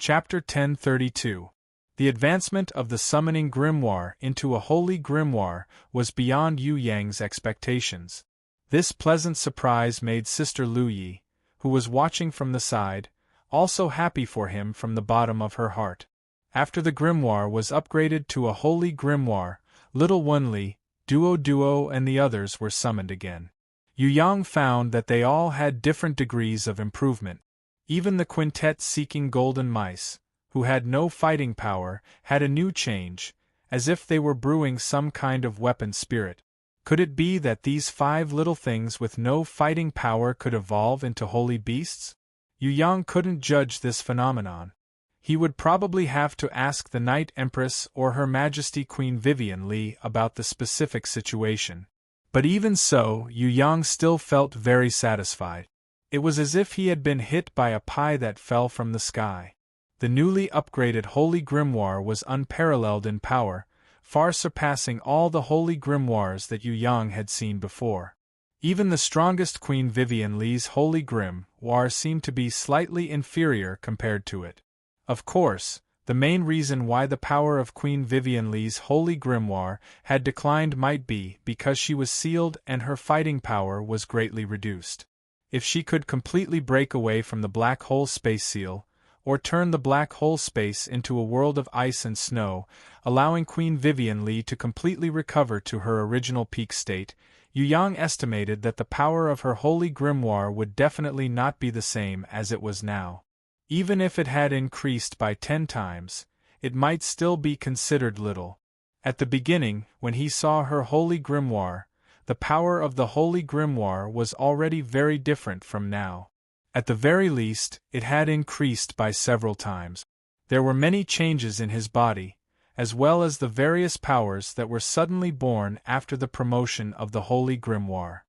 Chapter 1032. The advancement of the summoning grimoire into a holy grimoire was beyond Yu Yang's expectations. This pleasant surprise made Sister Lu Yi, who was watching from the side, also happy for him from the bottom of her heart. After the grimoire was upgraded to a holy grimoire, Little Wenli, Duo and the others were summoned again. Yu Yang found that they all had different degrees of improvement. Even the quintet seeking golden mice, who had no fighting power, had a new change, as if they were brewing some kind of weapon spirit. Could it be that these 5 little things with no fighting power could evolve into holy beasts? Yu Yang couldn't judge this phenomenon. He would probably have to ask the Night Empress or Her Majesty Queen Vivian Li about the specific situation. But even so, Yu Yang still felt very satisfied. It was as if he had been hit by a pie that fell from the sky. The newly upgraded Holy Grimoire was unparalleled in power, far surpassing all the Holy Grimoires that Yu Yang had seen before. Even the strongest Queen Vivian Li's Holy Grimoire seemed to be slightly inferior compared to it. Of course, the main reason why the power of Queen Vivian Li's Holy Grimoire had declined might be because she was sealed and her fighting power was greatly reduced. If she could completely break away from the black hole space seal, or turn the black hole space into a world of ice and snow, allowing Queen Vivian Li to completely recover to her original peak state, Yu Yang estimated that the power of her Holy Grimoire would definitely not be the same as it was now. Even if it had increased by 10 times, it might still be considered little. At the beginning, when he saw her Holy Grimoire, the power of the Holy Grimoire was already very different from now. At the very least, it had increased by several times. There were many changes in his body, as well as the various powers that were suddenly born after the promotion of the Holy Grimoire.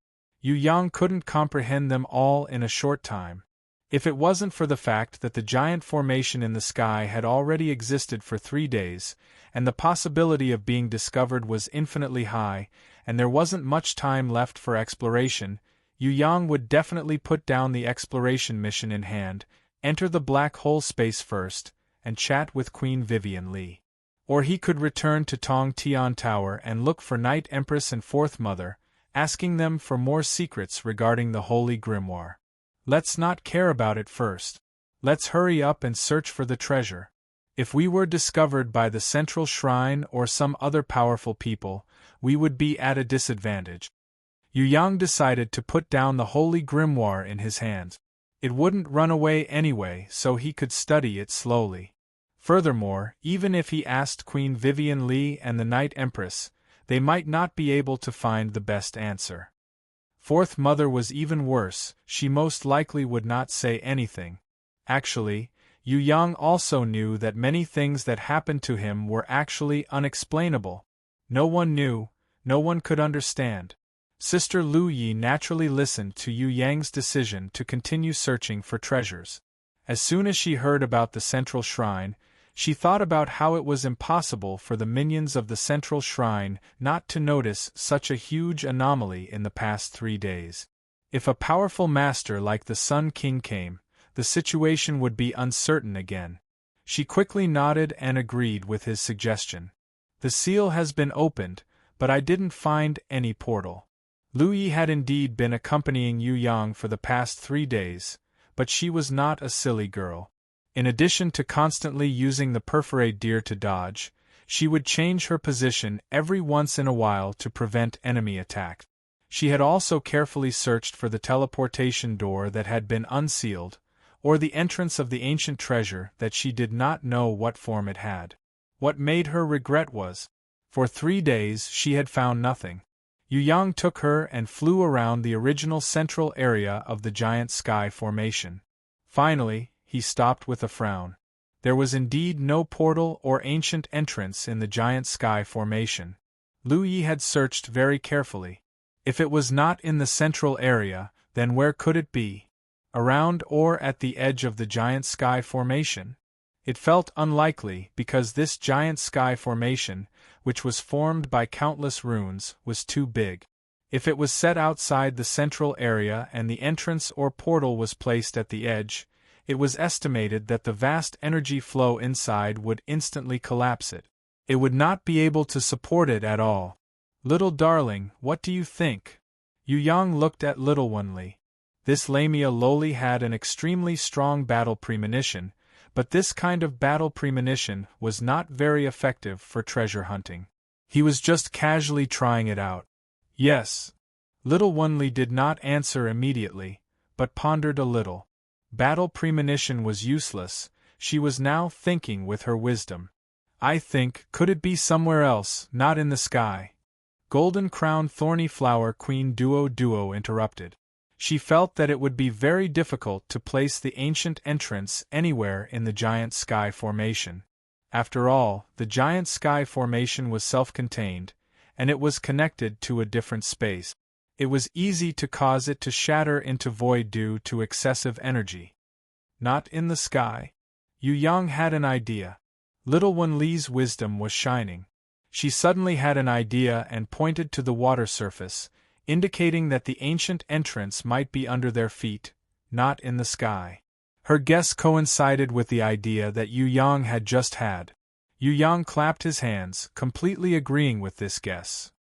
Yu Yang couldn't comprehend them all in a short time. If it wasn't for the fact that the giant formation in the sky had already existed for 3 days, and the possibility of being discovered was infinitely high, and there wasn't much time left for exploration, Yu Yang would definitely put down the exploration mission in hand, enter the black hole space first, and chat with Queen Vivian Li. Or he could return to Tong Tian Tower and look for Night Empress and Fourth Mother, asking them for more secrets regarding the Holy Grimoire. Let's not care about it first. Let's hurry up and search for the treasure. If we were discovered by the Central Shrine or some other powerful people, we would be at a disadvantage. Yu Yang decided to put down the Holy Grimoire in his hands. It wouldn't run away anyway, so he could study it slowly. Furthermore, even if he asked Queen Vivian Li and the Night Empress, they might not be able to find the best answer. Fourth Mother was even worse, she most likely would not say anything. Actually, Yu Yang also knew that many things that happened to him were actually unexplainable. No one knew, no one could understand. Sister Lu Yi naturally listened to Yu Yang's decision to continue searching for treasures. As soon as she heard about the Central Shrine, she thought about how it was impossible for the minions of the Central Shrine not to notice such a huge anomaly in the past 3 days. If a powerful master like the Sun King came, the situation would be uncertain again. She quickly nodded and agreed with his suggestion. The seal has been opened, but I didn't find any portal. Lu Yi had indeed been accompanying Yu Yang for the past 3 days, but she was not a silly girl. In addition to constantly using the perforate deer to dodge, she would change her position every once in a while to prevent enemy attack. She had also carefully searched for the teleportation door that had been unsealed, or the entrance of the ancient treasure that she did not know what form it had. What made her regret was, for 3 days she had found nothing. Yu Yang took her and flew around the original central area of the giant sky formation. Finally, he stopped with a frown. There was indeed no portal or ancient entrance in the giant sky formation. Lu Yi had searched very carefully. If it was not in the central area, then where could it be? Around or at the edge of the giant sky formation? It felt unlikely because this giant sky formation, which was formed by countless runes, was too big. If it was set outside the central area and the entrance or portal was placed at the edge, It was estimated that the vast energy flow inside would instantly collapse it. It would not be able to support it at all. Little darling, what do you think? Yu Yang looked at little Wen Li. This Lamia Loli had an extremely strong battle premonition, but this kind of battle premonition was not very effective for treasure hunting. He was just casually trying it out. Yes. Little Wen Li did not answer immediately, but pondered a little. Battle premonition was useless, she was now thinking with her wisdom. I think, could it be somewhere else, not in the sky? Golden Crown Thorny Flower Queen Duo interrupted. She felt that it would be very difficult to place the ancient entrance anywhere in the giant sky formation. After all, the giant sky formation was self-contained, and it was connected to a different space. It was easy to cause it to shatter into void due to excessive energy. Not in the sky. Yu Yang had an idea. Little Wen Li's wisdom was shining. She suddenly had an idea and pointed to the water surface, indicating that the ancient entrance might be under their feet, not in the sky. Her guess coincided with the idea that Yu Yang had just had. Yu Yang clapped his hands, completely agreeing with this guess.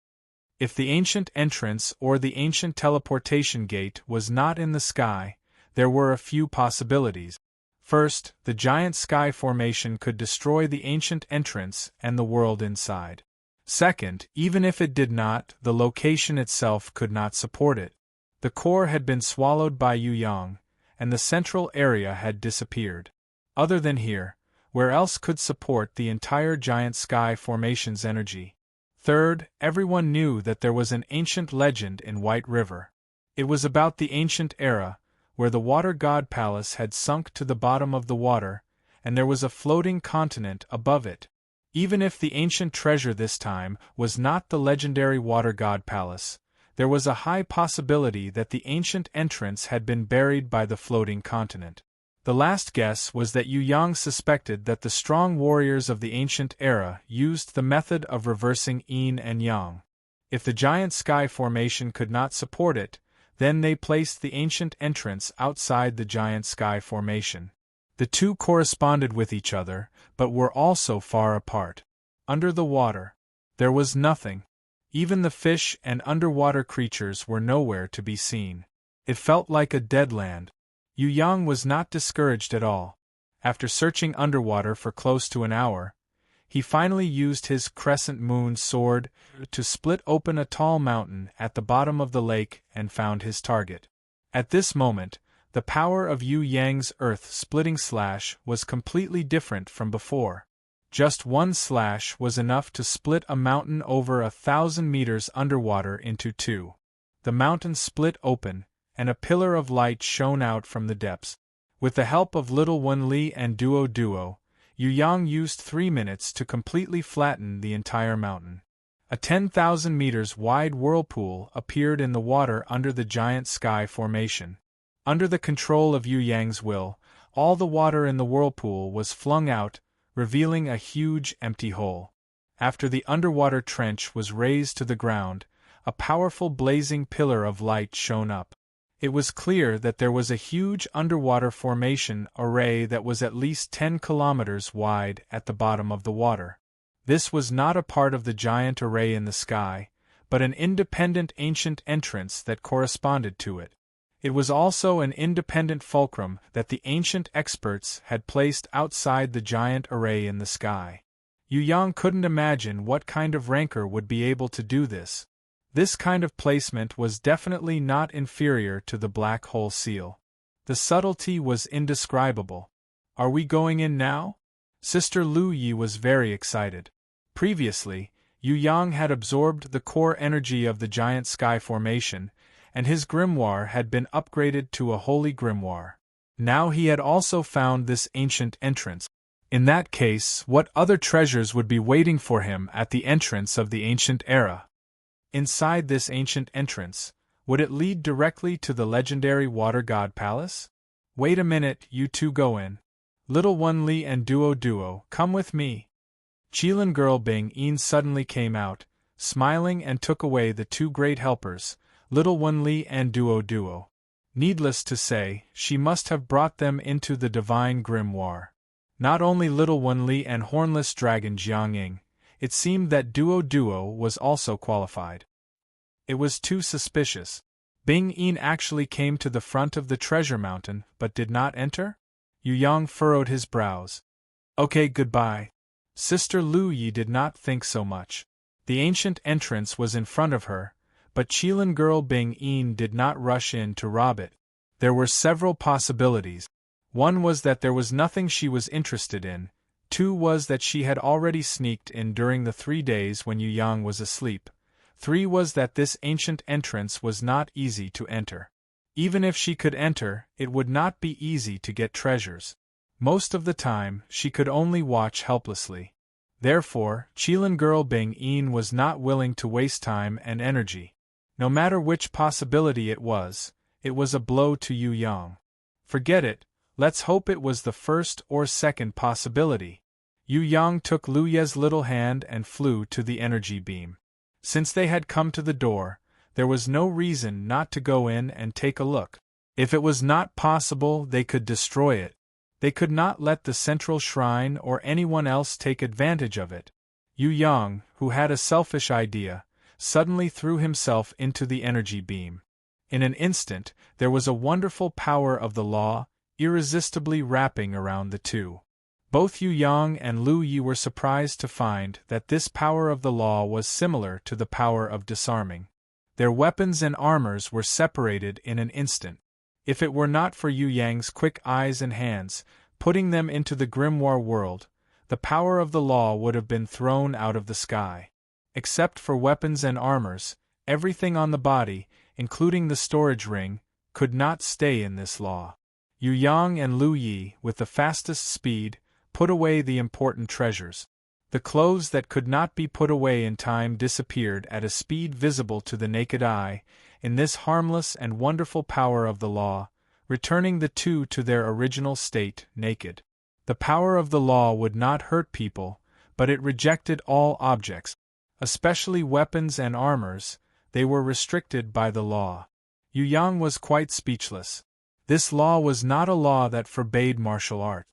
If the ancient entrance or the ancient teleportation gate was not in the sky, there were a few possibilities. First, the giant sky formation could destroy the ancient entrance and the world inside. Second, even if it did not, the location itself could not support it. The core had been swallowed by Yu Yang, and the central area had disappeared. Other than here, where else could support the entire giant sky formation's energy? Third, everyone knew that there was an ancient legend in White River. It was about the ancient era, where the water god palace had sunk to the bottom of the water, and there was a floating continent above it. Even if the ancient treasure this time was not the legendary water god palace, there was a high possibility that the ancient entrance had been buried by the floating continent. The last guess was that Yu Yang suspected that the strong warriors of the ancient era used the method of reversing yin and yang. If the giant sky formation could not support it, then they placed the ancient entrance outside the giant sky formation. The two corresponded with each other, but were also far apart. Under the water, there was nothing. Even the fish and underwater creatures were nowhere to be seen. It felt like a dead land. Yu Yang was not discouraged at all. After searching underwater for close to an hour, he finally used his crescent moon sword to split open a tall mountain at the bottom of the lake and found his target. At this moment, the power of Yu Yang's earth-splitting slash was completely different from before. Just one slash was enough to split a mountain over 1,000 meters underwater into two. The mountain split open, and a pillar of light shone out from the depths. With the help of little Wen Li and Duo, Yu Yang used 3 minutes to completely flatten the entire mountain. A 10,000 meters wide whirlpool appeared in the water under the giant sky formation. Under the control of Yu Yang's will, all the water in the whirlpool was flung out, revealing a huge empty hole. After the underwater trench was razed to the ground, a powerful blazing pillar of light shone up. It was clear that there was a huge underwater formation array that was at least 10 kilometers wide at the bottom of the water. This was not a part of the giant array in the sky, but an independent ancient entrance that corresponded to it. It was also an independent fulcrum that the ancient experts had placed outside the giant array in the sky. Yu Yang couldn't imagine what kind of rancor would be able to do this. This kind of placement was definitely not inferior to the black hole seal. The subtlety was indescribable. Are we going in now? Sister Lu Yi was very excited. Previously, Yu Yang had absorbed the core energy of the giant sky formation, and his grimoire had been upgraded to a holy grimoire. Now he had also found this ancient entrance. In that case, what other treasures would be waiting for him at the entrance of the ancient era? Inside this ancient entrance, would it lead directly to the legendary water god palace? Wait a minute, you two go in. Little Wen Li and Duo, come with me. Qilin girl Bing Yin suddenly came out, smiling, and took away the two great helpers, Little Wen Li and Duo. Needless to say, she must have brought them into the divine grimoire. Not only little one Li and hornless dragon Jiangying, it seemed that Duo was also qualified. It was too suspicious. Bing Yin actually came to the front of the treasure mountain but did not enter? Yu Yang furrowed his brows. Okay, goodbye. Sister Lu Yi did not think so much. The ancient entrance was in front of her, but Qilin girl Bing Yin did not rush in to rob it. There were several possibilities. One was that there was nothing she was interested in, two was that she had already sneaked in during the 3 days when Yu Yang was asleep, 3 was that this ancient entrance was not easy to enter. Even if she could enter, it would not be easy to get treasures. Most of the time, she could only watch helplessly. Therefore, Qilin girl Bing Yin was not willing to waste time and energy. No matter which possibility it was a blow to Yu Yang. Forget it, let's hope it was the first or second possibility. Yu Yang took Lu Ye's little hand and flew to the energy beam. Since they had come to the door, there was no reason not to go in and take a look. If it was not possible, they could destroy it. They could not let the central shrine or anyone else take advantage of it. Yu Yang, who had a selfish idea, suddenly threw himself into the energy beam. In an instant, there was a wonderful power of the law, irresistibly wrapping around the two. Both Yu Yang and Lu Yi were surprised to find that this power of the law was similar to the power of disarming. Their weapons and armors were separated in an instant. If it were not for Yu Yang's quick eyes and hands, putting them into the grimoire world, the power of the law would have been thrown out of the sky. Except for weapons and armors, everything on the body, including the storage ring, could not stay in this law. Yu Yang and Lu Yi, with the fastest speed, put away the important treasures. The clothes that could not be put away in time disappeared at a speed visible to the naked eye, in this harmless and wonderful power of the law, returning the two to their original state, naked. The power of the law would not hurt people, but it rejected all objects, especially weapons and armors. They were restricted by the law. Yu Yang was quite speechless. This law was not a law that forbade martial art.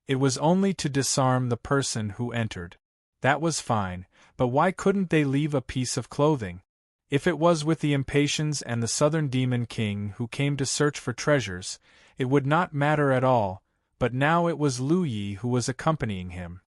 It was only to disarm the person who entered. That was fine, but why couldn't they leave a piece of clothing? If it was with the Impatiens and the Southern Demon King who came to search for treasures, it would not matter at all, but now it was Lu Yi who was accompanying him.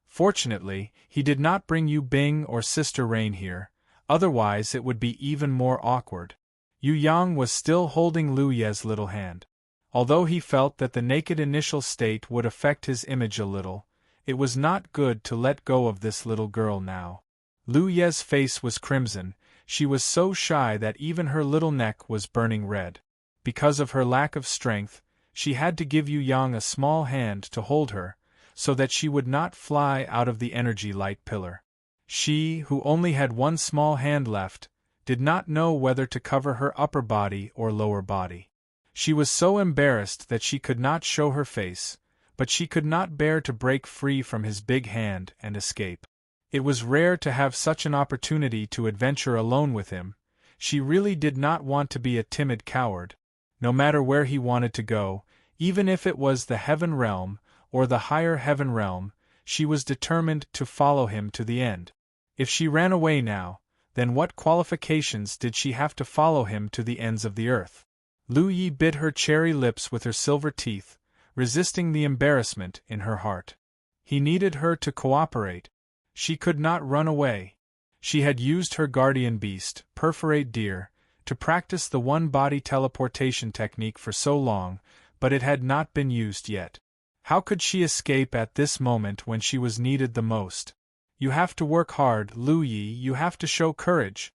Fortunately, he did not bring Yu Bing or Sister Rain here, otherwise it would be even more awkward. Yu Yang was still holding Lu Ye's little hand. Although he felt that the naked initial state would affect his image a little, it was not good to let go of this little girl now. Lu Ye's face was crimson, she was so shy that even her little neck was burning red. Because of her lack of strength, she had to give Yu Yang a small hand to hold her, so that she would not fly out of the energy light pillar. She, who only had one small hand left, did not know whether to cover her upper body or lower body. She was so embarrassed that she could not show her face, but she could not bear to break free from his big hand and escape. It was rare to have such an opportunity to adventure alone with him. She really did not want to be a timid coward. No matter where he wanted to go, even if it was the heaven realm or the higher heaven realm, she was determined to follow him to the end. If she ran away now, then what qualifications did she have to follow him to the ends of the earth? Lu Yi bit her cherry lips with her silver teeth, resisting the embarrassment in her heart. He needed her to cooperate. She could not run away. She had used her guardian beast, Perforate Deer, to practice the one-body teleportation technique for so long, but it had not been used yet. How could she escape at this moment when she was needed the most? You have to work hard, Lu Yi, you have to show courage.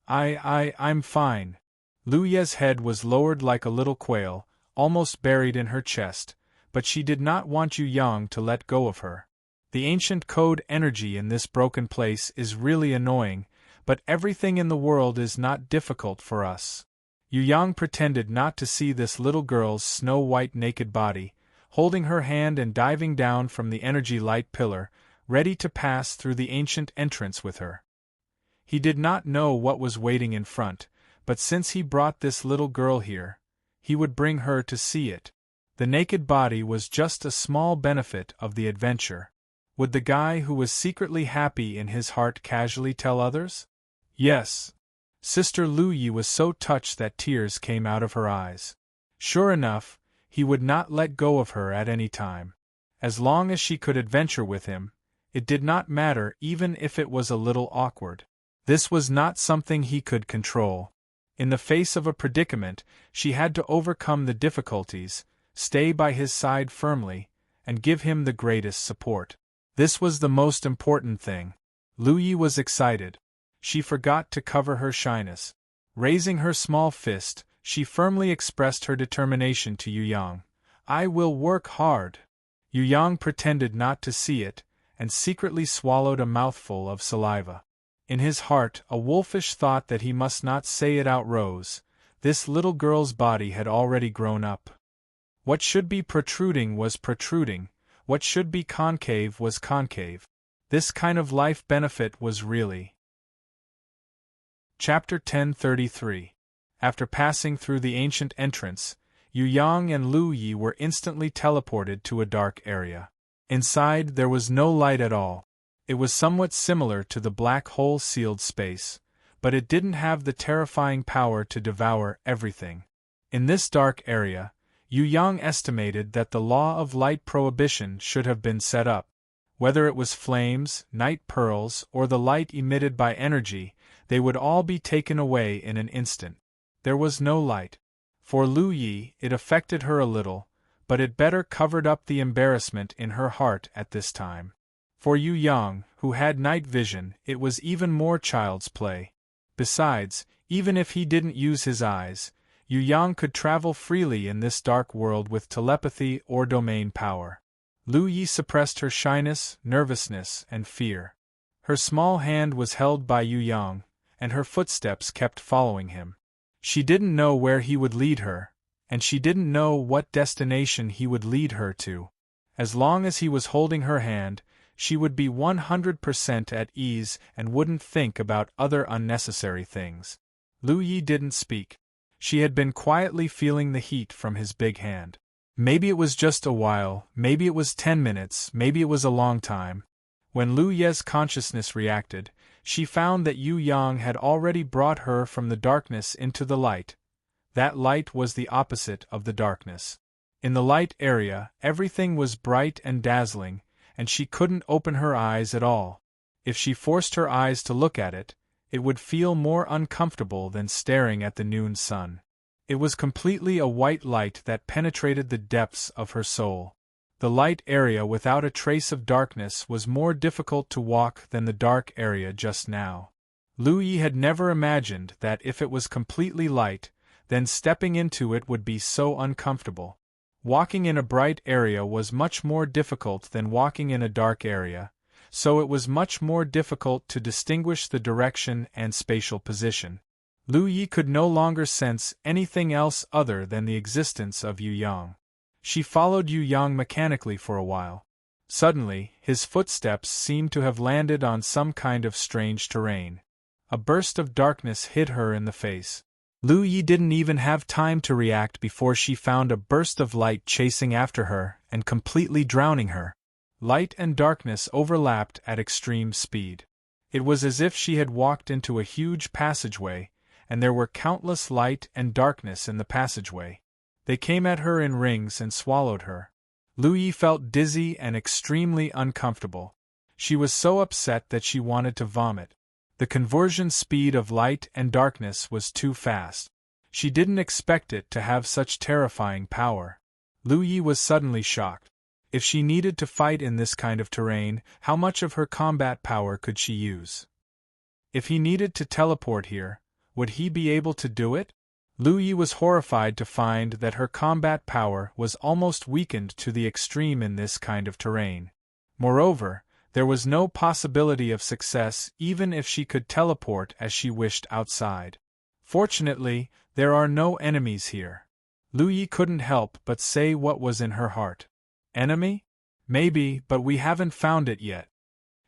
I'm fine. Lu Ye's head was lowered like a little quail, almost buried in her chest, but she did not want Yu Yang to let go of her. The ancient code energy in this broken place is really annoying, but everything in the world is not difficult for us. Yu Yang pretended not to see this little girl's snow-white naked body, holding her hand and diving down from the energy light pillar, ready to pass through the ancient entrance with her. He did not know what was waiting in front, but since he brought this little girl here, he would bring her to see it. The naked body was just a small benefit of the adventure. Would the guy who was secretly happy in his heart casually tell others? Yes. Sister Lu Yi was so touched that tears came out of her eyes. Sure enough, he would not let go of her at any time. As long as she could adventure with him, it did not matter even if it was a little awkward. This was not something he could control. In the face of a predicament, she had to overcome the difficulties, stay by his side firmly, and give him the greatest support. This was the most important thing. Lu Yi was excited. She forgot to cover her shyness. Raising her small fist, she firmly expressed her determination to Yu Yang. I will work hard. Yu Yang pretended not to see it, and secretly swallowed a mouthful of saliva. In his heart, a wolfish thought that he must not say it out rose. This little girl's body had already grown up. What should be protruding was protruding, what should be concave was concave. This kind of life benefit was really. Chapter 1033. After passing through the ancient entrance, Yu Yang and Lu Yi were instantly teleported to a dark area. Inside there was no light at all. It was somewhat similar to the black hole sealed space, but it didn't have the terrifying power to devour everything. In this dark area, Yu Yang estimated that the law of light prohibition should have been set up. Whether it was flames, night pearls, or the light emitted by energy, they would all be taken away in an instant. There was no light. For Lu Yi, it affected her a little, but it better covered up the embarrassment in her heart at this time. For Yu Yang, who had night vision, it was even more child's play. Besides, even if he didn't use his eyes, Yu Yang could travel freely in this dark world with telepathy or domain power. Lu Yi suppressed her shyness, nervousness, and fear. Her small hand was held by Yu Yang, and her footsteps kept following him. She didn't know where he would lead her, and she didn't know what destination he would lead her to. As long as he was holding her hand, she would be 100% at ease and wouldn't think about other unnecessary things. Lu Yi didn't speak. She had been quietly feeling the heat from his big hand. Maybe it was just a while, maybe it was 10 minutes, maybe it was a long time. When Lu Ye's consciousness reacted, she found that Yu Yang had already brought her from the darkness into the light. That light was the opposite of the darkness. In the light area, everything was bright and dazzling, and she couldn't open her eyes at all. If she forced her eyes to look at it, it would feel more uncomfortable than staring at the noon sun. It was completely a white light that penetrated the depths of her soul. The light area without a trace of darkness was more difficult to walk than the dark area just now. Lu Yi had never imagined that if it was completely light, then stepping into it would be so uncomfortable. Walking in a bright area was much more difficult than walking in a dark area, so it was much more difficult to distinguish the direction and spatial position. Lu Yi could no longer sense anything else other than the existence of Yu Yang. She followed Yu Yang mechanically for a while. Suddenly, his footsteps seemed to have landed on some kind of strange terrain. A burst of darkness hit her in the face. Lu Yi didn't even have time to react before she found a burst of light chasing after her and completely drowning her. Light and darkness overlapped at extreme speed. It was as if she had walked into a huge passageway, and there were countless light and darkness in the passageway. They came at her in rings and swallowed her. Lu Yi felt dizzy and extremely uncomfortable. She was so upset that she wanted to vomit. The conversion speed of light and darkness was too fast. She didn't expect it to have such terrifying power. Lu Yi was suddenly shocked. If she needed to fight in this kind of terrain, how much of her combat power could she use? If he needed to teleport here, would he be able to do it? Lu Yi was horrified to find that her combat power was almost weakened to the extreme in this kind of terrain. Moreover, there was no possibility of success even if she could teleport as she wished outside. Fortunately, there are no enemies here. Lu Yi couldn't help but say what was in her heart. Enemy? Maybe, but we haven't found it yet.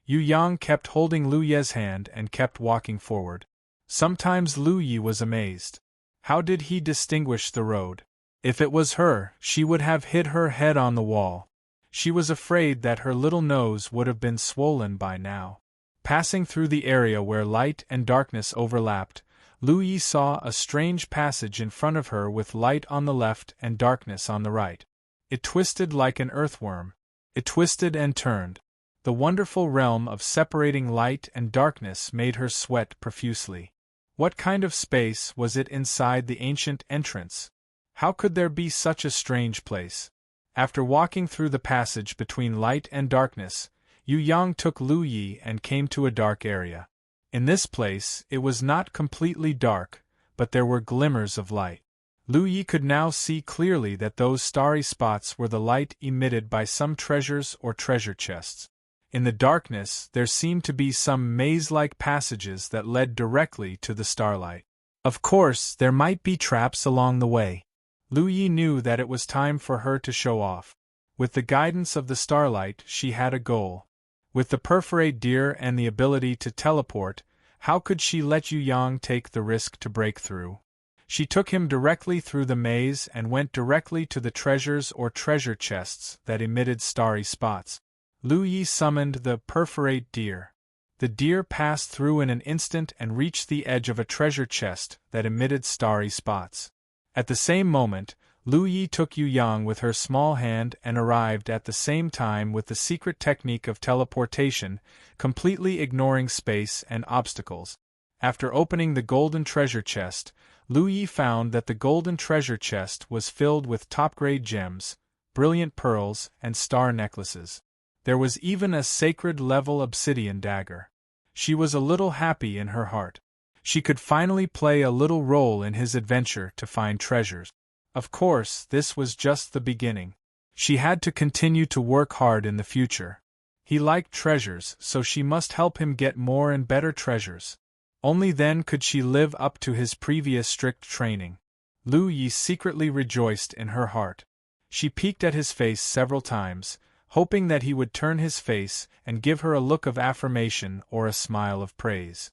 Yu Yang kept holding Lu Ye's hand and kept walking forward. Sometimes Lu Yi was amazed. How did he distinguish the road? If it was her, she would have hit her head on the wall. She was afraid that her little nose would have been swollen by now. Passing through the area where light and darkness overlapped, Lu Yi saw a strange passage in front of her with light on the left and darkness on the right. It twisted like an earthworm. It twisted and turned. The wonderful realm of separating light and darkness made her sweat profusely. What kind of space was it inside the ancient entrance? How could there be such a strange place? After walking through the passage between light and darkness, Yu Yang took Lu Yi and came to a dark area. In this place, it was not completely dark, but there were glimmers of light. Lu Yi could now see clearly that those starry spots were the light emitted by some treasures or treasure chests. In the darkness, there seemed to be some maze-like passages that led directly to the starlight. Of course, there might be traps along the way. Lu Yi knew that it was time for her to show off. With the guidance of the starlight, she had a goal. With the perforate deer and the ability to teleport, how could she let Yu Yang take the risk to break through? She took him directly through the maze and went directly to the treasures or treasure chests that emitted starry spots. Lu Yi summoned the perforate deer. The deer passed through in an instant and reached the edge of a treasure chest that emitted starry spots. At the same moment, Lu Yi took Yu Yang with her small hand and arrived at the same time with the secret technique of teleportation, completely ignoring space and obstacles. After opening the golden treasure chest, Lu Yi found that the golden treasure chest was filled with top-grade gems, brilliant pearls, and star necklaces. There was even a sacred-level obsidian dagger. She was a little happy in her heart. She could finally play a little role in his adventure to find treasures. Of course, this was just the beginning. She had to continue to work hard in the future. He liked treasures, so she must help him get more and better treasures. Only then could she live up to his previous strict training. Lu Yi secretly rejoiced in her heart. She peeked at his face several times, hoping that he would turn his face and give her a look of affirmation or a smile of praise.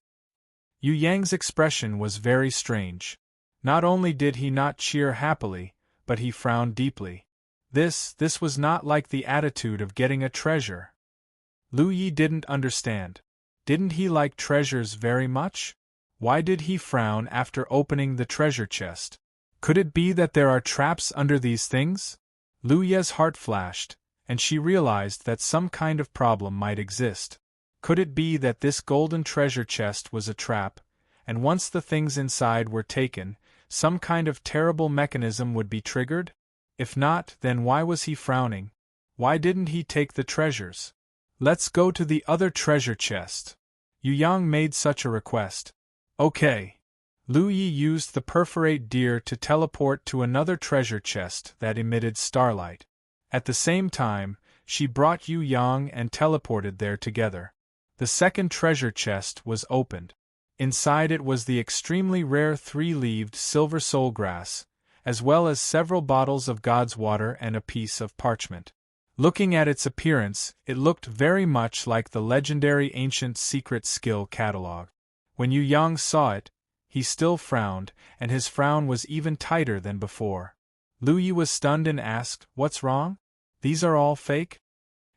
Yu Yang's expression was very strange. Not only did he not cheer happily, but he frowned deeply. This was not like the attitude of getting a treasure. Lu Yi didn't understand. Didn't he like treasures very much? Why did he frown after opening the treasure chest? Could it be that there are traps under these things? Lu Yi's heart flashed, and she realized that some kind of problem might exist. Could it be that this golden treasure chest was a trap, and once the things inside were taken, some kind of terrible mechanism would be triggered? If not, then why was he frowning? Why didn't he take the treasures? Let's go to the other treasure chest. Yu Yang made such a request. Okay. Lu Yi used the perforate deer to teleport to another treasure chest that emitted starlight. At the same time, she brought Yu Yang and teleported there together. The second treasure chest was opened. Inside it was the extremely rare three-leaved silver soul grass, as well as several bottles of God's water and a piece of parchment. Looking at its appearance, it looked very much like the legendary ancient secret skill catalog. When Yu Yang saw it, he still frowned, and his frown was even tighter than before. Lu Yi was stunned and asked, "What's wrong? These are all fake?"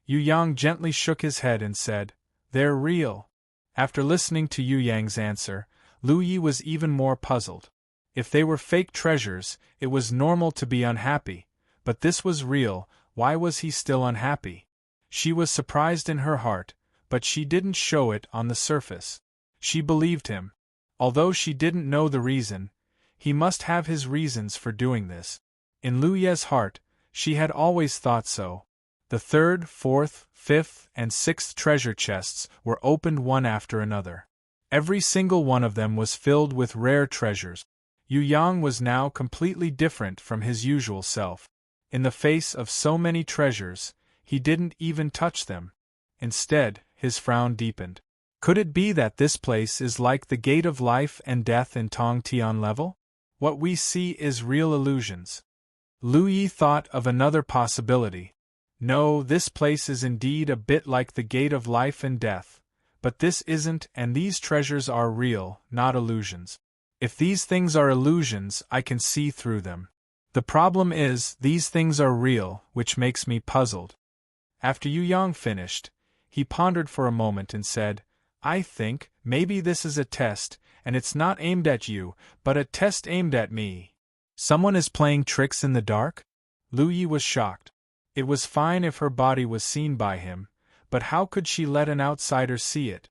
Yu Yang gently shook his head and said, "They're real." After listening to Yu Yang's answer, Lu Yi was even more puzzled. If they were fake treasures, it was normal to be unhappy, but this was real. Why was he still unhappy? She was surprised in her heart, but she didn't show it on the surface. She believed him. Although she didn't know the reason, he must have his reasons for doing this. In Lu Ye's heart, she had always thought so. The third, fourth, fifth, and sixth treasure chests were opened one after another. Every single one of them was filled with rare treasures. Yu Yang was now completely different from his usual self. In the face of so many treasures, he didn't even touch them. Instead, his frown deepened. Could it be that this place is like the gate of life and death in Tong Tian level? What we see is real illusions. Lu Yi thought of another possibility. No, this place is indeed a bit like the gate of life and death, but this isn't, and these treasures are real, not illusions. If these things are illusions, I can see through them. The problem is, these things are real, which makes me puzzled. After Yu Yang finished, he pondered for a moment and said, I think, maybe this is a test, and it's not aimed at you, but a test aimed at me. Someone is playing tricks in the dark? Lu Yi was shocked. It was fine if her body was seen by him, but how could she let an outsider see it?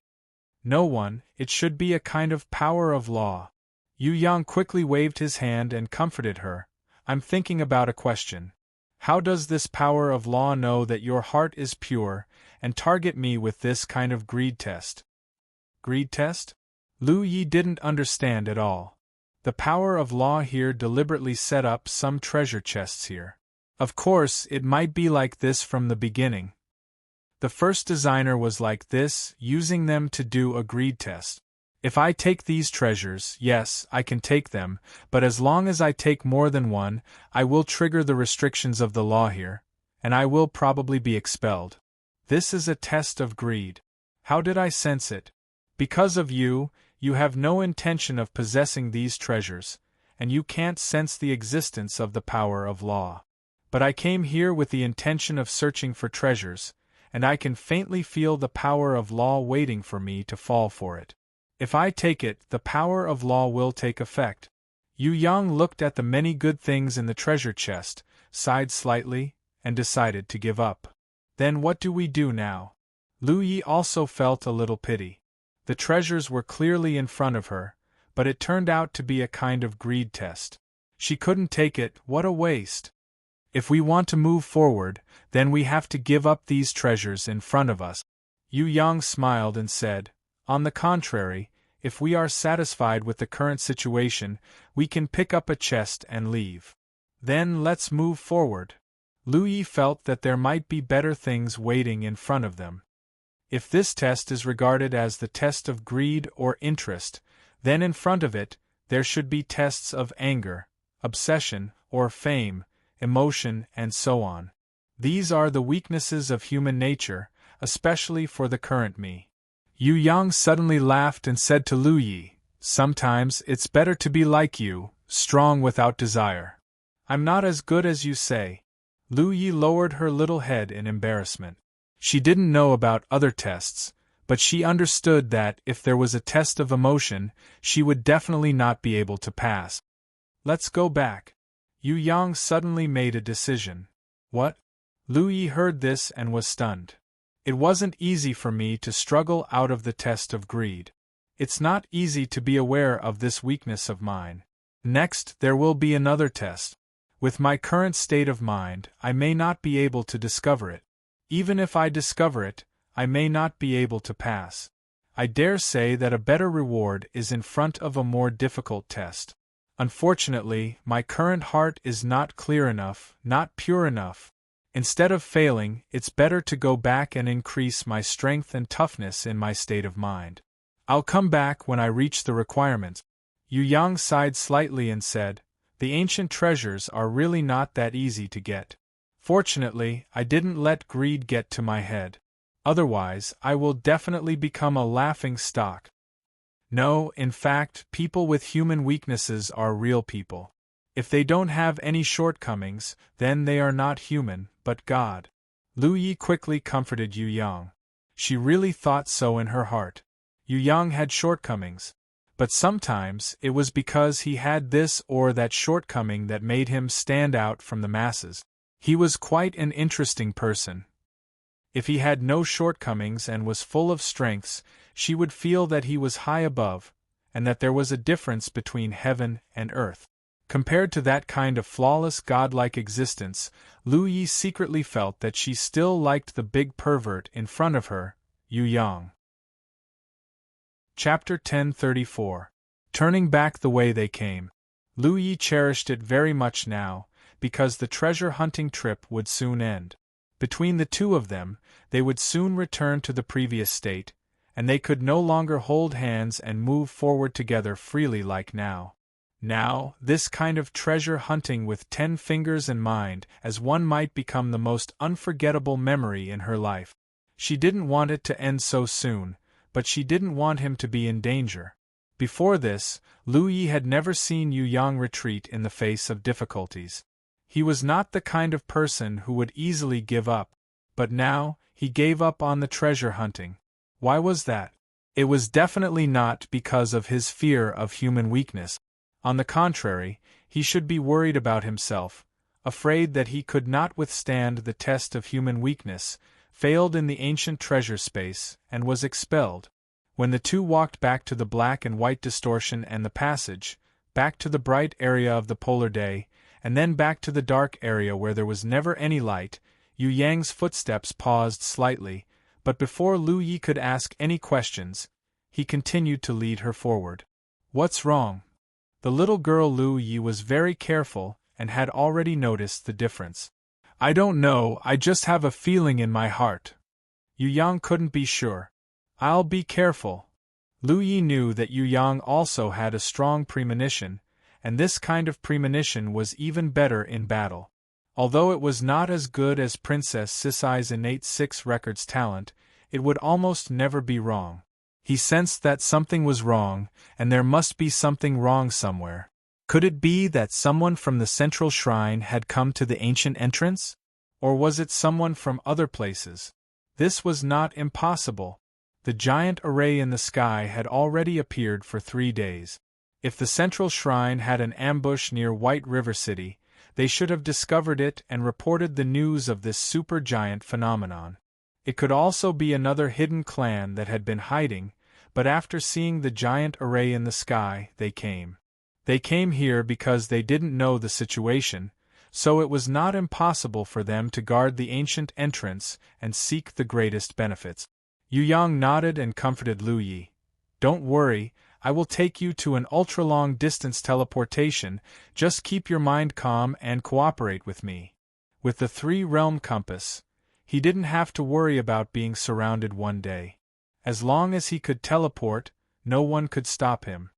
No one, it should be a kind of power of law. Yu Yang quickly waved his hand and comforted her. I'm thinking about a question. How does this power of law know that your heart is pure, and target me with this kind of greed test? Greed test? Lu Yi didn't understand at all. The power of law here deliberately set up some treasure chests here. Of course, it might be like this from the beginning. The first designer was like this, using them to do a greed test. If I take these treasures, yes, I can take them, but as long as I take more than one, I will trigger the restrictions of the law here, and I will probably be expelled. This is a test of greed. How did I sense it? Because of you, you have no intention of possessing these treasures, and you can't sense the existence of the power of law. But I came here with the intention of searching for treasures, and I can faintly feel the power of law waiting for me to fall for it. If I take it, the power of law will take effect. Yu Yang looked at the many good things in the treasure chest, sighed slightly, and decided to give up. Then what do we do now? Lu Yi also felt a little pity. The treasures were clearly in front of her, but it turned out to be a kind of greed test. She couldn't take it, what a waste. If we want to move forward, then we have to give up these treasures in front of us. Yu Yang smiled and said, on the contrary, if we are satisfied with the current situation, we can pick up a chest and leave. Then let's move forward. Lu Yi felt that there might be better things waiting in front of them. If this test is regarded as the test of greed or interest, then in front of it, there should be tests of anger, obsession, or fame, emotion, and so on. These are the weaknesses of human nature, especially for the current me. Yu Yang suddenly laughed and said to Lu Yi, sometimes it's better to be like you, strong without desire. I'm not as good as you say. Lu Yi lowered her little head in embarrassment. She didn't know about other tests, but she understood that if there was a test of emotion, she would definitely not be able to pass. Let's go back. Yu Yang suddenly made a decision. What? Lu Yi heard this and was stunned. It wasn't easy for me to struggle out of the test of greed. It's not easy to be aware of this weakness of mine. Next, there will be another test. With my current state of mind, I may not be able to discover it. Even if I discover it, I may not be able to pass. I dare say that a better reward is in front of a more difficult test. Unfortunately, my current heart is not clear enough, not pure enough. Instead of failing, it's better to go back and increase my strength and toughness in my state of mind. I'll come back when I reach the requirements. Yu Yang sighed slightly and said, the ancient treasures are really not that easy to get. Fortunately, I didn't let greed get to my head. Otherwise, I will definitely become a laughing stock. No, in fact, people with human weaknesses are real people. If they don't have any shortcomings, then they are not human, but God. Lu Yi quickly comforted Yu Yang. She really thought so in her heart. Yu Yang had shortcomings. But sometimes, it was because he had this or that shortcoming that made him stand out from the masses. He was quite an interesting person. If he had no shortcomings and was full of strengths, she would feel that he was high above, and that there was a difference between heaven and earth. Compared to that kind of flawless godlike existence, Lu Yi secretly felt that she still liked the big pervert in front of her, Yu Yang. Chapter 1034. Turning back the way they came. Lu Yi cherished it very much now, because the treasure hunting trip would soon end. Between the two of them, they would soon return to the previous state, and they could no longer hold hands and move forward together freely like now. Now, this kind of treasure hunting with 10 fingers in mind, as one might become the most unforgettable memory in her life. She didn't want it to end so soon, but she didn't want him to be in danger. Before this, Lu Yi had never seen Yu Yang retreat in the face of difficulties. He was not the kind of person who would easily give up, but now, he gave up on the treasure hunting. Why was that? It was definitely not because of his fear of human weakness. On the contrary, he should be worried about himself, afraid that he could not withstand the test of human weakness, failed in the ancient treasure space, and was expelled. When the two walked back to the black and white distortion and the passage, back to the bright area of the polar day, and then back to the dark area where there was never any light, Yu Yang's footsteps paused slightly, but before Lu Yi could ask any questions, he continued to lead her forward. What's wrong? The little girl Lu Yi was very careful and had already noticed the difference. I don't know, I just have a feeling in my heart. Yu Yang couldn't be sure. I'll be careful. Lu Yi knew that Yu Yang also had a strong premonition, and this kind of premonition was even better in battle. Although it was not as good as Princess Sisai's innate 6 records talent, it would almost never be wrong. He sensed that something was wrong, and there must be something wrong somewhere. Could it be that someone from the central shrine had come to the ancient entrance? Or was it someone from other places? This was not impossible. The giant array in the sky had already appeared for 3 days. If the central shrine had an ambush near White River City, they should have discovered it and reported the news of this supergiant phenomenon. It could also be another hidden clan that had been hiding, but after seeing the giant array in the sky, they came. They came here because they didn't know the situation, so it was not impossible for them to guard the ancient entrance and seek the greatest benefits. Yu Yang nodded and comforted Lu Yi. Don't worry, I will take you to an ultra-long distance teleportation, just keep your mind calm and cooperate with me. With the 3-realm compass, he didn't have to worry about being surrounded one day. As long as he could teleport, no one could stop him.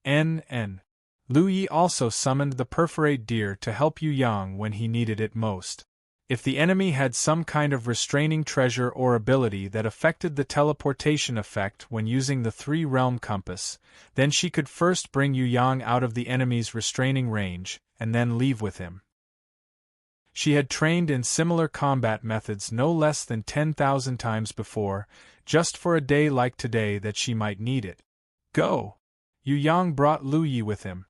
Lu Yi also summoned the perforate deer to help Yu Yang when he needed it most. If the enemy had some kind of restraining treasure or ability that affected the teleportation effect when using the 3-realm compass, then she could first bring Yu Yang out of the enemy's restraining range, and then leave with him. She had trained in similar combat methods no less than 10,000 times before, just for a day like today that she might need it. Go! Yu Yang brought Lu Yi with him.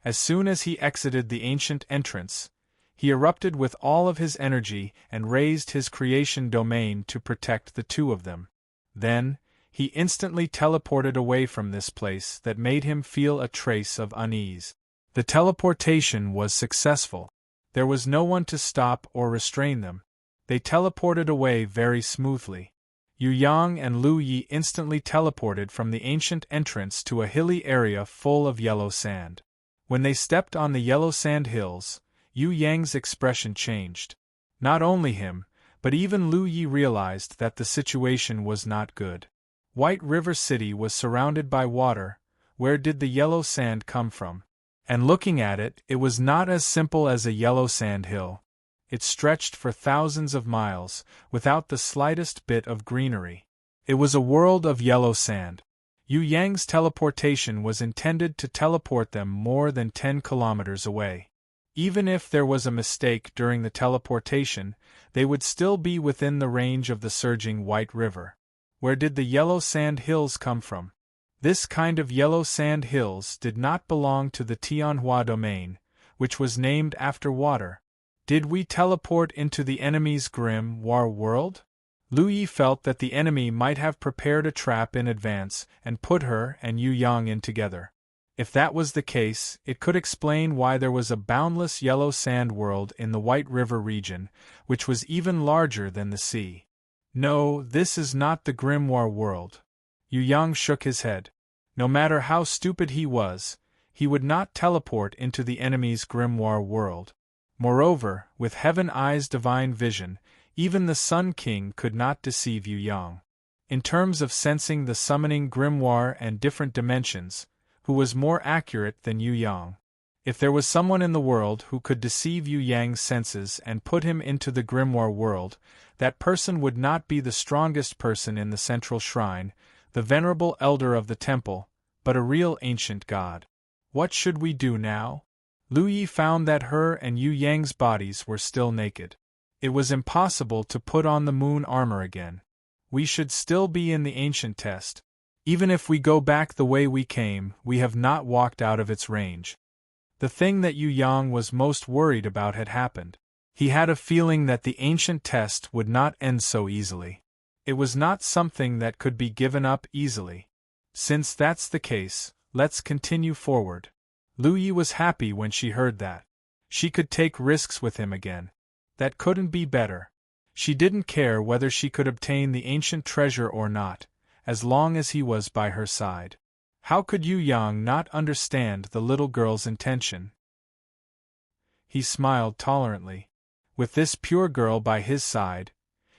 As soon as he exited the ancient entrance, he erupted with all of his energy and raised his creation domain to protect the two of them. Then, he instantly teleported away from this place that made him feel a trace of unease. The teleportation was successful. There was no one to stop or restrain them. They teleported away very smoothly. Yu Yang and Lu Yi instantly teleported from the ancient entrance to a hilly area full of yellow sand. When they stepped on the yellow sand hills, Yu Yang's expression changed. Not only him, but even Lu Yi realized that the situation was not good. White River City was surrounded by water. Where did the yellow sand come from? And looking at it, it was not as simple as a yellow sand hill. It stretched for thousands of miles, without the slightest bit of greenery. It was a world of yellow sand. Yu Yang's teleportation was intended to teleport them more than 10 kilometers away. Even if there was a mistake during the teleportation, they would still be within the range of the surging White River. Where did the yellow sand hills come from? This kind of yellow sand hills did not belong to the Tianhua domain, which was named after water. Did we teleport into the enemy's grimoire world? Lu Yi felt that the enemy might have prepared a trap in advance and put her and Yu Yang in together. If that was the case, it could explain why there was a boundless yellow sand world in the White River region, which was even larger than the sea. No, this is not the grimoire world. Yu Yang shook his head. No matter how stupid he would not teleport into the enemy's grimoire world. Moreover, with Heaven Eye's divine vision, even the Sun King could not deceive Yu Yang. In terms of sensing the summoning grimoire and different dimensions, who was more accurate than Yu Yang? If there was someone in the world who could deceive Yu Yang's senses and put him into the grimoire world, that person would not be the strongest person in the central shrine, the venerable elder of the temple, but a real ancient god. What should we do now? Lu Yi found that her and Yu Yang's bodies were still naked. It was impossible to put on the moon armor again. We should still be in the ancient test. Even if we go back the way we came, we have not walked out of its range. The thing that Yu Yang was most worried about had happened. He had a feeling that the ancient test would not end so easily. It was not something that could be given up easily. Since that's the case, let's continue forward. Lu Yi was happy when she heard that. She could take risks with him again. That couldn't be better. She didn't care whether she could obtain the ancient treasure or not, as long as he was by her side. How could Yu Yang not understand the little girl's intention? He smiled tolerantly. With this pure girl by his side,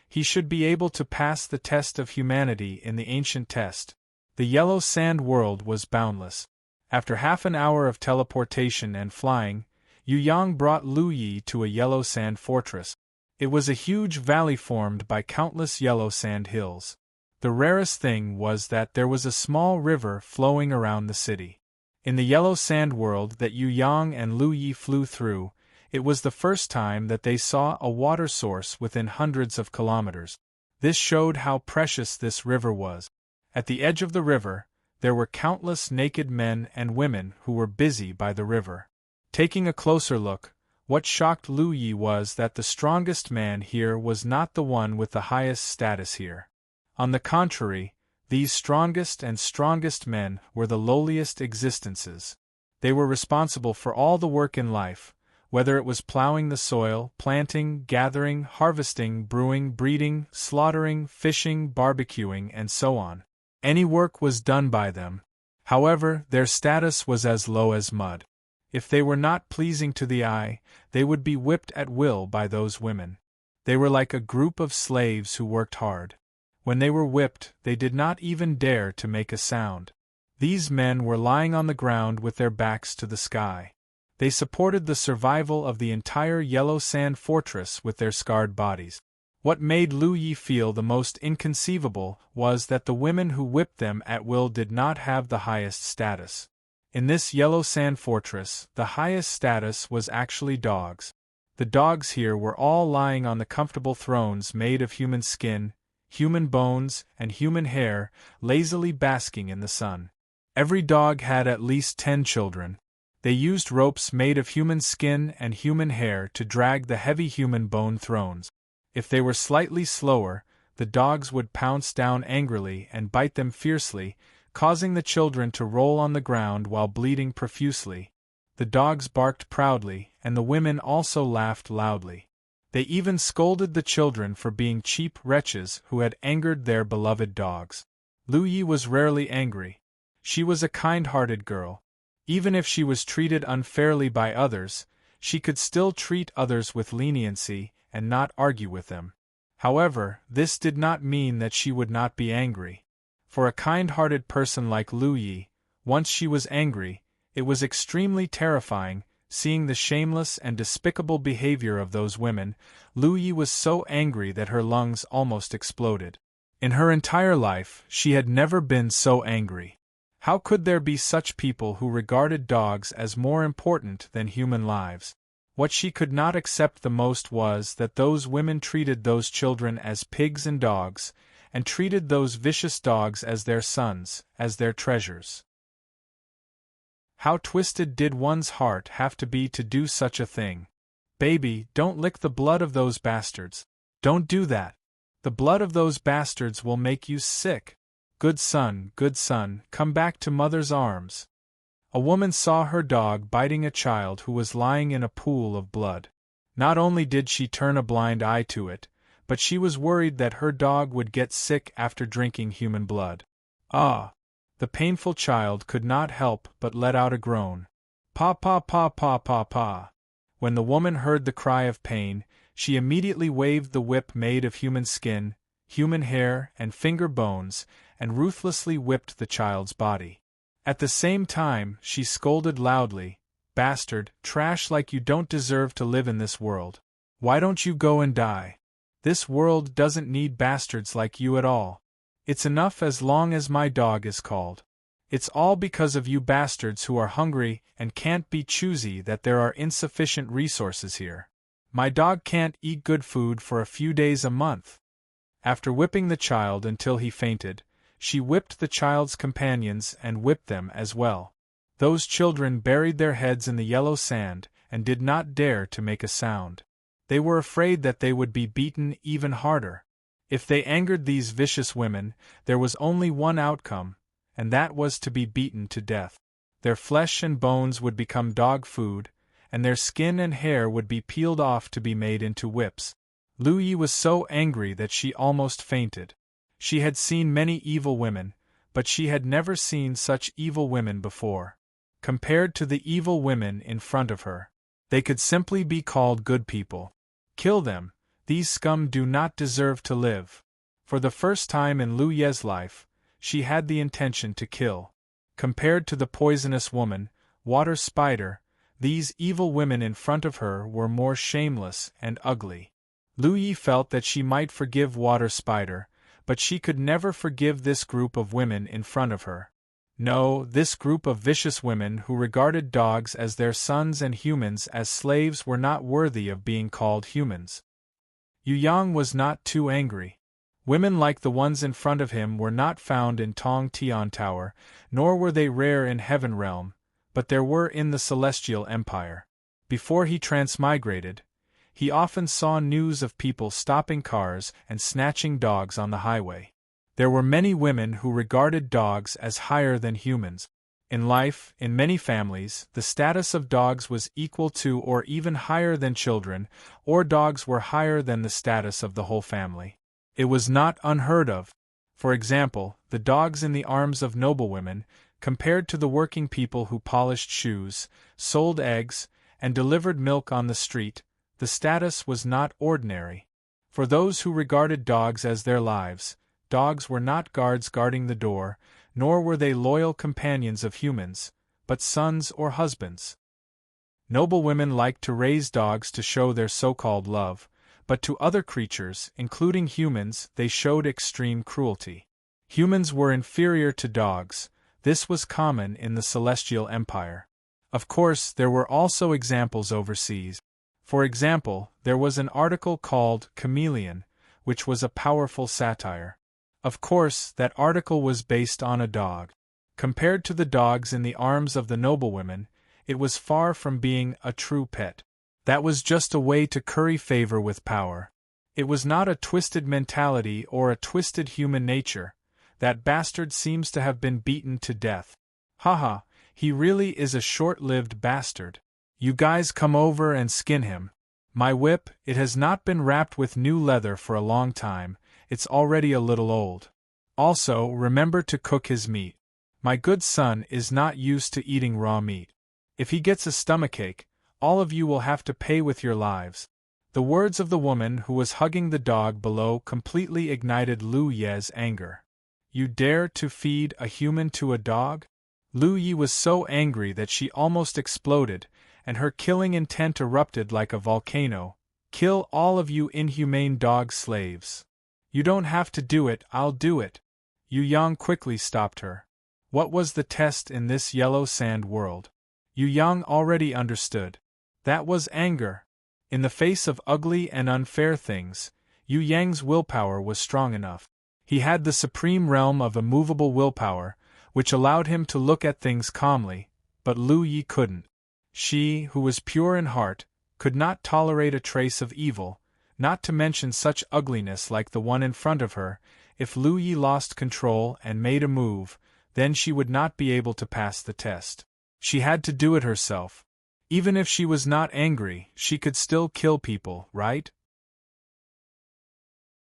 he should be able to pass the test of humanity in the ancient test. The yellow sand world was boundless. After half an hour of teleportation and flying, Yu Yang brought Lu Yi to a yellow sand fortress. It was a huge valley formed by countless yellow sand hills. The rarest thing was that there was a small river flowing around the city. In the yellow sand world that Yu Yang and Lu Yi flew through, it was the first time that they saw a water source within hundreds of kilometers. This showed how precious this river was. At the edge of the river, there were countless naked men and women who were busy by the river. Taking a closer look, what shocked Lu Yi was that the strongest man here was not the one with the highest status here. On the contrary, these strongest and strongest men were the lowliest existences. They were responsible for all the work in life, whether it was plowing the soil, planting, gathering, harvesting, brewing, breeding, slaughtering, fishing, barbecuing, and so on. Any work was done by them. However, their status was as low as mud. If they were not pleasing to the eye, they would be whipped at will by those women. They were like a group of slaves who worked hard. When they were whipped, they did not even dare to make a sound. These men were lying on the ground with their backs to the sky. They supported the survival of the entire yellow sand fortress with their scarred bodies. What made Lu Yi feel the most inconceivable was that the women who whipped them at will did not have the highest status. In this yellow sand fortress, the highest status was actually dogs. The dogs here were all lying on the comfortable thrones made of human skin, human bones, and human hair, lazily basking in the sun. Every dog had at least 10 children. They used ropes made of human skin and human hair to drag the heavy human bone thrones. If they were slightly slower, the dogs would pounce down angrily and bite them fiercely, causing the children to roll on the ground while bleeding profusely. The dogs barked proudly, and the women also laughed loudly. They even scolded the children for being cheap wretches who had angered their beloved dogs. Lu Yi was rarely angry. She was a kind-hearted girl. Even if she was treated unfairly by others, she could still treat others with leniency and not argue with them. However, this did not mean that she would not be angry. For a kind-hearted person like Lu Yi, once she was angry, it was extremely terrifying. Seeing the shameless and despicable behavior of those women, Lu Yi was so angry that her lungs almost exploded. In her entire life, she had never been so angry. How could there be such people who regarded dogs as more important than human lives? What she could not accept the most was that those women treated those children as pigs and dogs, and treated those vicious dogs as their sons, as their treasures. How twisted did one's heart have to be to do such a thing? Baby, don't lick the blood of those bastards. Don't do that. The blood of those bastards will make you sick. Good son, come back to mother's arms. A woman saw her dog biting a child who was lying in a pool of blood. Not only did she turn a blind eye to it, but she was worried that her dog would get sick after drinking human blood. Ah! The painful child could not help but let out a groan. Pa pa pa pa pa pa. When the woman heard the cry of pain, she immediately waved the whip made of human skin, human hair, and finger bones, and ruthlessly whipped the child's body. At the same time, she scolded loudly, "Bastard, trash like you don't deserve to live in this world. Why don't you go and die? This world doesn't need bastards like you at all. It's enough as long as my dog is called." It's all because of you bastards who are hungry and can't be choosy that there are insufficient resources here. My dog can't eat good food for a few days a month." After whipping the child until he fainted, she whipped the child's companions and whipped them as well. Those children buried their heads in the yellow sand and did not dare to make a sound. They were afraid that they would be beaten even harder. If they angered these vicious women, there was only one outcome, and that was to be beaten to death. Their flesh and bones would become dog food, and their skin and hair would be peeled off to be made into whips. Lu Yi was so angry that she almost fainted. She had seen many evil women, but she had never seen such evil women before. Compared to the evil women in front of her, they could simply be called good people. Kill them, these scum do not deserve to live. For the first time in Lu Ye's life, she had the intention to kill. Compared to the poisonous woman, water spider, these evil women in front of her were more shameless and ugly. Lu Yi felt that she might forgive water spider, but she could never forgive this group of women in front of her. No, this group of vicious women who regarded dogs as their sons and humans as slaves were not worthy of being called humans. Yu Yang was not too angry. Women like the ones in front of him were not found in Tong Tian Tower, nor were they rare in Heaven Realm, but there were in the Celestial Empire. Before he transmigrated, he often saw news of people stopping cars and snatching dogs on the highway. There were many women who regarded dogs as higher than humans. In life, in many families, the status of dogs was equal to or even higher than children, or dogs were higher than the status of the whole family. It was not unheard of. For example, the dogs in the arms of noblewomen, compared to the working people who polished shoes, sold eggs, and delivered milk on the street, the status was not ordinary. For those who regarded dogs as their lives, dogs were not guards guarding the door, nor were they loyal companions of humans, but sons or husbands. Noblewomen liked to raise dogs to show their so-called love, but to other creatures, including humans, they showed extreme cruelty. Humans were inferior to dogs. This was common in the Celestial Empire. Of course, there were also examples overseas. For example, there was an article called Chameleon, which was a powerful satire. Of course, that article was based on a dog. Compared to the dogs in the arms of the noblewomen, it was far from being a true pet. That was just a way to curry favor with power. It was not a twisted mentality or a twisted human nature. That bastard seems to have been beaten to death. Haha, he really is a short-lived bastard. You guys come over and skin him. My whip, it has not been wrapped with new leather for a long time. It's already a little old. Also, remember to cook his meat. My good son is not used to eating raw meat. If he gets a stomachache, all of you will have to pay with your lives. The words of the woman who was hugging the dog below completely ignited Lu Ye's anger. You dare to feed a human to a dog? Lu Yi was so angry that she almost exploded, and her killing intent erupted like a volcano. Kill all of you inhumane dog slaves. You don't have to do it, I'll do it. Yu Yang quickly stopped her. What was the test in this yellow sand world? Yu Yang already understood. That was anger. In the face of ugly and unfair things, Yu Yang's willpower was strong enough. He had the supreme realm of immovable willpower, which allowed him to look at things calmly, but Lu Yi couldn't. She, who was pure in heart, could not tolerate a trace of evil, not to mention such ugliness like the one in front of her. If Lu Yi lost control and made a move, then she would not be able to pass the test. She had to do it herself. Even if she was not angry, she could still kill people, right?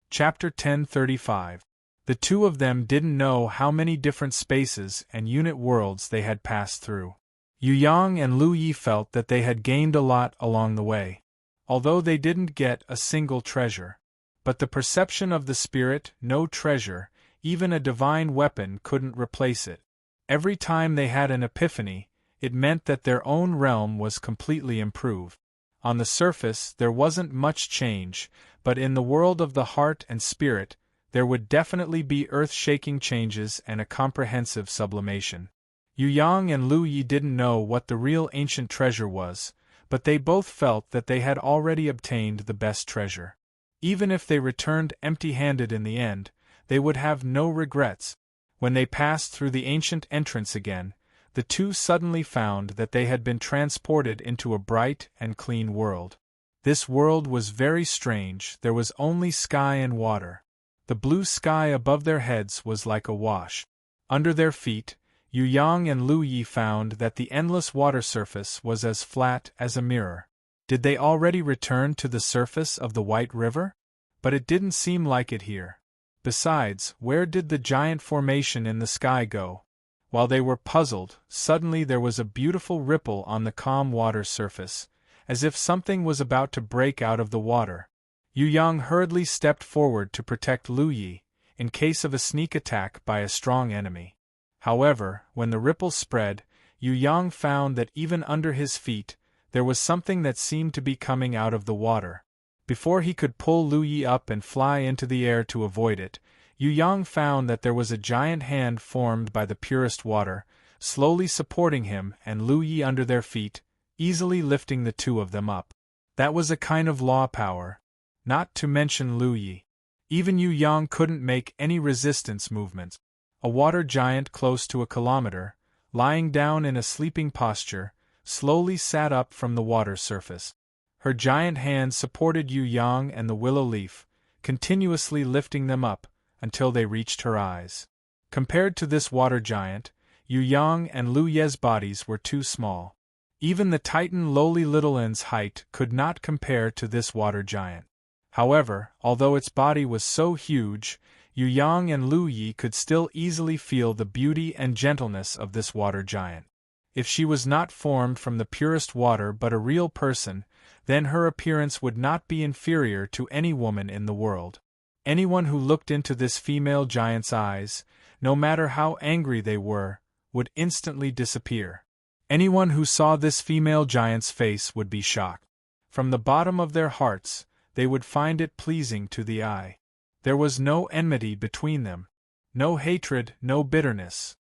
Chapter 1035. The two of them didn't know how many different spaces and unit worlds they had passed through. Yu Yang and Lu Yi felt that they had gained a lot along the way, although they didn't get a single treasure. But the perception of the spirit, no treasure, even a divine weapon couldn't replace it. Every time they had an epiphany, it meant that their own realm was completely improved. On the surface, there wasn't much change, but in the world of the heart and spirit, there would definitely be earth-shaking changes and a comprehensive sublimation. Yu Yang and Lu Yi didn't know what the real ancient treasure was, but they both felt that they had already obtained the best treasure. Even if they returned empty-handed in the end, they would have no regrets. When they passed through the ancient entrance again, the two suddenly found that they had been transported into a bright and clean world. This world was very strange. There was only sky and water. The blue sky above their heads was like a wash. Under their feet, Yu Yang and Lu Yi found that the endless water surface was as flat as a mirror. Did they already return to the surface of the White River? But it didn't seem like it here. Besides, where did the giant formation in the sky go? While they were puzzled, suddenly there was a beautiful ripple on the calm water surface, as if something was about to break out of the water. Yu Yang hurriedly stepped forward to protect Lu Yi, in case of a sneak attack by a strong enemy. However, when the ripple spread, Yu Yang found that even under his feet, there was something that seemed to be coming out of the water. Before he could pull Lu Yi up and fly into the air to avoid it, Yu Yang found that there was a giant hand formed by the purest water, slowly supporting him and Lu Yi under their feet, easily lifting the two of them up. That was a kind of law power. Not to mention Lu Yi. Even Yu Yang couldn't make any resistance movements. A water giant close to a kilometer, lying down in a sleeping posture, slowly sat up from the water surface. Her giant hand supported Yu Yang and the willow leaf, continuously lifting them up, until they reached her eyes. Compared to this water giant, Yu Yang and Lu Ye's bodies were too small. Even the Titan lowly Little's height could not compare to this water giant. However, although its body was so huge, Yu Yang and Lu Yi could still easily feel the beauty and gentleness of this water giant. If she was not formed from the purest water but a real person, then her appearance would not be inferior to any woman in the world. Anyone who looked into this female giant's eyes, no matter how angry they were, would instantly disappear. Anyone who saw this female giant's face would be shocked. From the bottom of their hearts, they would find it pleasing to the eye. There was no enmity between them, no hatred, no bitterness.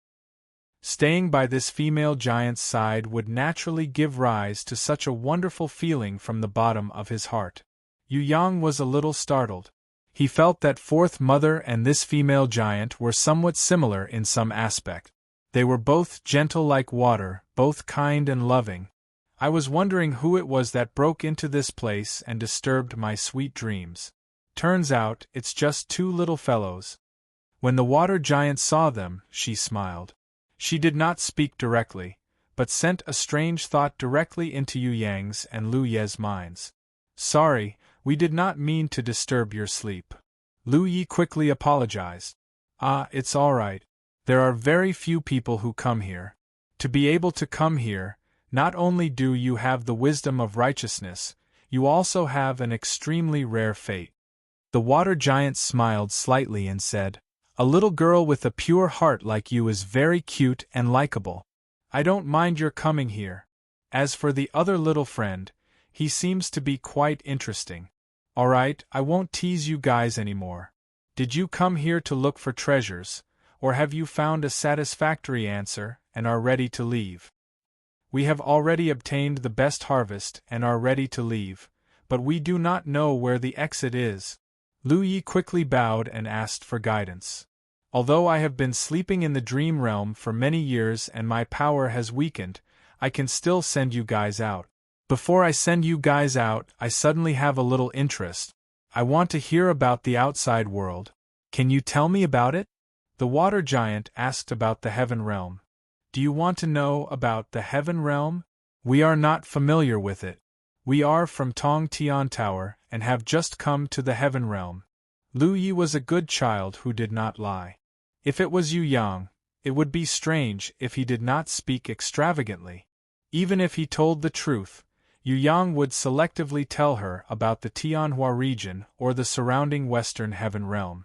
Staying by this female giant's side would naturally give rise to such a wonderful feeling from the bottom of his heart. Yu Yang was a little startled. He felt that Fourth Mother and this female giant were somewhat similar in some aspect. They were both gentle like water, both kind and loving. I was wondering who it was that broke into this place and disturbed my sweet dreams. Turns out, it's just two little fellows. When the water giant saw them, she smiled. She did not speak directly, but sent a strange thought directly into Yu Yang's and Lu Ye's minds. Sorry, we did not mean to disturb your sleep. Lu Yi quickly apologized. It's all right. There are very few people who come here. To be able to come here, not only do you have the wisdom of righteousness, you also have an extremely rare fate. The water giant smiled slightly and said, A little girl with a pure heart like you is very cute and likable. I don't mind your coming here. As for the other little friend, he seems to be quite interesting. Alright, I won't tease you guys anymore. Did you come here to look for treasures, or have you found a satisfactory answer and are ready to leave? We have already obtained the best harvest and are ready to leave, but we do not know where the exit is. Lu Yi quickly bowed and asked for guidance. Although I have been sleeping in the dream realm for many years and my power has weakened, I can still send you guys out. Before I send you guys out, I suddenly have a little interest. I want to hear about the outside world. Can you tell me about it? The water giant asked about the heaven realm. Do you want to know about the heaven realm? We are not familiar with it. We are from Tong Tian Tower and have just come to the heaven realm. Lu Yi was a good child who did not lie. If it was Yu Yang, it would be strange if he did not speak extravagantly. Even if he told the truth, Yu Yang would selectively tell her about the Tianhua region or the surrounding western heaven realm.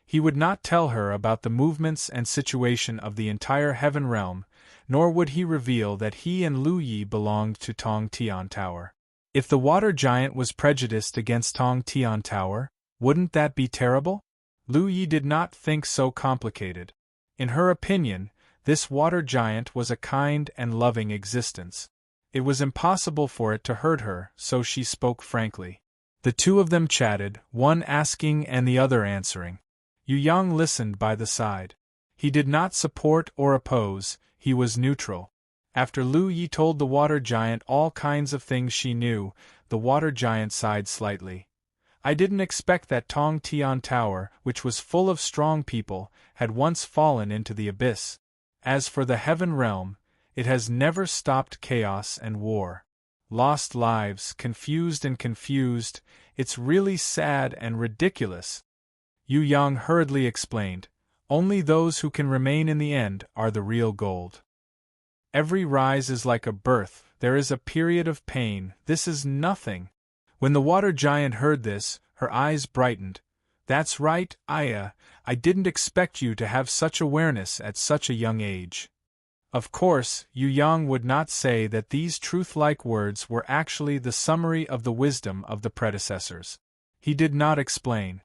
He would not tell her about the movements and situation of the entire heaven realm, nor would he reveal that he and Lu Yi belonged to Tong Tian Tower. If the water giant was prejudiced against Tong Tian Tower, wouldn't that be terrible? Lu Yi did not think so complicated. In her opinion, This water giant was a kind and loving existence. It was impossible for it to hurt her, so she spoke frankly. The two of them chatted, one asking and the other answering. Yu Yang listened by the side. He did not support or oppose, he was neutral. After Lu Yi told the water giant all kinds of things she knew, the water giant sighed slightly. I didn't expect that Tong Tian Tower, which was full of strong people, had once fallen into the abyss. As for the Heaven Realm, it has never stopped chaos and war. Lost lives, confused, it's really sad and ridiculous. Yu Yang hurriedly explained, only those who can remain in the end are the real gold. Every rise is like a birth, there is a period of pain, this is nothing. When the water giant heard this, her eyes brightened. That's right, Aya, I didn't expect you to have such awareness at such a young age. Of course, Yu Yang would not say that these truth-like words were actually the summary of the wisdom of the predecessors. He did not explain.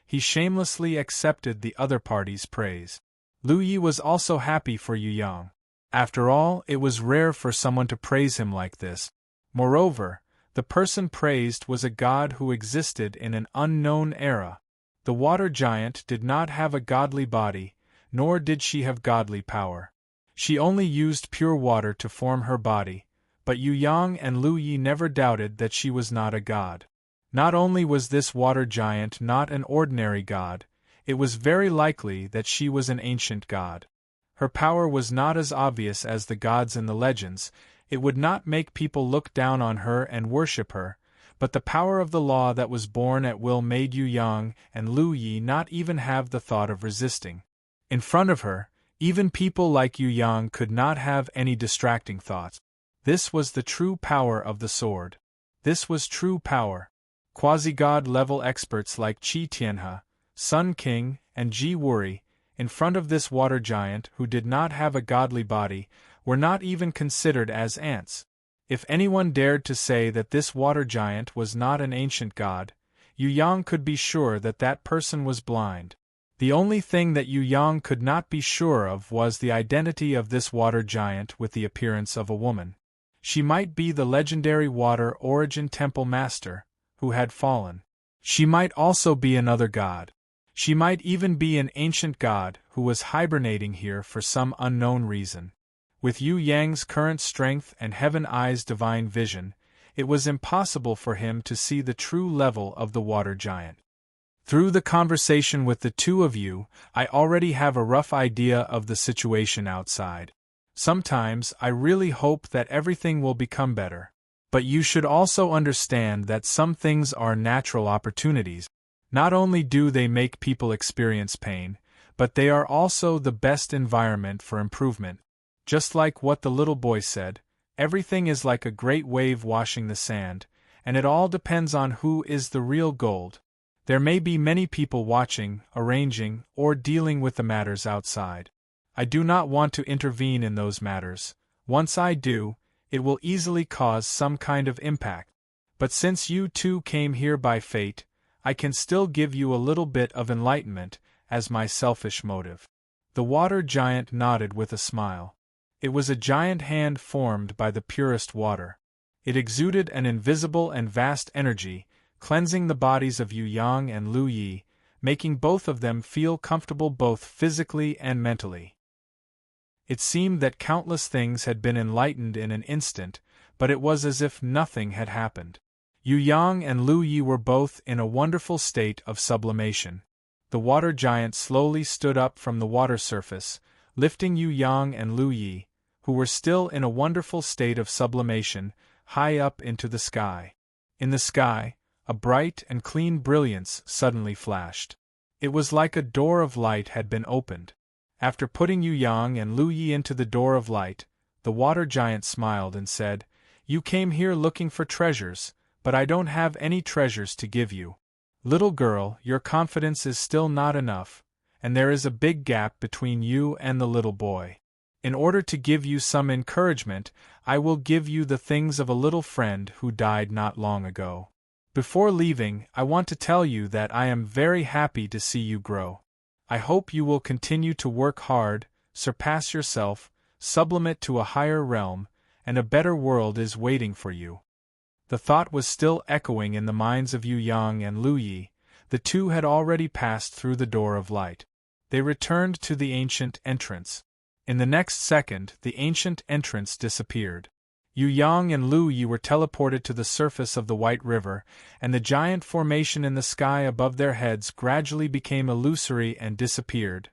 He shamelessly accepted the other party's praise. Lu Yi was also happy for Yu Yang. After all, it was rare for someone to praise him like this. Moreover, the person praised was a god who existed in an unknown era. The water giant did not have a godly body, nor did she have godly power. She only used pure water to form her body, but Yu Yang and Lu Yi never doubted that she was not a god. Not only was this water giant not an ordinary god, it was very likely that she was an ancient god. Her power was not as obvious as the gods in the legends, it would not make people look down on her and worship her, but the power of the law that was born at will made Yu Yang and Lu Yi not even have the thought of resisting. In front of her, even people like Yu Yang could not have any distracting thoughts. This was the true power of the sword. This was true power. Quasi-god level experts like Qi Tianhe, Sun King, and Ji Wuri, in front of this water giant who did not have a godly body, were not even considered as ants. If anyone dared to say that this water giant was not an ancient god, Yu Yang could be sure that that person was blind. The only thing that Yu Yang could not be sure of was the identity of this water giant with the appearance of a woman. She might be the legendary water origin temple master, who had fallen. She might also be another god. She might even be an ancient god who was hibernating here for some unknown reason. With Yu Yang's current strength and Heaven Eye's divine vision, it was impossible for him to see the true level of the water giant. Through the conversation with the two of you, I already have a rough idea of the situation outside. Sometimes I really hope that everything will become better. But you should also understand that some things are natural opportunities. Not only do they make people experience pain, but they are also the best environment for improvement. Just like what the little boy said, everything is like a great wave washing the sand, and it all depends on who is the real gold. There may be many people watching, arranging, or dealing with the matters outside. I do not want to intervene in those matters. Once I do, it will easily cause some kind of impact. But since you two came here by fate, I can still give you a little bit of enlightenment, as my selfish motive. The water giant nodded with a smile. It was a giant hand formed by the purest water. It exuded an invisible and vast energy, cleansing the bodies of Yu Yang and Lu Yi, making both of them feel comfortable both physically and mentally. It seemed that countless things had been enlightened in an instant, but it was as if nothing had happened. Yu Yang and Lu Yi were both in a wonderful state of sublimation. The water giant slowly stood up from the water surface, lifting Yu Yang and Lu Yi, who were still in a wonderful state of sublimation, high up into the sky. In the sky, a bright and clean brilliance suddenly flashed. It was like a door of light had been opened. After putting Yu Yang and Lu Yi into the door of light, the water giant smiled and said, "You came here looking for treasures, but I don't have any treasures to give you. Little girl, your confidence is still not enough, and there is a big gap between you and the little boy. In order to give you some encouragement, I will give you the things of a little friend who died not long ago. Before leaving, I want to tell you that I am very happy to see you grow. I hope you will continue to work hard, surpass yourself, sublimate to a higher realm, and a better world is waiting for you. The thought was still echoing in the minds of Yu Yang and Lu Yi. The two had already passed through the door of light. They returned to the ancient entrance. In the next second, the ancient entrance disappeared. Yu Yang and Lu Yi were teleported to the surface of the White River, and the giant formation in the sky above their heads gradually became illusory and disappeared.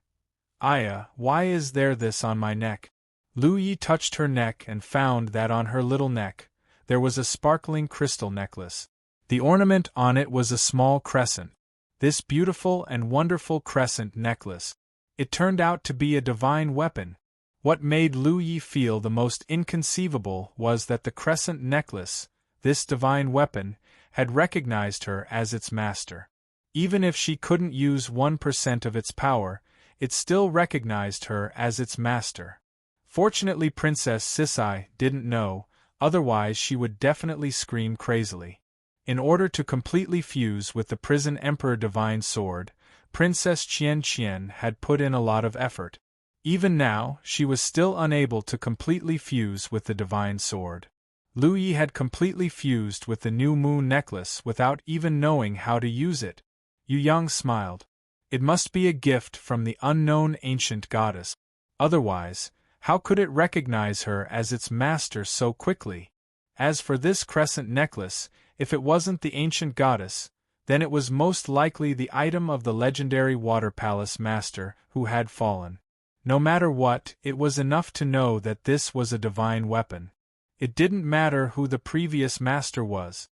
Aya, why is there this on my neck? Lu Yi touched her neck and found that on her little neck there was a sparkling crystal necklace. The ornament on it was a small crescent. This beautiful and wonderful crescent necklace. It turned out to be a divine weapon. What made Lu Yi feel the most inconceivable was that the crescent necklace, this divine weapon, had recognized her as its master. Even if she couldn't use 1% of its power, it still recognized her as its master. Fortunately, Princess Sisai didn't know, otherwise she would definitely scream crazily. In order to completely fuse with the Prison Emperor Divine Sword, Princess Qian had put in a lot of effort. Even now, she was still unable to completely fuse with the Divine Sword. Lu Yi had completely fused with the new moon necklace without even knowing how to use it. Yu Yang smiled. It must be a gift from the unknown ancient goddess. Otherwise, how could it recognize her as its master so quickly? As for this crescent necklace, if it wasn't the ancient goddess, then it was most likely the item of the legendary Water Palace master who had fallen. No matter what, it was enough to know that this was a divine weapon. It didn't matter who the previous master was.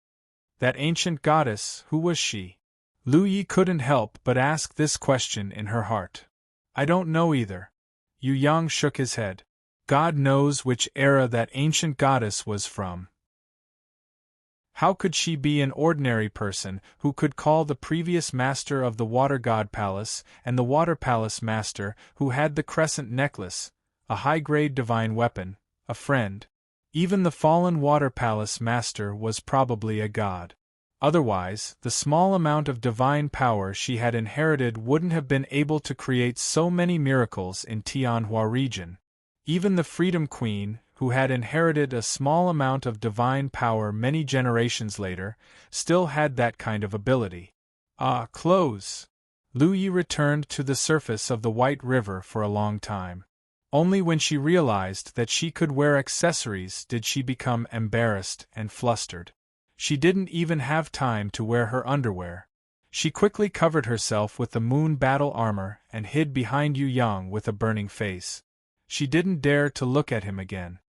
That ancient goddess, who was she? Lu Yi couldn't help but ask this question in her heart. I don't know either. Yu Yang shook his head. God knows which era that ancient goddess was from. How could she be an ordinary person who could call the previous master of the Water God Palace and the Water Palace master who had the crescent necklace, a high-grade divine weapon, a friend? Even the fallen Water Palace master was probably a god. Otherwise, the small amount of divine power she had inherited wouldn't have been able to create so many miracles in Tianhua region. Even the Freedom Queen, who had inherited a small amount of divine power many generations later, still had that kind of ability. Clothes. Lu Yi returned to the surface of the White River for a long time. Only when she realized that she could wear accessories did she become embarrassed and flustered. She didn't even have time to wear her underwear. She quickly covered herself with the moon battle armor and hid behind Yu Yang with a burning face. She didn't dare to look at him again.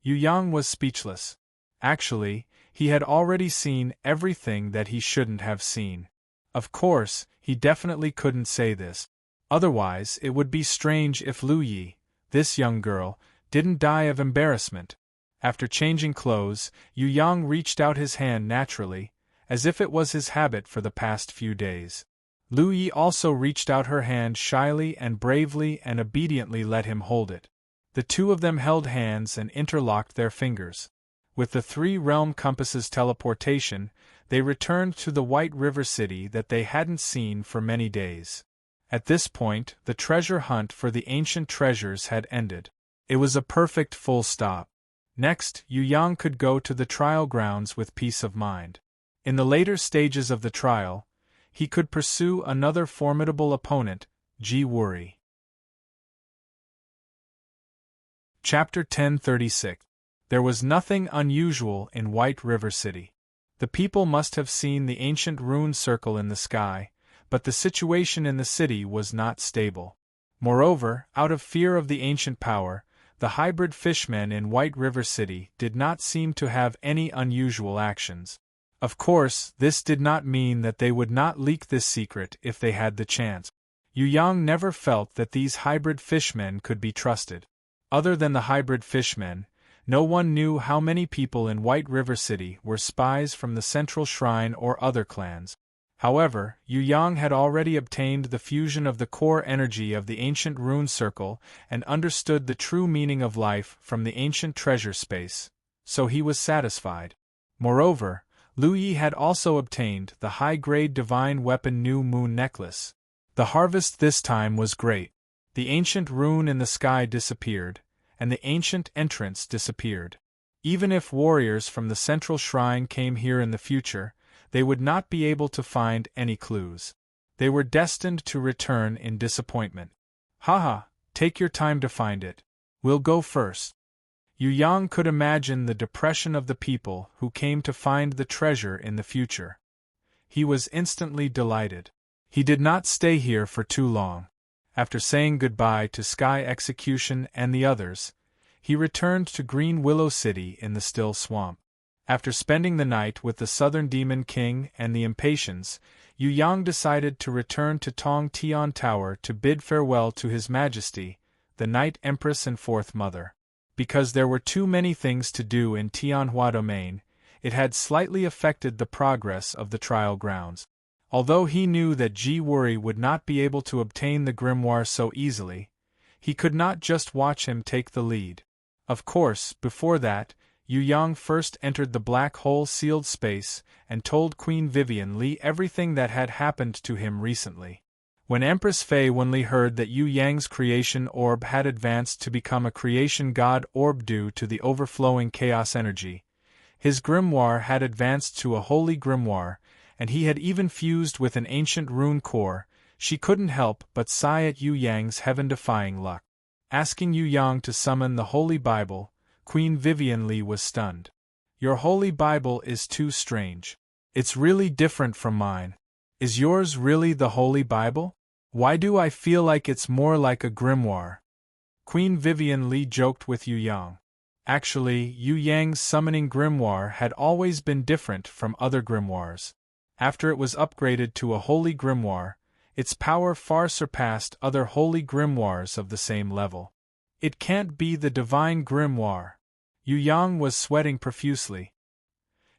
Yu Yang was speechless. Actually, he had already seen everything that he shouldn't have seen. Of course, he definitely couldn't say this. Otherwise, it would be strange if Lu Yi, this young girl, didn't die of embarrassment. After changing clothes, Yu Yang reached out his hand naturally, as if it was his habit for the past few days. Lu Yi also reached out her hand shyly and bravely and obediently let him hold it. The two of them held hands and interlocked their fingers. With the 3-realm compass's teleportation, they returned to the White River City that they hadn't seen for many days. At this point, the treasure hunt for the ancient treasures had ended. It was a perfect full stop. Next, Yu Yang could go to the trial grounds with peace of mind. In the later stages of the trial, he could pursue another formidable opponent, Ji Wuri. Chapter 1036. There was nothing unusual in White River City. The people must have seen the ancient rune circle in the sky, but the situation in the city was not stable. Moreover, out of fear of the ancient power, the hybrid fishmen in White River City did not seem to have any unusual actions. Of course, this did not mean that they would not leak this secret if they had the chance. Yu Yang never felt that these hybrid fishmen could be trusted. Other than the hybrid fishmen, no one knew how many people in White River City were spies from the Central Shrine or other clans. However, Yu Yang had already obtained the fusion of the core energy of the ancient rune circle and understood the true meaning of life from the ancient treasure space, so he was satisfied. Moreover, Lu Yi had also obtained the high-grade divine weapon New Moon Necklace. The harvest this time was great. The ancient rune in the sky disappeared, and the ancient entrance disappeared. Even if warriors from the central shrine came here in the future, they would not be able to find any clues. They were destined to return in disappointment. Haha, take your time to find it. We'll go first. Yu Yang could imagine the depression of the people who came to find the treasure in the future. He was instantly delighted. He did not stay here for too long. After saying goodbye to Sky Execution and the others, he returned to Green Willow City in the Still Swamp. After spending the night with the Southern Demon King and the Impatiens, Yu Yang decided to return to Tong Tian Tower to bid farewell to His Majesty, the Night Empress and Fourth Mother. Because there were too many things to do in Tianhua Domain, it had slightly affected the progress of the trial grounds. Although he knew that Ji Wuri would not be able to obtain the grimoire so easily, he could not just watch him take the lead. Of course, before that, Yu Yang first entered the black hole sealed space and told Queen Vivian Li everything that had happened to him recently. When Empress Fei Wenli heard that Yu Yang's creation orb had advanced to become a creation god orb due to the overflowing chaos energy, his grimoire had advanced to a holy grimoire, and he had even fused with an ancient rune core, she couldn't help but sigh at Yu Yang's heaven-defying luck. Asking Yu Yang to summon the Holy Bible, Queen Vivian Li was stunned. Your Holy Bible is too strange. It's really different from mine. Is yours really the Holy Bible? Why do I feel like it's more like a grimoire? Queen Vivian Li joked with Yu Yang. Actually, Yu Yang's summoning grimoire had always been different from other grimoires. After it was upgraded to a holy grimoire, its power far surpassed other holy grimoires of the same level. It can't be the divine grimoire. Yu Yang was sweating profusely.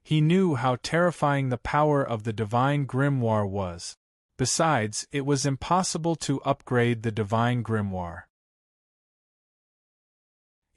He knew how terrifying the power of the divine grimoire was. Besides, it was impossible to upgrade the divine grimoire.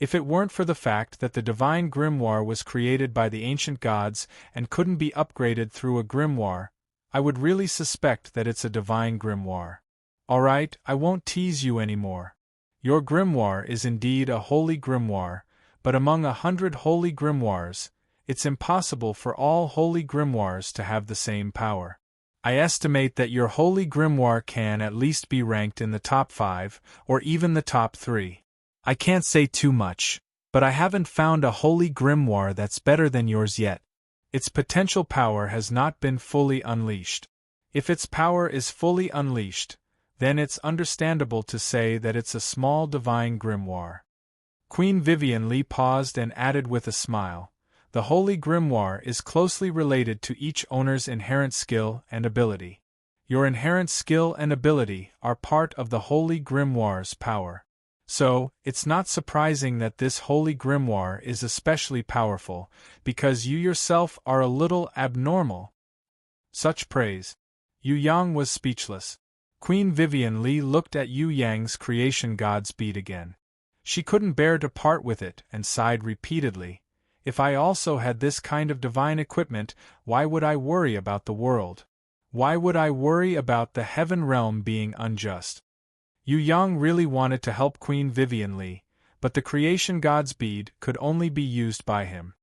If it weren't for the fact that the divine grimoire was created by the ancient gods and couldn't be upgraded through a grimoire, I would really suspect that it's a divine grimoire. Alright, I won't tease you anymore. Your grimoire is indeed a holy grimoire, but among 100 holy grimoires, it's impossible for all holy grimoires to have the same power. I estimate that your holy grimoire can at least be ranked in the top 5, or even the top 3. I can't say too much, but I haven't found a holy grimoire that's better than yours yet. Its potential power has not been fully unleashed. If its power is fully unleashed, then it's understandable to say that it's a small divine grimoire. Queen Vivian Li paused and added with a smile, the holy grimoire is closely related to each owner's inherent skill and ability. Your inherent skill and ability are part of the holy grimoire's power. So, it's not surprising that this holy grimoire is especially powerful, because you yourself are a little abnormal. Such praise. Yu Yang was speechless. Queen Vivian Li looked at Yu Yang's creation god's bead again. She couldn't bear to part with it and sighed repeatedly. If I also had this kind of divine equipment, why would I worry about the world? Why would I worry about the heaven realm being unjust? Yu Yang really wanted to help Queen Vivian Li, but the creation god's bead could only be used by him.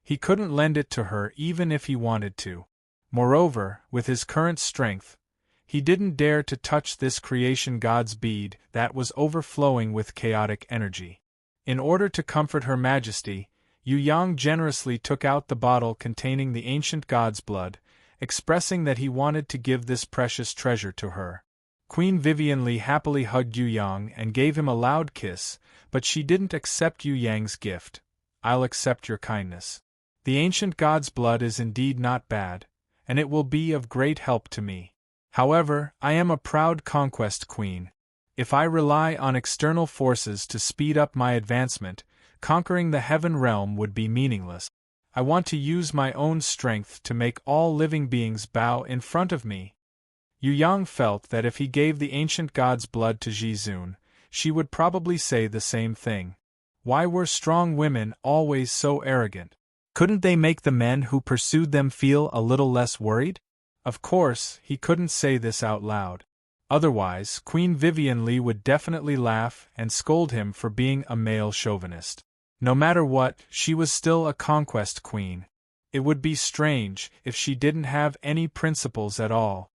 He couldn't lend it to her even if he wanted to. Moreover, with his current strength, he didn't dare to touch this creation god's bead that was overflowing with chaotic energy. In order to comfort Her Majesty, Yu Yang generously took out the bottle containing the ancient god's blood, expressing that he wanted to give this precious treasure to her. Queen Vivian Li happily hugged Yu Yang and gave him a loud kiss, but she didn't accept Yu Yang's gift. I'll accept your kindness. The ancient god's blood is indeed not bad, and it will be of great help to me. However, I am a proud conquest queen. If I rely on external forces to speed up my advancement, conquering the heaven realm would be meaningless. I want to use my own strength to make all living beings bow in front of me. Yu Yang felt that if he gave the ancient god's blood to Jizun, she would probably say the same thing. Why were strong women always so arrogant? Couldn't they make the men who pursued them feel a little less worried? Of course, he couldn't say this out loud. Otherwise, Queen Vivian Li would definitely laugh and scold him for being a male chauvinist. No matter what, she was still a conquest queen. It would be strange if she didn't have any principles at all.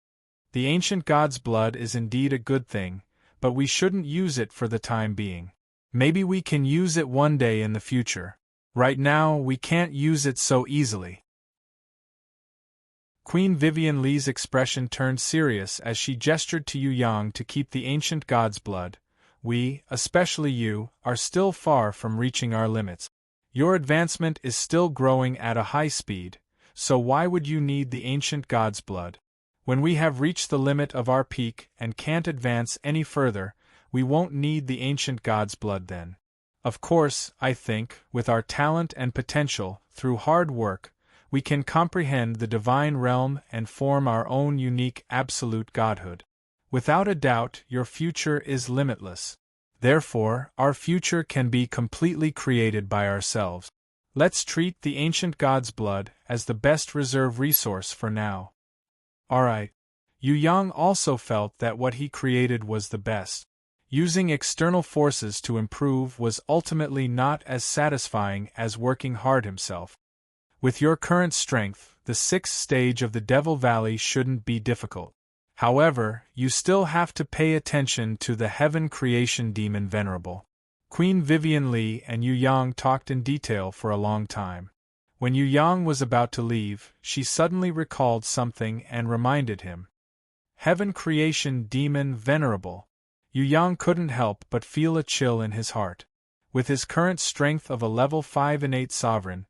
The ancient god's blood is indeed a good thing, but we shouldn't use it for the time being. Maybe we can use it one day in the future. Right now, we can't use it so easily. Queen Vivian Li's expression turned serious as she gestured to Yu Yang to keep the ancient god's blood. We, especially you, are still far from reaching our limits. Your advancement is still growing at a high speed, so why would you need the ancient god's blood? When we have reached the limit of our peak and can't advance any further, we won't need the ancient god's blood then. Of course, I think, with our talent and potential, through hard work, we can comprehend the divine realm and form our own unique absolute godhood. Without a doubt, your future is limitless. Therefore, our future can be completely created by ourselves. Let's treat the ancient god's blood as the best reserve resource for now. Alright. Yu Yang also felt that what he created was the best. Using external forces to improve was ultimately not as satisfying as working hard himself. With your current strength, the 6th stage of the Devil Valley shouldn't be difficult. However, you still have to pay attention to the Heaven Creation Demon Venerable. Queen Vivian Li and Yu Yang talked in detail for a long time. When Yu Yang was about to leave, she suddenly recalled something and reminded him. Heaven Creation Demon Venerable. Yu Yang couldn't help but feel a chill in his heart. With his current strength of a level 5 innate sovereign,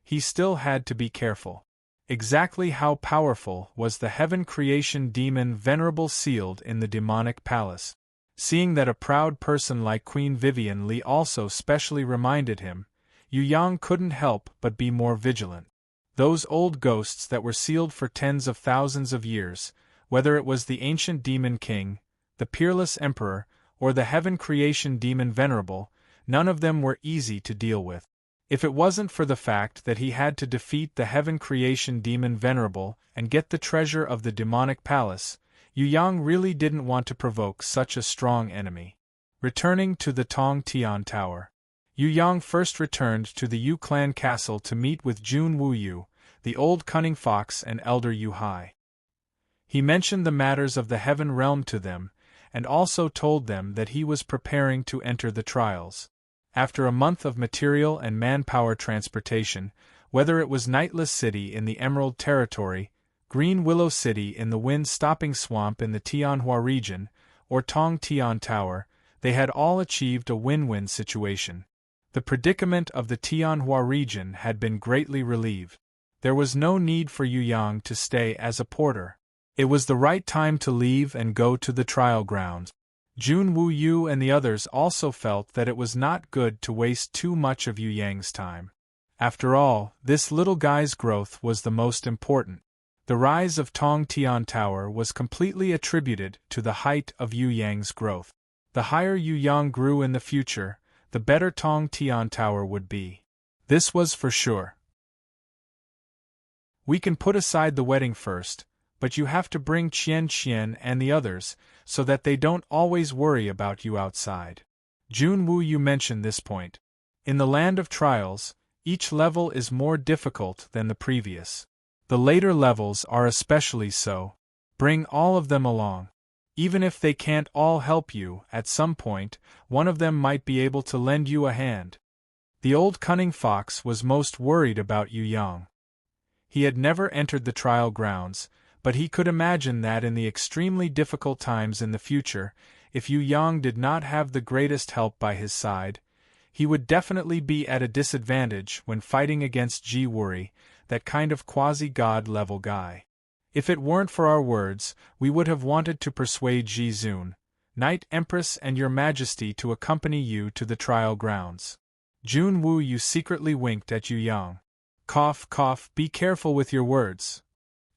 he still had to be careful. Exactly how powerful was the Heaven Creation Demon Venerable sealed in the demonic palace? Seeing that a proud person like Queen Vivian Li also specially reminded him, Yu Yang couldn't help but be more vigilant. Those old ghosts that were sealed for tens of thousands of years, whether it was the ancient demon king, the peerless emperor, or the Heaven Creation Demon Venerable, none of them were easy to deal with. If it wasn't for the fact that he had to defeat the Heaven Creation Demon Venerable and get the treasure of the demonic palace, Yu Yang really didn't want to provoke such a strong enemy. Returning to the Tong Tian Tower, Yu Yang first returned to the Yu clan castle to meet with Jun Wu Yu, the old cunning fox and elder Yu Hai. He mentioned the matters of the heaven realm to them, and also told them that he was preparing to enter the trials. After a month of material and manpower transportation, whether it was Nightless City in the Emerald Territory, Green Willow City in the Wind-Stopping Swamp in the Tianhua region, or Tong Tian Tower, they had all achieved a win-win situation. The predicament of the Tianhua region had been greatly relieved. There was no need for Yu Yang to stay as a porter. It was the right time to leave and go to the trial grounds. Jun Wu Yu and the others also felt that it was not good to waste too much of Yu Yang's time. After all, this little guy's growth was the most important. The rise of Tong Tian Tower was completely attributed to the height of Yu Yang's growth. The higher Yu Yang grew in the future, the better Tong Tian Tower would be. This was for sure. We can put aside the wedding first, but you have to bring Qian and the others, so that they don't always worry about you outside. Jun Wu Yu mentioned this point. In the land of trials, each level is more difficult than the previous. The later levels are especially so. Bring all of them along. Even if they can't all help you, at some point, one of them might be able to lend you a hand. The old cunning fox was most worried about Yu Yang. He had never entered the trial grounds, but he could imagine that in the extremely difficult times in the future, if Yu Yang did not have the greatest help by his side, he would definitely be at a disadvantage when fighting against Ji Wuri, that kind of quasi-god level guy. If it weren't for our words, we would have wanted to persuade Ji Zun, Knight Empress and Your Majesty to accompany you to the trial grounds. Jun Wu Yu secretly winked at Yu Yang. Cough, cough, be careful with your words.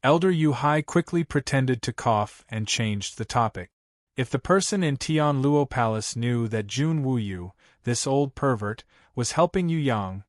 Elder Yu Hai quickly pretended to cough and changed the topic. If the person in Tian Luo Palace knew that Jun Wu Yu, this old pervert, was helping Yu Yang,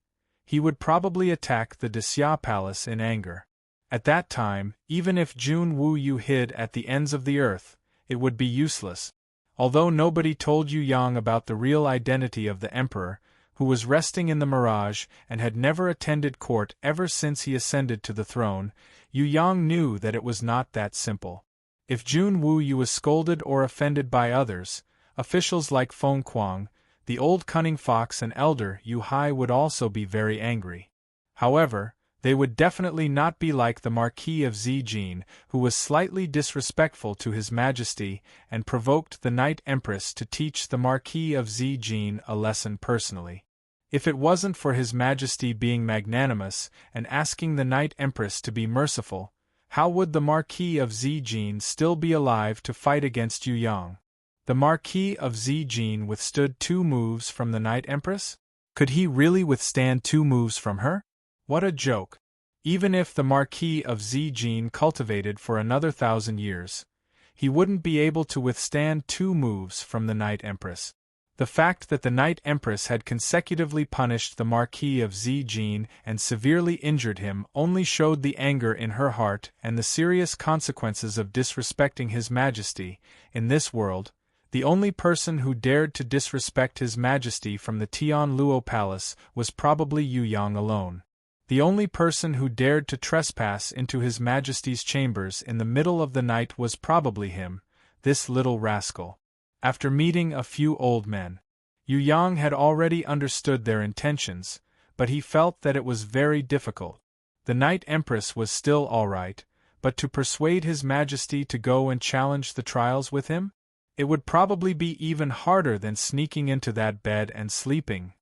he would probably attack the Xia Palace in anger. At that time, even if Jun Wu Yu hid at the ends of the earth, it would be useless. Although nobody told Yu Yang about the real identity of the emperor, who was resting in the mirage and had never attended court ever since he ascended to the throne, Yu Yang knew that it was not that simple. If Jun Wu Yu was scolded or offended by others, officials like Feng Kuang, the old cunning fox and elder Yu Hai would also be very angry. However, they would definitely not be like the Marquis of Zijin, who was slightly disrespectful to His Majesty and provoked the Night Empress to teach the Marquis of Zijin a lesson personally. If it wasn't for His Majesty being magnanimous and asking the Night Empress to be merciful, how would the Marquis of Zijin still be alive to fight against Yu Yang? The Marquis of Zijin withstood 2 moves from the Night Empress? Could he really withstand 2 moves from her? What a joke! Even if the Marquis of Zijin cultivated for another 1,000 years, he wouldn't be able to withstand 2 moves from the Night Empress. The fact that the Night Empress had consecutively punished the Marquis of Zijin and severely injured him only showed the anger in her heart and the serious consequences of disrespecting His Majesty. In this world, the only person who dared to disrespect His Majesty from the Tianluo Palace was probably Yu Yang alone. The only person who dared to trespass into His Majesty's chambers in the middle of the night was probably him, this little rascal. After meeting a few old men, Yu Yang had already understood their intentions, but he felt that it was very difficult. The Night Empress was still all right, but to persuade His Majesty to go and challenge the trials with him? It would probably be even harder than sneaking into that bed and sleeping.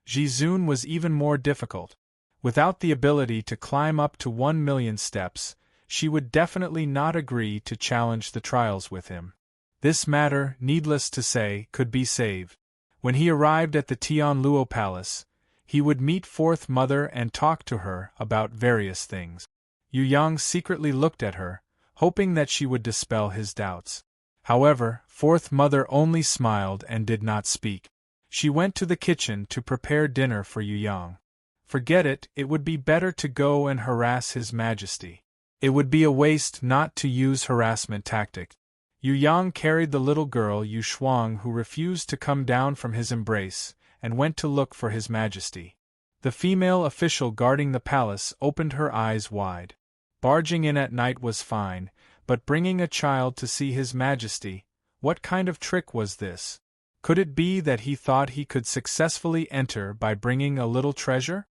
Jizun was even more difficult. Without the ability to climb up to 1,000,000 steps, she would definitely not agree to challenge the trials with him. This matter, needless to say, could be saved. When he arrived at the Tianluo Palace, he would meet Fourth Mother and talk to her about various things. Yu Yang secretly looked at her, hoping that she would dispel his doubts. However, Fourth Mother only smiled and did not speak. She went to the kitchen to prepare dinner for Yu Yang. Forget it, it would be better to go and harass His Majesty. It would be a waste not to use harassment tactics. Yu Yang carried the little girl Yu Shuang, who refused to come down from his embrace, and went to look for His Majesty. The female official guarding the palace opened her eyes wide. Barging in at night was fine, but bringing a child to see His Majesty, what kind of trick was this? Could it be that he thought he could successfully enter by bringing a little treasure?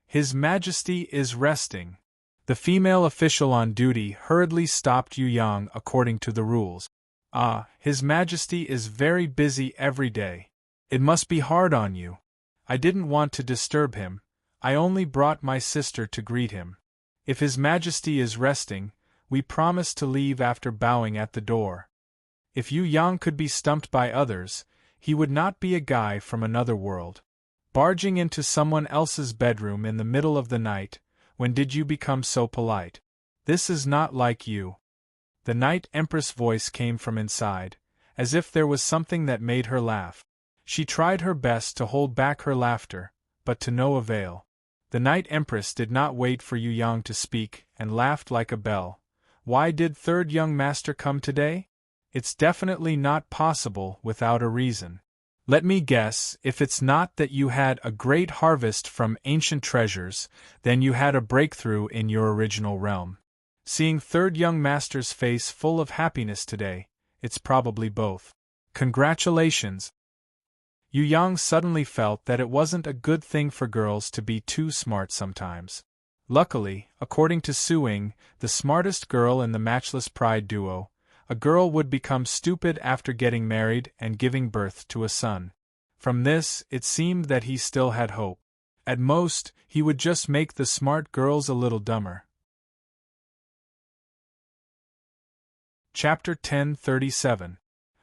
His Majesty is resting. The female official on duty hurriedly stopped Yu Yang according to the rules. Ah, His Majesty is very busy every day. It must be hard on you. I didn't want to disturb him. I only brought my sister to greet him. If His Majesty is resting, we promise to leave after bowing at the door. If Yu Yang could be stumped by others, he would not be a guy from another world. Barging into someone else's bedroom in the middle of the night, when did you become so polite? This is not like you. The Night Empress' voice came from inside, as if there was something that made her laugh. She tried her best to hold back her laughter, but to no avail. The Night Empress did not wait for Yu Yang to speak and laughed like a bell. Why did third young master come today? It's definitely not possible without a reason. Let me guess, if it's not that you had a great harvest from ancient treasures, then you had a breakthrough in your original realm. Seeing third young master's face full of happiness today, it's probably both. Congratulations! Yu Yang suddenly felt that it wasn't a good thing for girls to be too smart sometimes. Luckily, according to Suing, the smartest girl in the Matchless Pride duo, a girl would become stupid after getting married and giving birth to a son. From this, it seemed that he still had hope. At most, he would just make the smart girls a little dumber. Chapter 1037.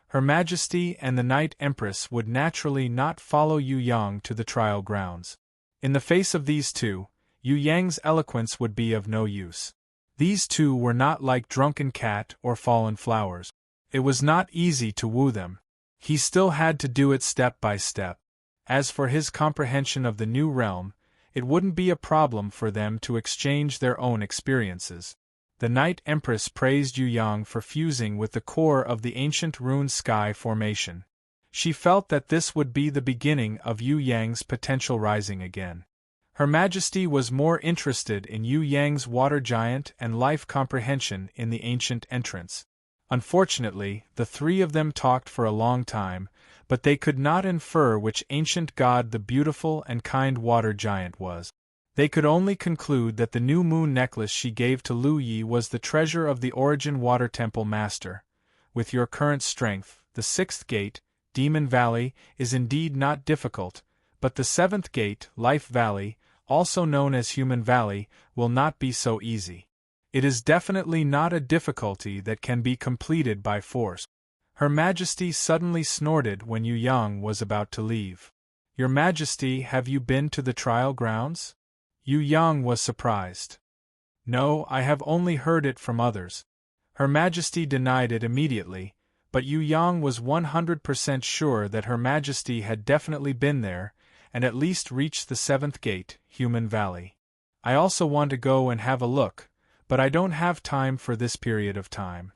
Her Majesty and the Night Empress would naturally not follow Yu Yang to the trial grounds. In the face of these two, Yu Yang's eloquence would be of no use. These two were not like drunken cat or fallen flowers. It was not easy to woo them. He still had to do it step by step. As for his comprehension of the new realm, it wouldn't be a problem for them to exchange their own experiences. the Night Empress praised Yu Yang for fusing with the core of the ancient rune sky formation. She felt that this would be the beginning of Yu Yang's potential rising again. Her Majesty was more interested in Yu Yang's water giant and life comprehension in the ancient entrance. Unfortunately, the three of them talked for a long time, but they could not infer which ancient god the beautiful and kind water giant was. They could only conclude that the new moon necklace she gave to Lu Yi was the treasure of the Origin Water Temple Master. With your current strength, the sixth gate, Demon Valley, is indeed not difficult, but the seventh gate, Life Valley, also known as Human Valley, will not be so easy. It is definitely not a difficulty that can be completed by force. Her Majesty suddenly snorted when Yu Yang was about to leave. Your Majesty, have you been to the trial grounds? Yu Yang was surprised. No, I have only heard it from others. Her Majesty denied it immediately, but Yu Yang was 100% sure that Her Majesty had definitely been there, and at least reached the seventh gate, Human Valley. I also want to go and have a look, but I don't have time for this period of time.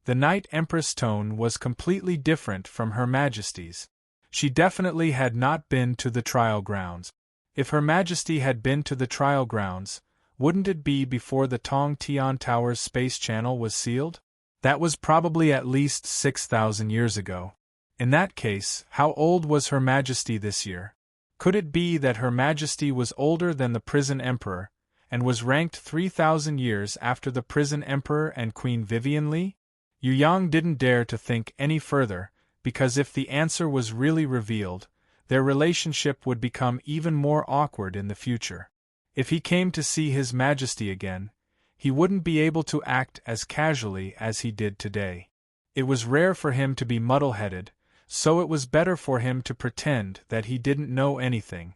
The Night Empress' tone was completely different from Her Majesty's. She definitely had not been to the trial grounds. If Her Majesty had been to the trial grounds, wouldn't it be before the Tong Tian Tower's space channel was sealed? That was probably at least 6,000 years ago. In that case, how old was Her Majesty this year? Could it be that Her Majesty was older than the Prison Emperor, and was ranked 3,000 years after the Prison Emperor and Queen Vivian Li? Yu Yang didn't dare to think any further, because if the answer was really revealed, their relationship would become even more awkward in the future. If he came to see His Majesty again, he wouldn't be able to act as casually as he did today. It was rare for him to be muddle-headed, so it was better for him to pretend that he didn't know anything.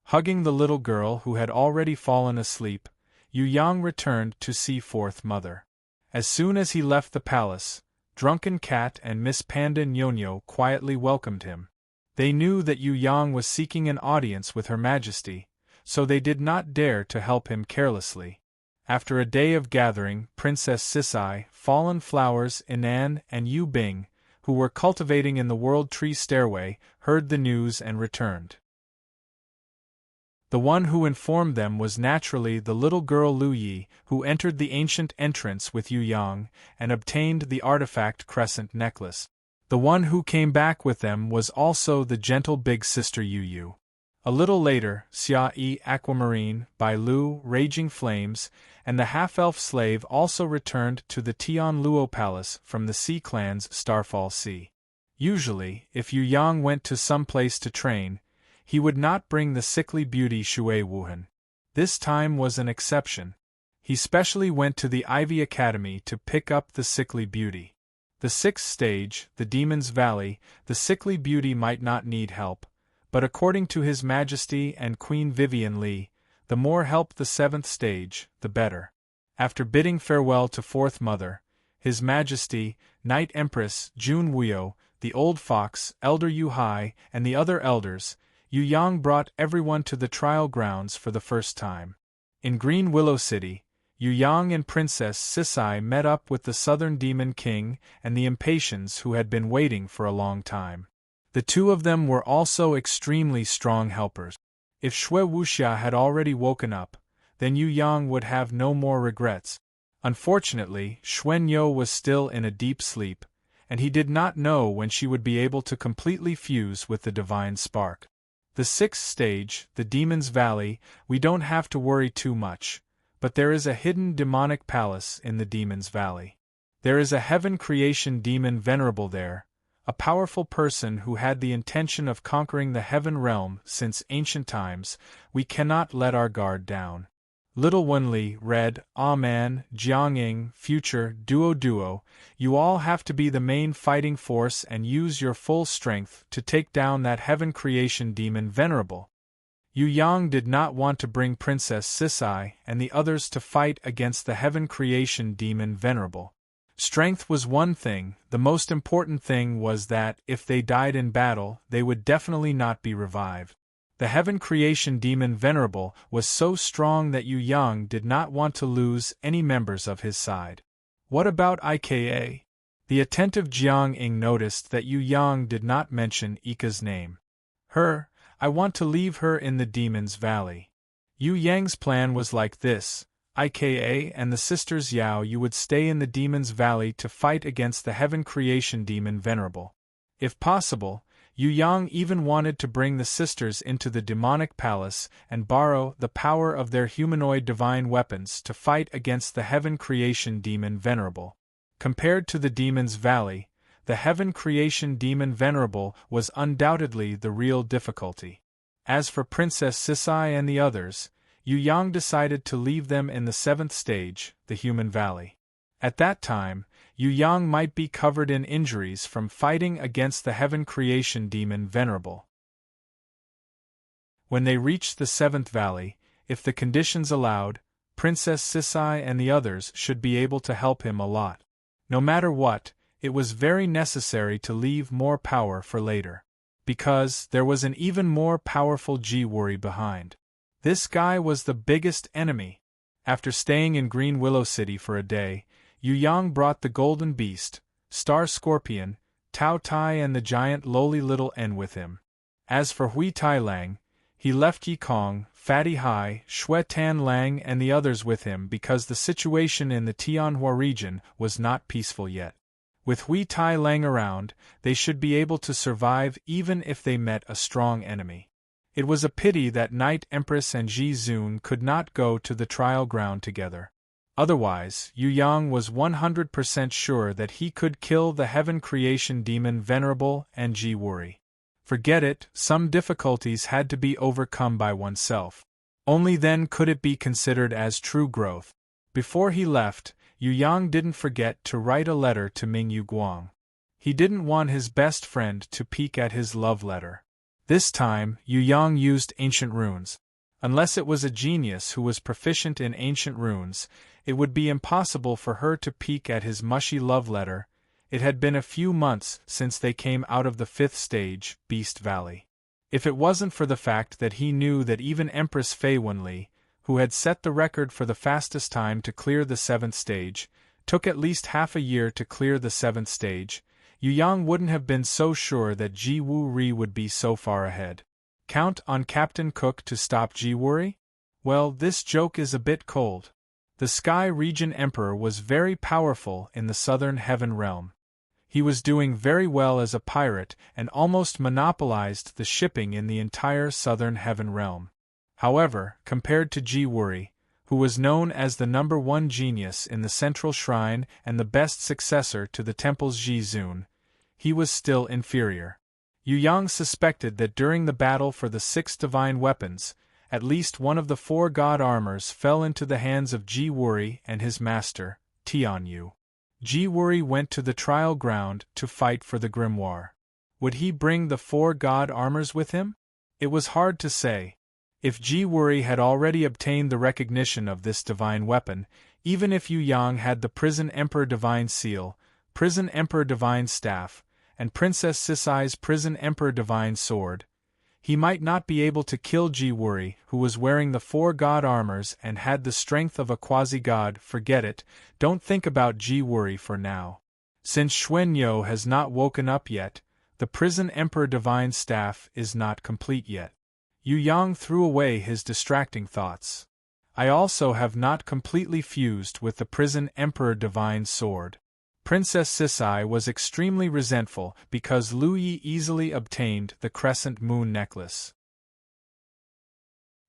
Hugging the little girl who had already fallen asleep, Yu Yang returned to see Fourth Mother. As soon as he left the palace, Drunken Cat and Miss Panda Nyonyo quietly welcomed him. They knew that Yu Yang was seeking an audience with Her Majesty, so they did not dare to help him carelessly. After a day of gathering, Princess Sisai, Fallen Flowers, Inan, and Yu Bing, who were cultivating in the World Tree Stairway, heard the news and returned. The one who informed them was naturally the little girl Lu Yi, who entered the ancient entrance with Yu Yang and obtained the artifact crescent necklace. The one who came back with them was also the gentle big sister Yu Yu. A little later, Xia-Yi Aquamarine, Bai Lu, Raging Flames, and the half-elf slave also returned to the Tian Luo Palace from the Sea Clan's Starfall Sea. Usually, if Yu Yang went to some place to train, he would not bring the sickly beauty Shui Wuhan. This time was an exception. He specially went to the Ivy Academy to pick up the sickly beauty. The sixth stage, the Demon's Valley, the sickly beauty might not need help, but according to His Majesty and Queen Vivian Li, the more help the seventh stage, the better. After bidding farewell to Fourth Mother, His Majesty, Night Empress Jun Wuyo, the Old Fox, Elder Yu Hai, and the other elders, Yu Yang brought everyone to the trial grounds for the first time. In Green Willow City, Yu Yang and Princess Sisai met up with the Southern Demon King and the Impatiens who had been waiting for a long time. The two of them were also extremely strong helpers. If Shui Wuxia had already woken up, then Yu Yang would have no more regrets. Unfortunately, Xuan Yo was still in a deep sleep, and he did not know when she would be able to completely fuse with the divine spark. The sixth stage, the Demon's Valley, we don't have to worry too much, but there is a hidden demonic palace in the Demon's Valley. There is a heaven creation demon venerable there, a powerful person who had the intention of conquering the heaven realm since ancient times. We cannot let our guard down. Little Wenli, Red, Ah-Man, Jiangying, Future, Duo, you all have to be the main fighting force and use your full strength to take down that heaven creation demon venerable. Yu Yang did not want to bring Princess Sisai and the others to fight against the heaven creation demon venerable. Strength was one thing, the most important thing was that, if they died in battle, they would definitely not be revived. The heaven creation demon Venerable was so strong that Yu Yang did not want to lose any members of his side. What about Ika? The attentive Jiang Ing noticed that Yu Yang did not mention Ika's name. I want to leave her in the Demon's Valley. Yu Yang's plan was like this: Ika and the sisters Yao Yu would stay in the Demon's Valley to fight against the heaven creation demon Venerable. If possible, Yu Yang even wanted to bring the sisters into the demonic palace and borrow the power of their humanoid divine weapons to fight against the heaven creation demon Venerable. Compared to the Demon's Valley, the heaven creation demon Venerable was undoubtedly the real difficulty. As for Princess Sisai and the others, Yu Yang decided to leave them in the 7th stage, the Human Valley. At that time, Yu Yang might be covered in injuries from fighting against the heaven creation demon Venerable. When they reached the 7th Valley, if the conditions allowed, Princess Sisai and the others should be able to help him a lot. No matter what, it was very necessary to leave more power for later. Because there was an even more powerful Ji-Wuri behind. This guy was the biggest enemy. After staying in Green Willow City for a day, Yu Yang brought the Golden Beast, Star Scorpion, Tao Tai and the giant lowly little N with him. As for Hui Tai Lang, he left Yi Kong, Fatty Hai, Shui Tan Lang and the others with him because the situation in the Tianhua region was not peaceful yet. With Hui Tai Lang around, they should be able to survive even if they met a strong enemy. It was a pity that Night Empress and Ji Zun could not go to the trial ground together. Otherwise, Yu Yang was 100% sure that he could kill the heaven creation demon Venerable and Ji-Wuri. Forget it, some difficulties had to be overcome by oneself. Only then could it be considered as true growth. Before he left, Yu Yang didn't forget to write a letter to Ming Yu Guang. He didn't want his best friend to peek at his love letter. This time, Yu Yang used ancient runes. Unless it was a genius who was proficient in ancient runes, it would be impossible for her to peek at his mushy love letter. It had been a few months since they came out of the 5th stage, Beast Valley. If it wasn't for the fact that he knew that even Empress Fei Wenli, who had set the record for the fastest time to clear the 7th stage, took at least half a year to clear the 7th stage, Yu Yang wouldn't have been so sure that Ji-Wuri would be so far ahead. Count on Captain Cook to stop Ji-Wuri? Well, this joke is a bit cold. The Sky Region Emperor was very powerful in the Southern Heaven Realm. He was doing very well as a pirate and almost monopolized the shipping in the entire Southern Heaven Realm. However, compared to Ji-Wuri, who was known as the #1 genius in the Central Shrine and the best successor to the temple's Ji Zun, he was still inferior. Yu Yang suspected that during the battle for the 6 divine weapons, at least one of the 4 god armors fell into the hands of Ji-Wuri and his master, Tian Yu. Ji-Wuri went to the trial ground to fight for the grimoire. Would he bring the 4 god armors with him? It was hard to say. If Ji-Wuri had already obtained the recognition of this divine weapon, even if Yu Yang had the Prison Emperor Divine Seal, Prison Emperor Divine Staff, and Princess Sisai's Prison Emperor Divine Sword, he might not be able to kill Ji-Wuri, who was wearing the 4 god armors and had the strength of a quasi-god. Forget it, don't think about Ji-Wuri for now. Since Xuanyo has not woken up yet, the Prison Emperor Divine Staff is not complete yet. Yu Yang threw away his distracting thoughts. I also have not completely fused with the Prison Emperor Divine Sword. Princess Sisai was extremely resentful because Lu Yi easily obtained the Crescent Moon necklace.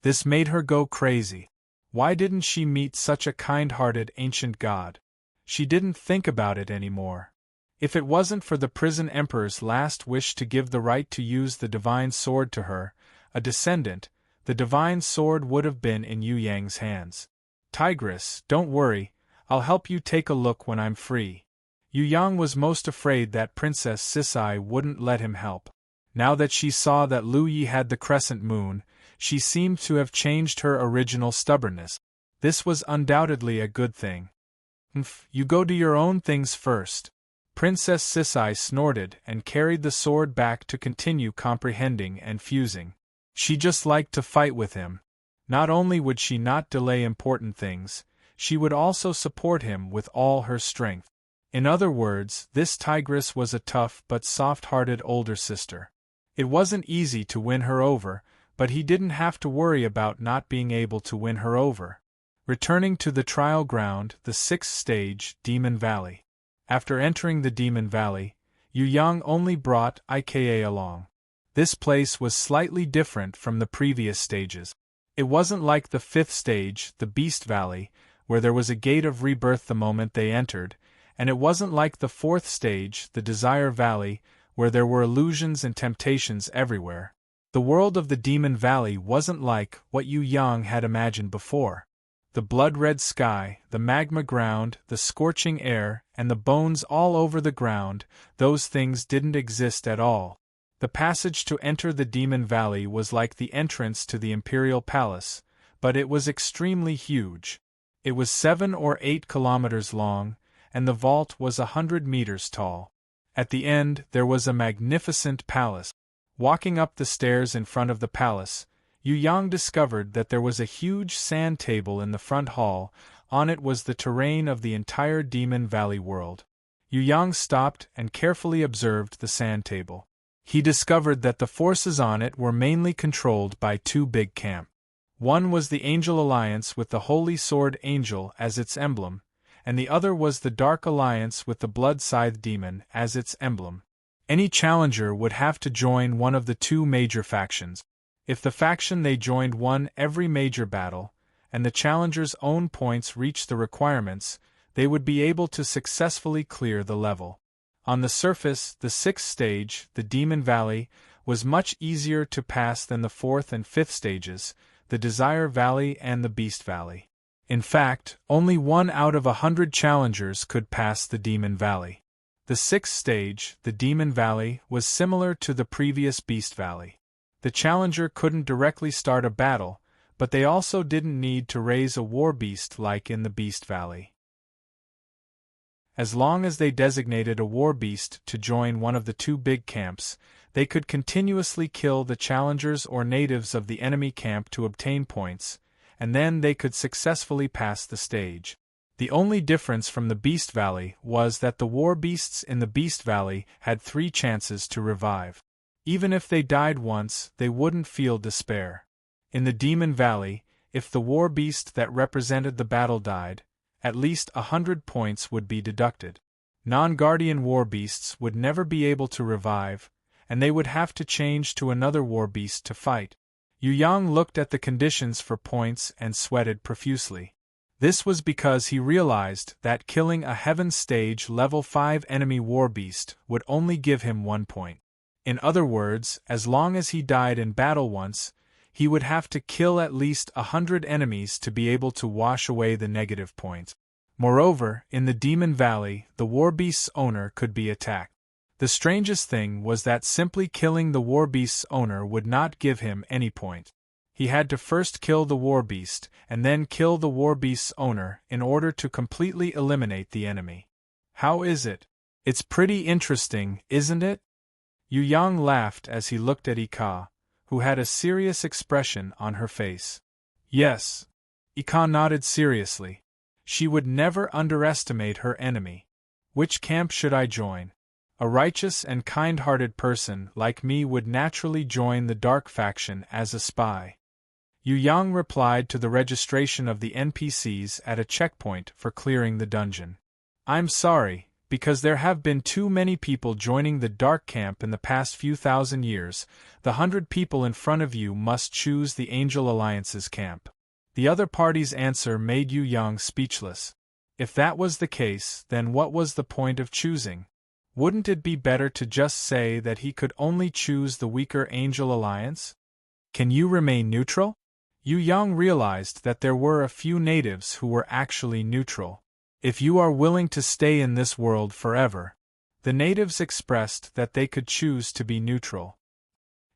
This made her go crazy. Why didn't she meet such a kind-hearted ancient god? She didn't think about it anymore. If it wasn't for the Prison Emperor's last wish to give the right to use the divine sword to her, a descendant, the divine sword would have been in Yu Yang's hands. Tigress, don't worry, I'll help you take a look when I'm free. Yu Yang was most afraid that Princess Sisai wouldn't let him help. Now that she saw that Lu Yi had the crescent moon, she seemed to have changed her original stubbornness. This was undoubtedly a good thing. You go do your own things first. Princess Sisai snorted and carried the sword back to continue comprehending and fusing. She just liked to fight with him. Not only would she not delay important things, she would also support him with all her strength. In other words, this tigress was a tough but soft-hearted older sister. It wasn't easy to win her over, but he didn't have to worry about not being able to win her over. Returning to the trial ground, the sixth stage, Demon Valley. After entering the Demon Valley, Yu Yang only brought Ika along. This place was slightly different from the previous stages. It wasn't like the fifth stage, the Beast Valley, where there was a gate of rebirth the moment they entered, and it wasn't like the fourth stage, the Desire Valley, where there were illusions and temptations everywhere. The world of the Demon Valley wasn't like what Yu Yang had imagined before. The blood-red sky, the magma ground, the scorching air, and the bones all over the ground, those things didn't exist at all. The passage to enter the Demon Valley was like the entrance to the Imperial Palace, but it was extremely huge. It was 7 or 8 kilometers long, and the vault was 100 meters tall. At the end, there was a magnificent palace. Walking up the stairs in front of the palace, Yu Yang discovered that there was a huge sand table in the front hall. On it was the terrain of the entire Demon Valley world. Yu Yang stopped and carefully observed the sand table. He discovered that the forces on it were mainly controlled by 2 big camps. One was the Angel Alliance with the Holy Sword Angel as its emblem, and the other was the Dark Alliance with the Blood Scythe Demon as its emblem. Any challenger would have to join one of the 2 major factions. If the faction they joined won every major battle, and the challenger's own points reached the requirements, they would be able to successfully clear the level. On the surface, the 6th stage, the Demon Valley, was much easier to pass than the 4th and 5th stages, the Desire Valley and the Beast Valley. In fact, only 1 out of 100 challengers could pass the Demon Valley. The 6th stage, the Demon Valley, was similar to the previous Beast Valley. The challenger couldn't directly start a battle, but they also didn't need to raise a war beast like in the Beast Valley. As long as they designated a war beast to join one of the 2 big camps, they could continuously kill the challengers or natives of the enemy camp to obtain points, and then they could successfully pass the stage. The only difference from the Beast Valley was that the war beasts in the Beast Valley had 3 chances to revive. Even if they died once, they wouldn't feel despair. In the Demon Valley, if the war beast that represented the battle died, at least 100 points would be deducted. Non-guardian war beasts would never be able to revive, and they would have to change to another war beast to fight. Yu Yang looked at the conditions for points and sweated profusely. This was because he realized that killing a Heaven Stage Level 5 enemy war beast would only give him 1 point. In other words, as long as he died in battle once, he would have to kill at least 100 enemies to be able to wash away the negative points. Moreover, in the Demon Valley, the warbeast's owner could be attacked. The strangest thing was that simply killing the warbeast's owner would not give him any point. He had to first kill the warbeast, and then kill the warbeast's owner in order to completely eliminate the enemy. How is it? It's pretty interesting, isn't it? Yu Yang laughed as he looked at Ika, who had a serious expression on her face. Yes. Ika nodded seriously. She would never underestimate her enemy. Which camp should I join? A righteous and kind-hearted person like me would naturally join the Dark faction as a spy. Yu Yang replied to the registration of the NPCs at a checkpoint for clearing the dungeon. I'm sorry, because there have been too many people joining the Dark camp in the past few thousand years. The 100 people in front of you must choose the Angel Alliance's camp. The other party's answer made Yu Yang speechless. If that was the case, then what was the point of choosing? Wouldn't it be better to just say that he could only choose the weaker Angel Alliance? Can you remain neutral? Yu Yang realized that there were a few natives who were actually neutral. If you are willing to stay in this world forever, the natives expressed that they could choose to be neutral.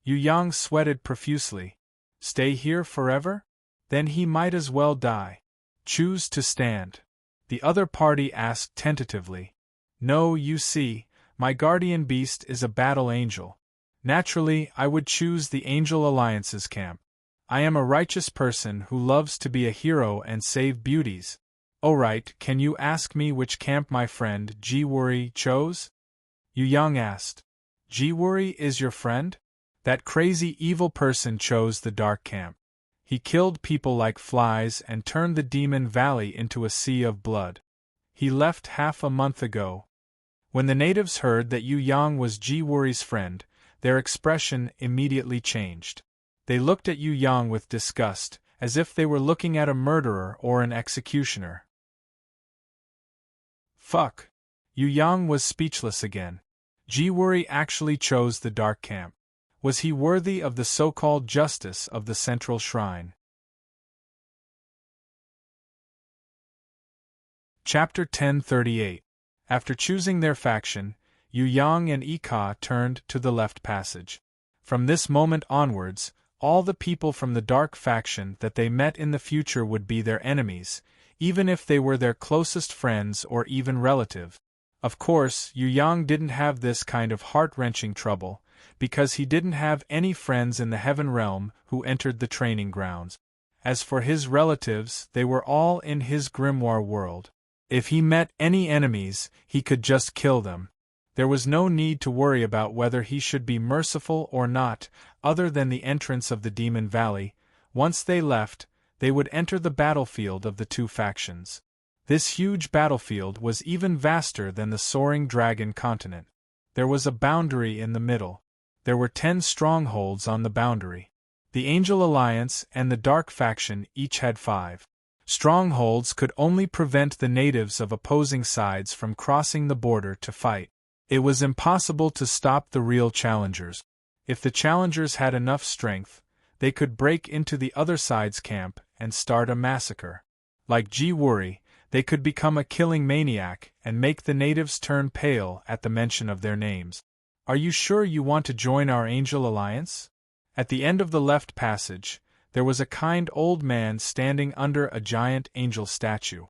Yu Yang sweated profusely. Stay here forever? Then he might as well die. Choose to stand. The other party asked tentatively. No, you see, my guardian beast is a battle angel. Naturally, I would choose the Angel Alliance's camp. I am a righteous person who loves to be a hero and save beauties. Alright, can you ask me which camp my friend Jiwuri chose? Yu Yang asked. Jiwuri is your friend? That crazy evil person chose the dark camp. He killed people like flies and turned the Demon Valley into a sea of blood. He left half a month ago. When the natives heard that Yu Yang was Jiwuri's friend, their expression immediately changed. They looked at Yu Yang with disgust, as if they were looking at a murderer or an executioner. Fuck. Yu Yang was speechless again. Jiwuri actually chose the dark camp. Was he worthy of the so-called justice of the central shrine? Chapter 1038. After choosing their faction, Yu Yang and Ika turned to the left passage. From this moment onwards, all the people from the dark faction that they met in the future would be their enemies, even if they were their closest friends or even relatives. Of course, Yu Yang didn't have this kind of heart-wrenching trouble, because he didn't have any friends in the heaven realm who entered the training grounds. As for his relatives, they were all in his grimoire world. If he met any enemies, he could just kill them. There was no need to worry about whether he should be merciful or not, other than the entrance of the Demon Valley. Once they left, they would enter the battlefield of the two factions. This huge battlefield was even vaster than the soaring dragon continent. There was a boundary in the middle. There were 10 strongholds on the boundary. The Angel Alliance and the Dark Faction each had 5. Strongholds could only prevent the natives of opposing sides from crossing the border to fight. It was impossible to stop the real challengers. If the challengers had enough strength, they could break into the other side's camp and start a massacre. Like Jiwuri, they could become a killing maniac and make the natives turn pale at the mention of their names. Are you sure you want to join our Angel Alliance? At the end of the left passage, there was a kind old man standing under a giant angel statue.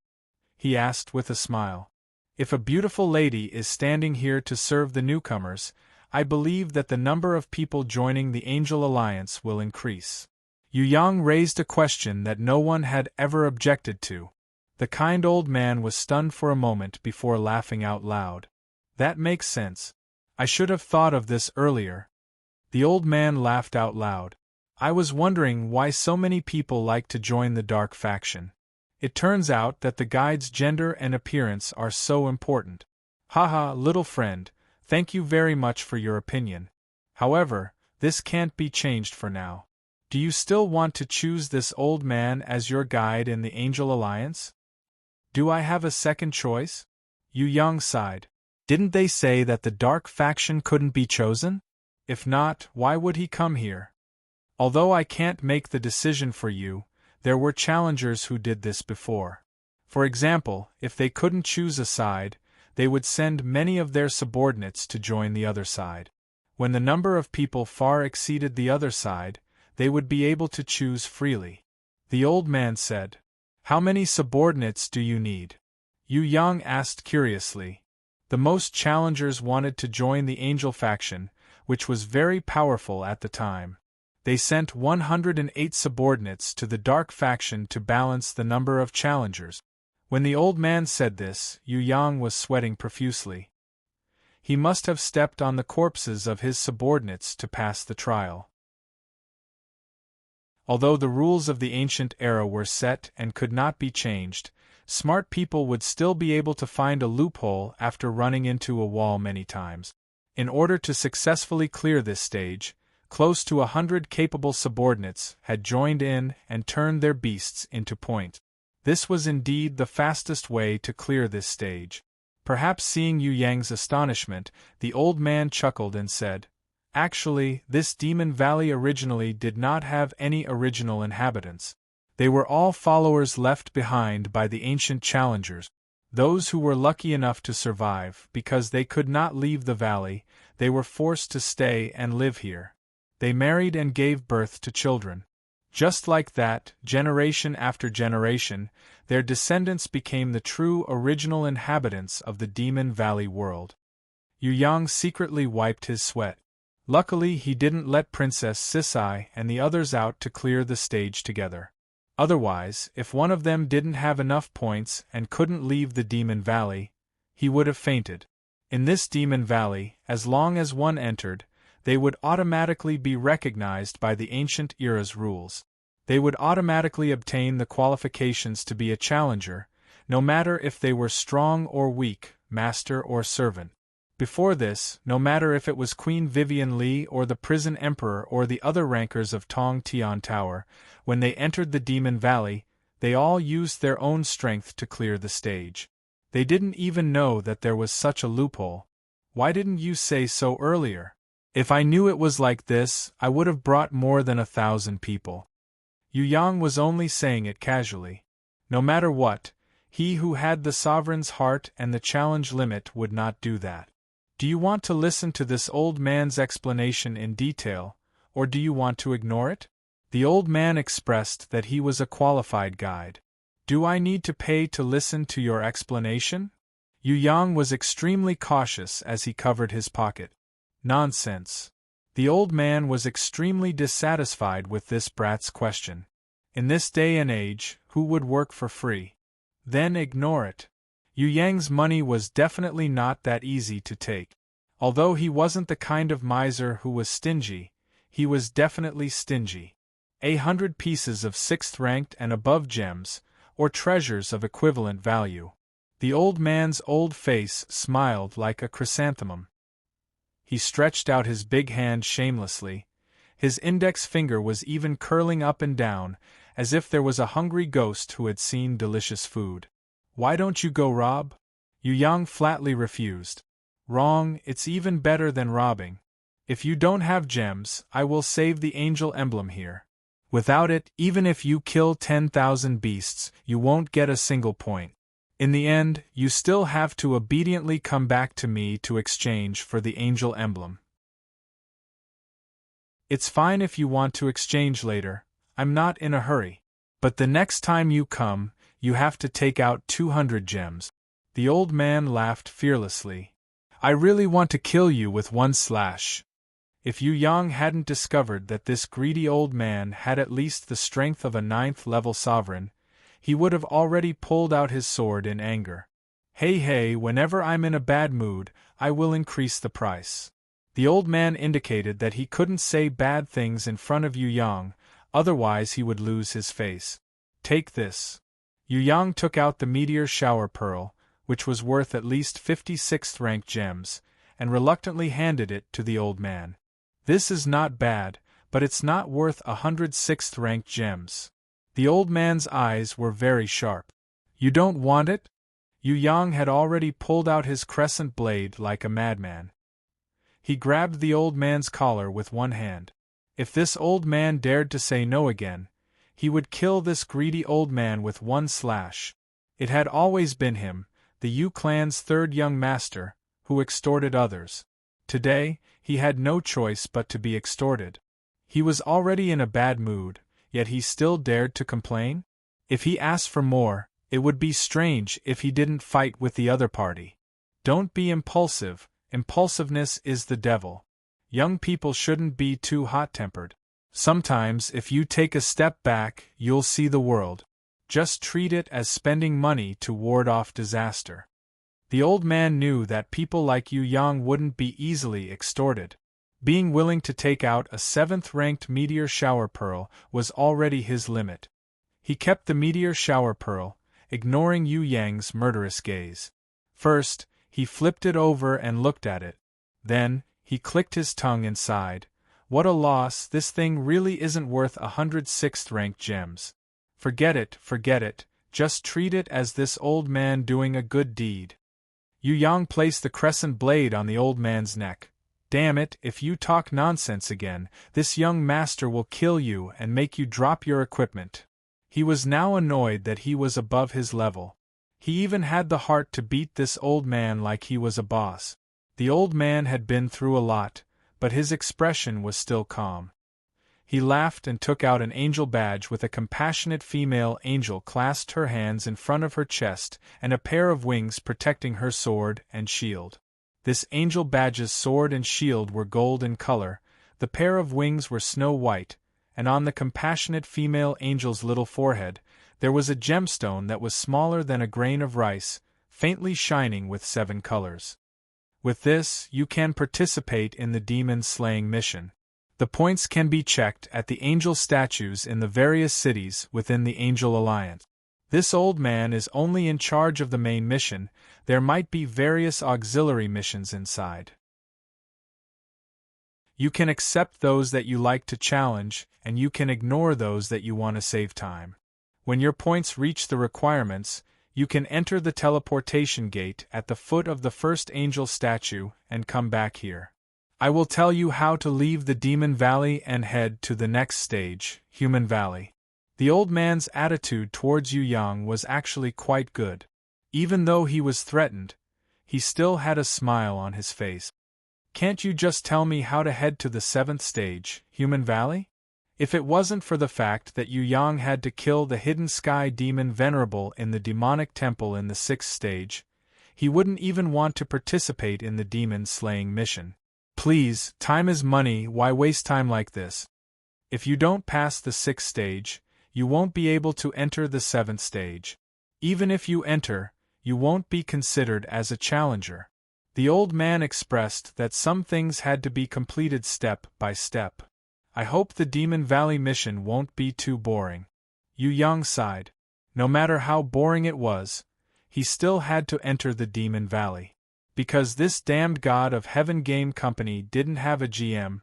He asked with a smile, "If a beautiful lady is standing here to serve the newcomers, I believe that the number of people joining the Angel Alliance will increase." Yu Yang raised a question that no one had ever objected to. The kind old man was stunned for a moment before laughing out loud. That makes sense. I should have thought of this earlier. The old man laughed out loud. I was wondering why so many people like to join the dark faction. It turns out that the guide's gender and appearance are so important. Haha, little friend, thank you very much for your opinion. However, this can't be changed for now. Do you still want to choose this old man as your guide in the Angel Alliance? Do I have a second choice? Yu Yang sighed. Didn't they say that the dark faction couldn't be chosen? If not, why would he come here? Although I can't make the decision for you, there were challengers who did this before. For example, if they couldn't choose a side, they would send many of their subordinates to join the other side. When the number of people far exceeded the other side, they would be able to choose freely. The old man said, "How many subordinates do you need?" Yu Yang asked curiously. The most challengers wanted to join the Angel faction, which was very powerful at the time. They sent 108 subordinates to the Dark faction to balance the number of challengers. When the old man said this, Yu Yang was sweating profusely. He must have stepped on the corpses of his subordinates to pass the trial. Although the rules of the ancient era were set and could not be changed, smart people would still be able to find a loophole after running into a wall many times. In order to successfully clear this stage, close to 100 capable subordinates had joined in and turned their beasts into point. This was indeed the fastest way to clear this stage. Perhaps seeing Yu Yang's astonishment, the old man chuckled and said, "Actually, this Demon Valley originally did not have any original inhabitants. They were all followers left behind by the ancient challengers. Those who were lucky enough to survive, because they could not leave the valley, they were forced to stay and live here. They married and gave birth to children. Just like that, generation after generation, their descendants became the true original inhabitants of the Demon Valley world." Yu Yang secretly wiped his sweat. Luckily he didn't let Princess Sisai and the others out to clear the stage together. Otherwise, if one of them didn't have enough points and couldn't leave the Demon Valley, he would have fainted. In this Demon Valley, as long as one entered, they would automatically be recognized by the ancient era's rules. They would automatically obtain the qualifications to be a challenger, no matter if they were strong or weak, master or servant. Before this, no matter if it was Queen Vivian Li or the Prison Emperor or the other rankers of Tong Tian Tower, when they entered the Demon Valley, they all used their own strength to clear the stage. They didn't even know that there was such a loophole. Why didn't you say so earlier? If I knew it was like this, I would have brought more than 1,000 people. Yu Yang was only saying it casually. No matter what, he who had the sovereign's heart and the challenge limit would not do that. Do you want to listen to this old man's explanation in detail, or do you want to ignore it? The old man expressed that he was a qualified guide. Do I need to pay to listen to your explanation? Yu Yang was extremely cautious as he covered his pocket. Nonsense. The old man was extremely dissatisfied with this brat's question. In this day and age, who would work for free? Then ignore it. Yu Yang's money was definitely not that easy to take. Although he wasn't the kind of miser who was stingy, he was definitely stingy. 100 pieces of 6th-ranked and above gems, or treasures of equivalent value. The old man's old face smiled like a chrysanthemum. He stretched out his big hand shamelessly. His index finger was even curling up and down, as if there was a hungry ghost who had seen delicious food. Why don't you go rob? Yu Yang flatly refused. Wrong, it's even better than robbing. If you don't have gems, I will save the angel emblem here. Without it, even if you kill 10,000 beasts, you won't get a single point. In the end, you still have to obediently come back to me to exchange for the angel emblem. It's fine if you want to exchange later, I'm not in a hurry. But the next time you come, you have to take out 200 gems. The old man laughed fearlessly. I really want to kill you with one slash. If Yu Yang hadn't discovered that this greedy old man had at least the strength of a 9th-level sovereign, he would have already pulled out his sword in anger. Hey, whenever I'm in a bad mood, I will increase the price. The old man indicated that he couldn't say bad things in front of Yu Yang, otherwise he would lose his face. Take this. Yu Yang took out the meteor shower pearl, which was worth at least 56th-ranked gems, and reluctantly handed it to the old man. This is not bad, but it's not worth 106th-ranked gems. The old man's eyes were very sharp. You don't want it? Yu Yang had already pulled out his crescent blade like a madman. He grabbed the old man's collar with one hand. If this old man dared to say no again, he would kill this greedy old man with one slash. It had always been him, the Yu clan's third young master, who extorted others. Today, he had no choice but to be extorted. He was already in a bad mood, yet he still dared to complain? If he asked for more, it would be strange if he didn't fight with the other party. Don't be impulsive, impulsiveness is the devil. Young people shouldn't be too hot-tempered. Sometimes if you take a step back, you'll see the world. Just treat it as spending money to ward off disaster. The old man knew that people like Yu Yang wouldn't be easily extorted. Being willing to take out a 7th-ranked meteor shower pearl was already his limit. He kept the meteor shower pearl, ignoring Yu Yang's murderous gaze. First, he flipped it over and looked at it. Then, he clicked his tongue and sighed. What a loss, this thing really isn't worth 106th-ranked gems. Forget it, just treat it as this old man doing a good deed. Yu Yang placed the crescent blade on the old man's neck. Damn it, if you talk nonsense again, this young master will kill you and make you drop your equipment. He was now annoyed that he was above his level. He even had the heart to beat this old man like he was a boss. The old man had been through a lot, but his expression was still calm. He laughed and took out an angel badge with a compassionate female angel clasped her hands in front of her chest and a pair of wings protecting her sword and shield. This angel badge's sword and shield were gold in color, the pair of wings were snow white, and on the compassionate female angel's little forehead, there was a gemstone that was smaller than a grain of rice, faintly shining with 7 colors. With this, you can participate in the demon-slaying mission. The points can be checked at the angel statues in the various cities within the Angel Alliance. This old man is only in charge of the main mission, there might be various auxiliary missions inside. You can accept those that you like to challenge, and you can ignore those that you want to save time. When your points reach the requirements, you can enter the teleportation gate at the foot of the first angel statue and come back here. I will tell you how to leave the Demon Valley and head to the next stage, Human Valley. The old man's attitude towards Yu Yang was actually quite good. Even though he was threatened, he still had a smile on his face. Can't you just tell me how to head to the 7th stage, Human Valley? If it wasn't for the fact that Yu Yang had to kill the hidden sky demon Venerable in the demonic temple in the 6th stage, he wouldn't even want to participate in the demon-slaying mission. Please, time is money, why waste time like this? If you don't pass the 6th stage, you won't be able to enter the 7th stage. Even if you enter, you won't be considered as a challenger. The old man expressed that some things had to be completed step by step. I hope the Demon Valley mission won't be too boring. Yu Yang sighed. No matter how boring it was, he still had to enter the Demon Valley. Because this damned god of heaven game company didn't have a GM,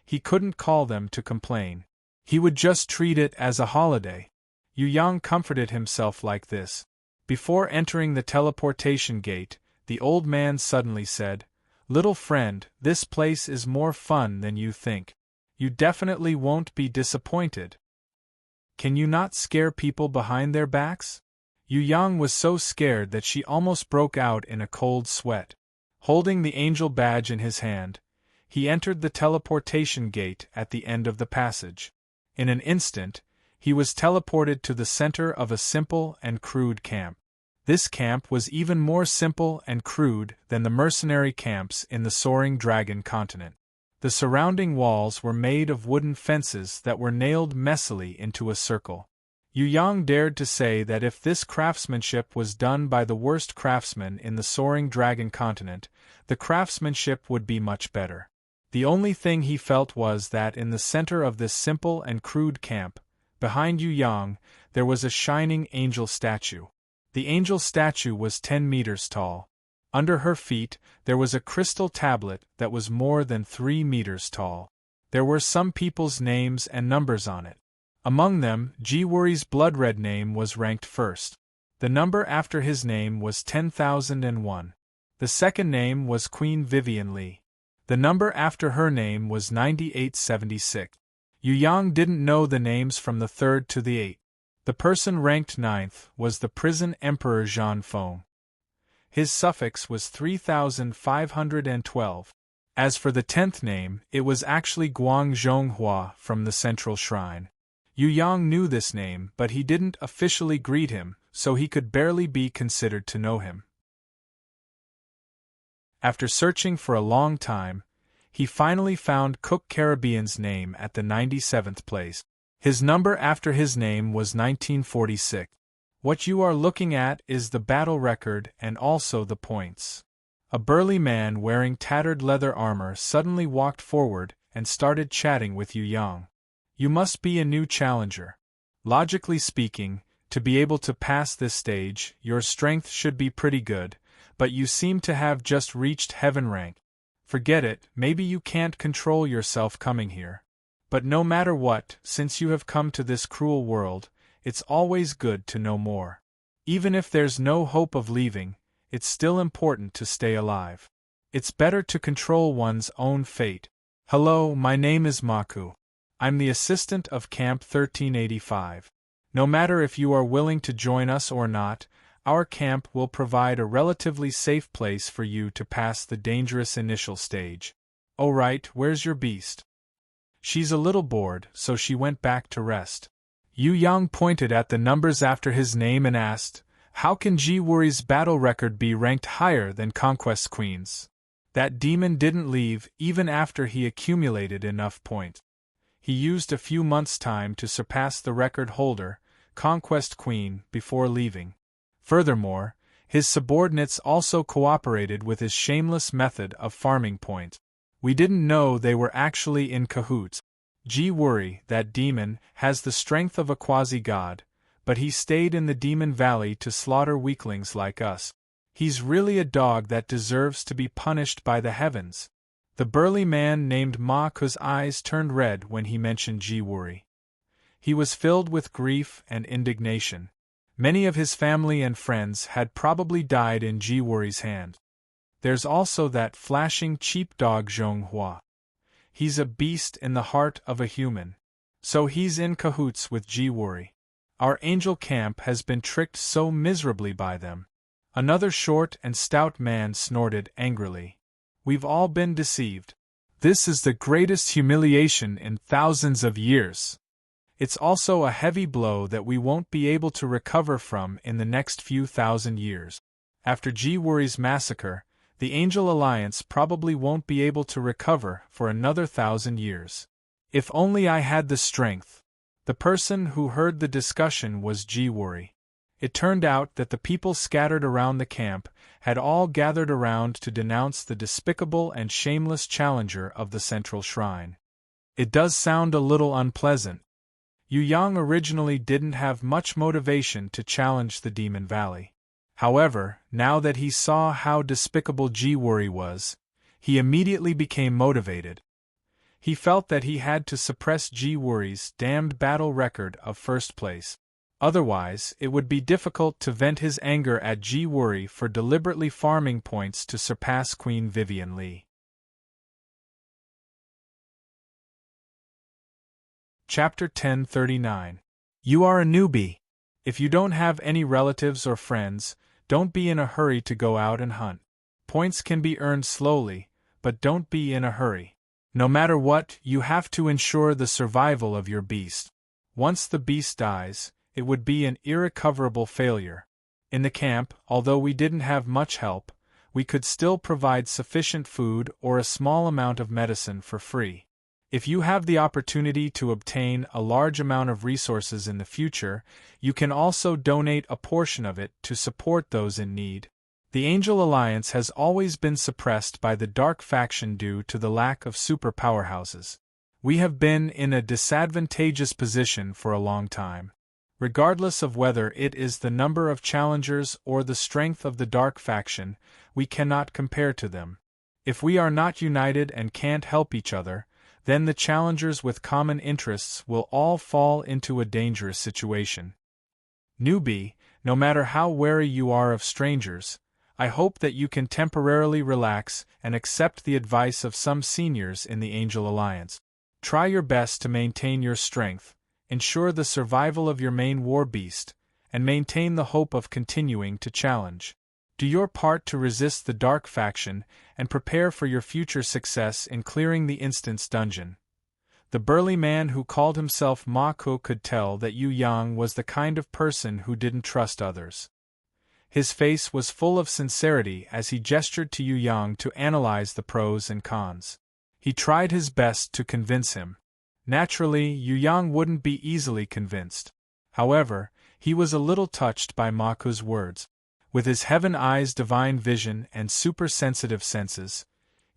he couldn't call them to complain. He would just treat it as a holiday. Yu Yang comforted himself like this. Before entering the teleportation gate, the old man suddenly said, "Little friend, this place is more fun than you think. You definitely won't be disappointed. Can you not scare people behind their backs?" Yu Yang was so scared that she almost broke out in a cold sweat. Holding the angel badge in his hand, he entered the teleportation gate at the end of the passage. In an instant, he was teleported to the center of a simple and crude camp. This camp was even more simple and crude than the mercenary camps in the Soaring Dragon continent. The surrounding walls were made of wooden fences that were nailed messily into a circle. Yu Yang dared to say that if this craftsmanship was done by the worst craftsman in the Soaring Dragon continent, the craftsmanship would be much better. The only thing he felt was that in the center of this simple and crude camp, behind Yu Yang, there was a shining angel statue. The angel statue was 10 meters tall. Under her feet, there was a crystal tablet that was more than 3 meters tall. There were some people's names and numbers on it. Among them, Jiwuri's blood-red name was ranked first. The number after his name was 10,001. The second name was Queen Vivian Lee. The number after her name was 9876. Yu Yang didn't know the names from the 3rd to the 8th. The person ranked 9th was the prison Emperor Zhan Feng. His suffix was 3512. As for the 10th name, it was actually Guang Zhonghua from the Central Shrine. Yu Yang knew this name, but he didn't officially greet him, so he could barely be considered to know him. After searching for a long time, he finally found Cook Caribbean's name at the 97th place. His number after his name was 1946. What you are looking at is the battle record and also the points. A burly man wearing tattered leather armor suddenly walked forward and started chatting with Yu Yang. You must be a new challenger. Logically speaking, to be able to pass this stage, your strength should be pretty good, but you seem to have just reached heaven rank. Forget it, maybe you can't control yourself coming here. But no matter what, since you have come to this cruel world, it's always good to know more. Even if there's no hope of leaving, it's still important to stay alive. It's better to control one's own fate. Hello, my name is Maku. I'm the assistant of Camp 1385. No matter if you are willing to join us or not, our camp will provide a relatively safe place for you to pass the dangerous initial stage. Oh right, where's your beast? She's a little bored, so she went back to rest. Yu Yang pointed at the numbers after his name and asked, "How can Jiwuri's battle record be ranked higher than Conquest Queen's?" That demon didn't leave even after he accumulated enough points. He used a few months' time to surpass the record holder, Conquest Queen, before leaving. Furthermore, his subordinates also cooperated with his shameless method of farming points. We didn't know they were actually in cahoots. Ji-Wuri, that demon, has the strength of a quasi-god, but he stayed in the Demon Valley to slaughter weaklings like us. He's really a dog that deserves to be punished by the heavens. The burly man named Ma Ku's eyes turned red when he mentioned Ji-Wuri. He was filled with grief and indignation. Many of his family and friends had probably died in Ji-Wuri's hand. There's also that flashing cheap dog Zhonghua. He's a beast in the heart of a human. So he's in cahoots with Ji-Wuri. Our angel camp has been tricked so miserably by them. Another short and stout man snorted angrily. We've all been deceived. This is the greatest humiliation in thousands of years. It's also a heavy blow that we won't be able to recover from in the next few thousand years. After Ji-Wuri's massacre, the Angel Alliance probably won't be able to recover for another 1,000 years. If only I had the strength. The person who heard the discussion was Ji-Wuri. It turned out that the people scattered around the camp had all gathered around to denounce the despicable and shameless challenger of the central shrine. It does sound a little unpleasant. Yu Yang originally didn't have much motivation to challenge the Demon Valley. However, now that he saw how despicable Ji-Wuri was, he immediately became motivated. He felt that he had to suppress Ji-Wuri's damned battle record of first place. Otherwise, it would be difficult to vent his anger at Ji-Wuri for deliberately farming points to surpass Queen Vivian Li. Chapter 1039. You are a newbie. If you don't have any relatives or friends, don't be in a hurry to go out and hunt. Points can be earned slowly, but don't be in a hurry. No matter what, you have to ensure the survival of your beast. Once the beast dies, it would be an irrecoverable failure. In the camp, although we didn't have much help, we could still provide sufficient food or a small amount of medicine for free. If you have the opportunity to obtain a large amount of resources in the future, you can also donate a portion of it to support those in need. The Angel Alliance has always been suppressed by the Dark Faction due to the lack of super powerhouses. We have been in a disadvantageous position for a long time. Regardless of whether it is the number of challengers or the strength of the Dark Faction, we cannot compare to them. If we are not united and can't help each other, then the challengers with common interests will all fall into a dangerous situation. Newbie, no matter how wary you are of strangers, I hope that you can temporarily relax and accept the advice of some seniors in the Angel Alliance. Try your best to maintain your strength, ensure the survival of your main war beast, and maintain the hope of continuing to challenge. Do your part to resist the Dark Faction and prepare for your future success in clearing the Instance dungeon. The burly man who called himself Ma Ku could tell that Yu Yang was the kind of person who didn't trust others. His face was full of sincerity as he gestured to Yu Yang to analyze the pros and cons. He tried his best to convince him. Naturally, Yu Yang wouldn't be easily convinced. However, he was a little touched by Ma Ku's words. With his heaven eyes' divine vision and super-sensitive senses,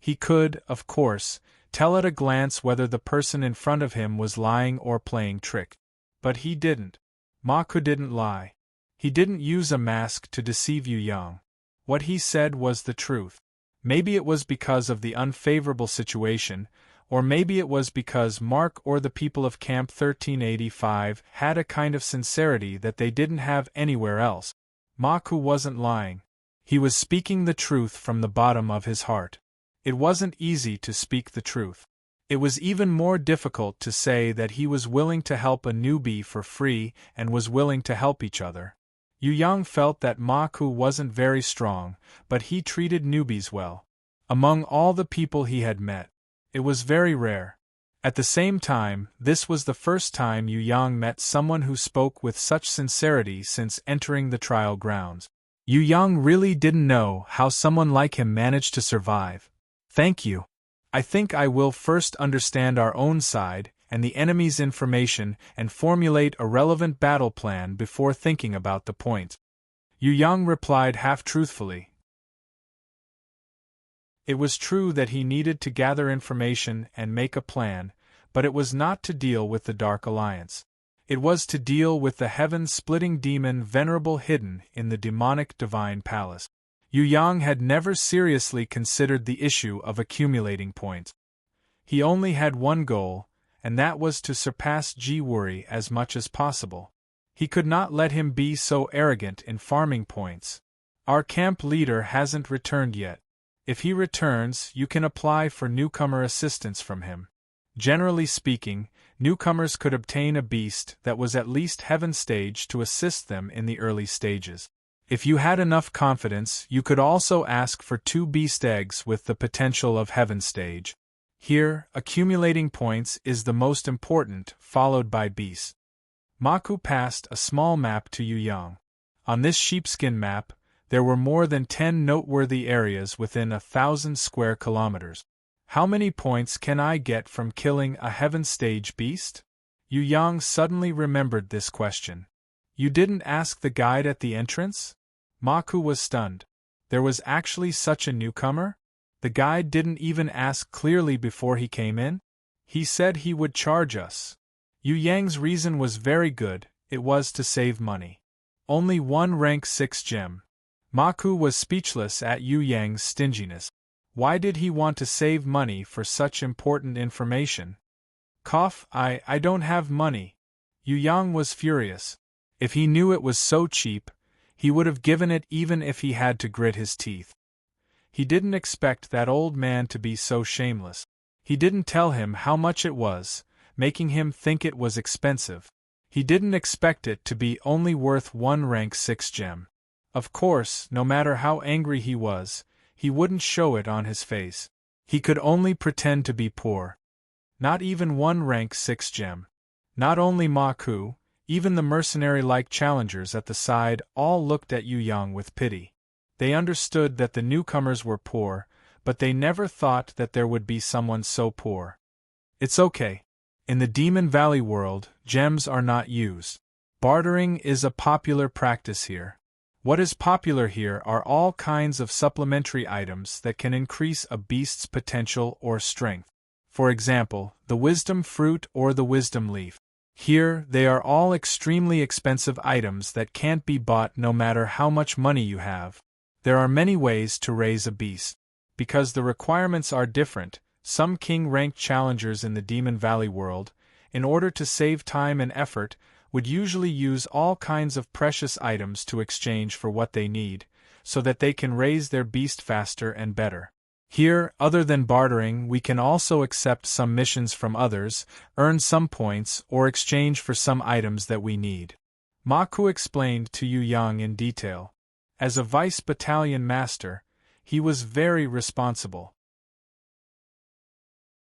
he could, of course, tell at a glance whether the person in front of him was lying or playing trick. But he didn't. Ma Ku didn't lie. He didn't use a mask to deceive Yu Yang. What he said was the truth. Maybe it was because of the unfavorable situation, or maybe it was because Mark or the people of Camp 1385 had a kind of sincerity that they didn't have anywhere else. Ma Ku wasn't lying. He was speaking the truth from the bottom of his heart. It wasn't easy to speak the truth. It was even more difficult to say that he was willing to help a newbie for free and was willing to help each other. Yu Yang felt that Ma Ku wasn't very strong, but he treated newbies well. Among all the people he had met, it was very rare. At the same time, this was the first time Yu Yang met someone who spoke with such sincerity since entering the trial grounds. Yu Yang really didn't know how someone like him managed to survive. Thank you. I think I will first understand our own side and the enemy's information and formulate a relevant battle plan before thinking about the point. Yu Yang replied half-truthfully. It was true that he needed to gather information and make a plan, but it was not to deal with the Dark Alliance. It was to deal with the heaven-splitting demon Venerable hidden in the demonic Divine Palace. Yu Yang had never seriously considered the issue of accumulating points. He only had one goal, and that was to surpass Ji Wuri as much as possible. He could not let him be so arrogant in farming points. Our camp leader hasn't returned yet. If he returns, you can apply for newcomer assistance from him. Generally speaking, newcomers could obtain a beast that was at least heaven stage to assist them in the early stages. If you had enough confidence, you could also ask for 2 beast eggs with the potential of heaven stage. Here, accumulating points is the most important, followed by beasts. Maku passed a small map to Yu Yang. On this sheepskin map, there were more than 10 noteworthy areas within 1,000 square kilometers. How many points can I get from killing a heaven stage beast? Yu Yang suddenly remembered this question. You didn't ask the guide at the entrance? Maku was stunned. There was actually such a newcomer? The guide didn't even ask clearly before he came in? He said he would charge us. Yu Yang's reason was very good, it was to save money. Only 1 rank 6 gem. Maku was speechless at Yu Yang's stinginess. Why did he want to save money for such important information? I don't have money. Yu Yang was furious. If he knew it was so cheap, he would have given it even if he had to grit his teeth. He didn't expect that old man to be so shameless. He didn't tell him how much it was, making him think it was expensive. He didn't expect it to be only worth 1 rank 6 gem. Of course, no matter how angry he was, he wouldn't show it on his face. He could only pretend to be poor. Not even 1 rank 6 gem. Not only Maku, even the mercenary-like challengers at the side all looked at Yu Yang with pity. They understood that the newcomers were poor, but they never thought that there would be someone so poor. It's okay. In the Demon Valley world, gems are not used. Bartering is a popular practice here. What is popular here are all kinds of supplementary items that can increase a beast's potential or strength. For example, the wisdom fruit or the wisdom leaf. Here, they are all extremely expensive items that can't be bought no matter how much money you have. There are many ways to raise a beast. Because the requirements are different, some king-ranked challengers in the Demon Valley world, in order to save time and effort, would usually use all kinds of precious items to exchange for what they need, so that they can raise their beast faster and better. Here, other than bartering, we can also accept some missions from others, earn some points, or exchange for some items that we need. Maku explained to Yu Yang in detail. As a vice battalion master, he was very responsible.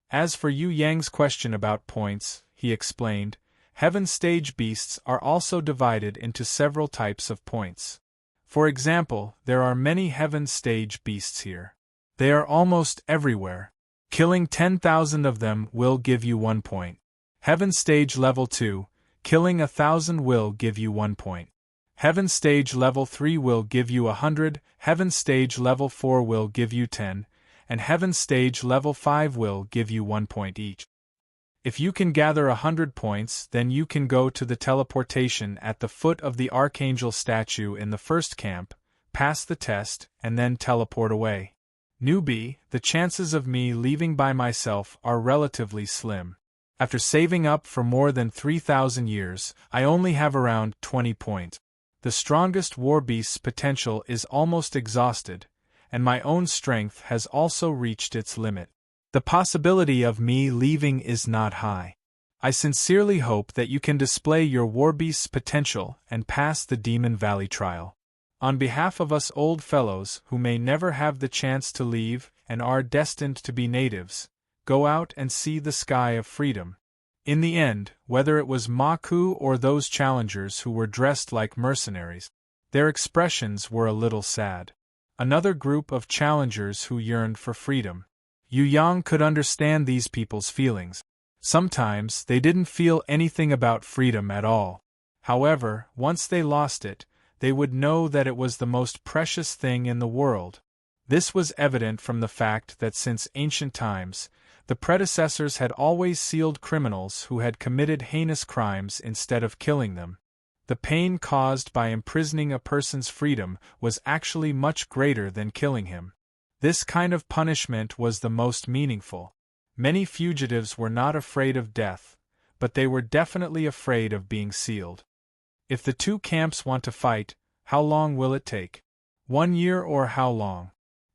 As for Yu Yang's question about points, he explained, heaven stage beasts are also divided into several types of points. For example, there are many heaven stage beasts here. They are almost everywhere. Killing 10,000 of them will give you 1 point. Heaven stage level 2, killing 1,000 will give you 1 point. Heaven stage level 3 will give you 100, Heaven stage level 4 will give you 10, and Heaven stage level 5 will give you 1 point each. If you can gather 100 points, then you can go to the teleportation at the foot of the Archangel statue in the first camp, pass the test, and then teleport away. Newbie, the chances of me leaving by myself are relatively slim. After saving up for more than 3,000 years, I only have around 20 points. The strongest war beast's potential is almost exhausted, and my own strength has also reached its limit. The possibility of me leaving is not high. I sincerely hope that you can display your warbeast's potential and pass the Demon Valley trial. On behalf of us old fellows who may never have the chance to leave and are destined to be natives, go out and see the sky of freedom. In the end, whether it was Maku or those challengers who were dressed like mercenaries, their expressions were a little sad. Another group of challengers who yearned for freedom. Yu Yang could understand these people's feelings. Sometimes they didn't feel anything about freedom at all. However, once they lost it, they would know that it was the most precious thing in the world. This was evident from the fact that since ancient times, the predecessors had always sealed criminals who had committed heinous crimes instead of killing them. The pain caused by imprisoning a person's freedom was actually much greater than killing him. This kind of punishment was the most meaningful. Many fugitives were not afraid of death, but they were definitely afraid of being sealed. If the two camps want to fight, how long will it take? 1 year or how long?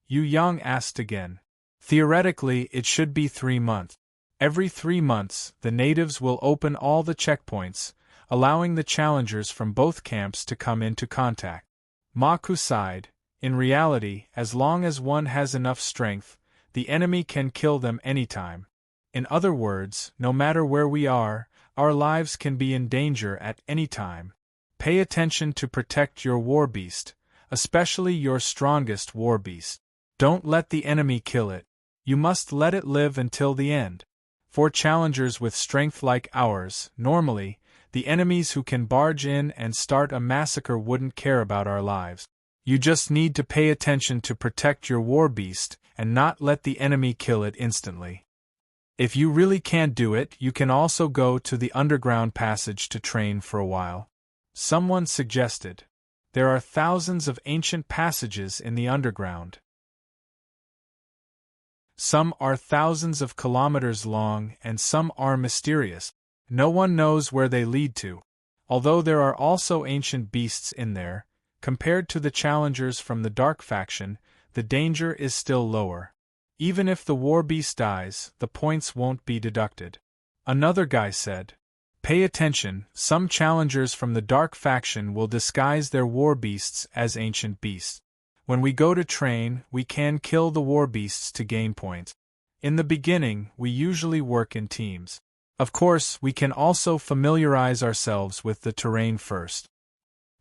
Yu Yang asked again. Theoretically, it should be 3 months. Every 3 months, the natives will open all the checkpoints, allowing the challengers from both camps to come into contact. Ma Ku sighed. In reality, as long as one has enough strength, the enemy can kill them anytime. In other words, no matter where we are, our lives can be in danger at any time. Pay attention to protect your war beast, especially your strongest war beast. Don't let the enemy kill it. You must let it live until the end. For challengers with strength like ours, normally, the enemies who can barge in and start a massacre wouldn't care about our lives. You just need to pay attention to protect your war beast and not let the enemy kill it instantly. If you really can't do it, you can also go to the underground passage to train for a while. Someone suggested. There are thousands of ancient passages in the underground. Some are thousands of kilometers long and some are mysterious. No one knows where they lead to. Although there are also ancient beasts in there, compared to the challengers from the Dark faction, the danger is still lower. Even if the war beast dies, the points won't be deducted. Another guy said. Pay attention, some challengers from the Dark faction will disguise their war beasts as ancient beasts. When we go to train, we can kill the war beasts to gain points. In the beginning, we usually work in teams. Of course, we can also familiarize ourselves with the terrain first.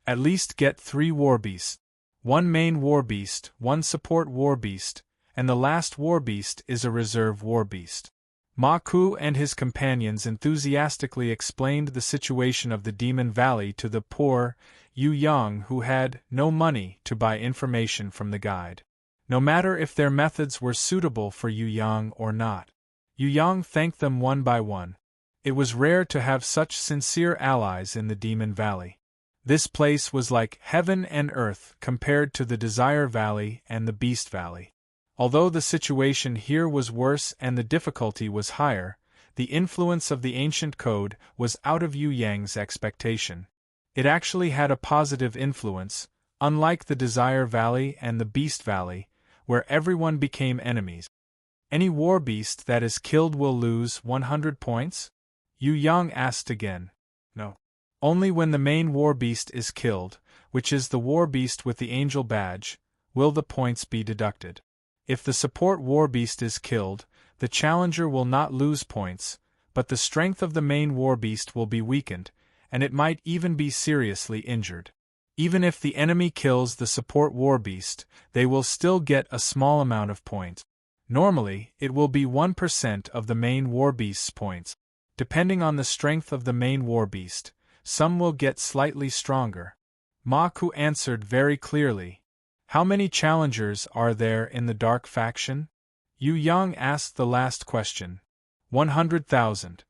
At least get 3 war beasts. 1 main war beast, 1 support war beast, and the last war beast is a reserve war beast. Ma Ku and his companions enthusiastically explained the situation of the Demon Valley to the poor Yu Yang who had no money to buy information from the guide. No matter if their methods were suitable for Yu Yang or not. Yu Yang thanked them one by one. It was rare to have such sincere allies in the Demon Valley. This place was like heaven and earth compared to the Desire Valley and the Beast Valley. Although the situation here was worse and the difficulty was higher, the influence of the ancient code was out of Yu Yang's expectation. It actually had a positive influence, unlike the Desire Valley and the Beast Valley, where everyone became enemies. Any war beast that is killed will lose 100 points? Yu Yang asked again. No. Only when the main war beast is killed, which is the war beast with the angel badge, will the points be deducted. If the support war beast is killed, the challenger will not lose points, but the strength of the main war beast will be weakened, and it might even be seriously injured. Even if the enemy kills the support war beast, they will still get a small amount of points. Normally, it will be 1% of the main war beast's points. Depending on the strength of the main war beast, some will get slightly stronger. Ma Ku answered very clearly. How many challengers are there in the Dark faction? Yu Yang asked the last question. 100,000.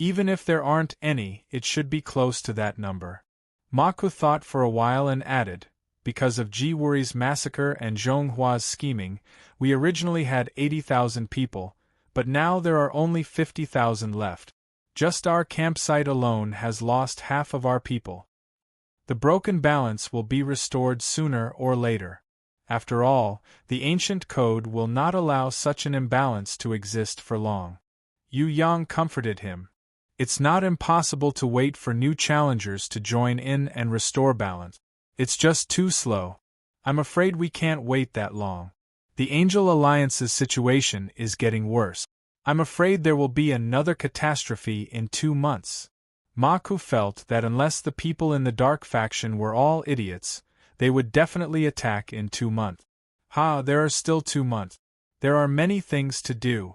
Even if there aren't any, it should be close to that number. Ma Ku thought for a while and added, because of Ji Wuri's massacre and Zhonghua's scheming, we originally had 80,000 people, but now there are only 50,000 left. Just our campsite alone has lost half of our people. The broken balance will be restored sooner or later. After all, the ancient code will not allow such an imbalance to exist for long. Yu Yang comforted him. It's not impossible to wait for new challengers to join in and restore balance. It's just too slow. I'm afraid we can't wait that long. The Angel Alliance's situation is getting worse. I'm afraid there will be another catastrophe in 2 months. Ma Ku felt that unless the people in the Dark faction were all idiots, they would definitely attack in 2 months. There are still 2 months. There are many things to do.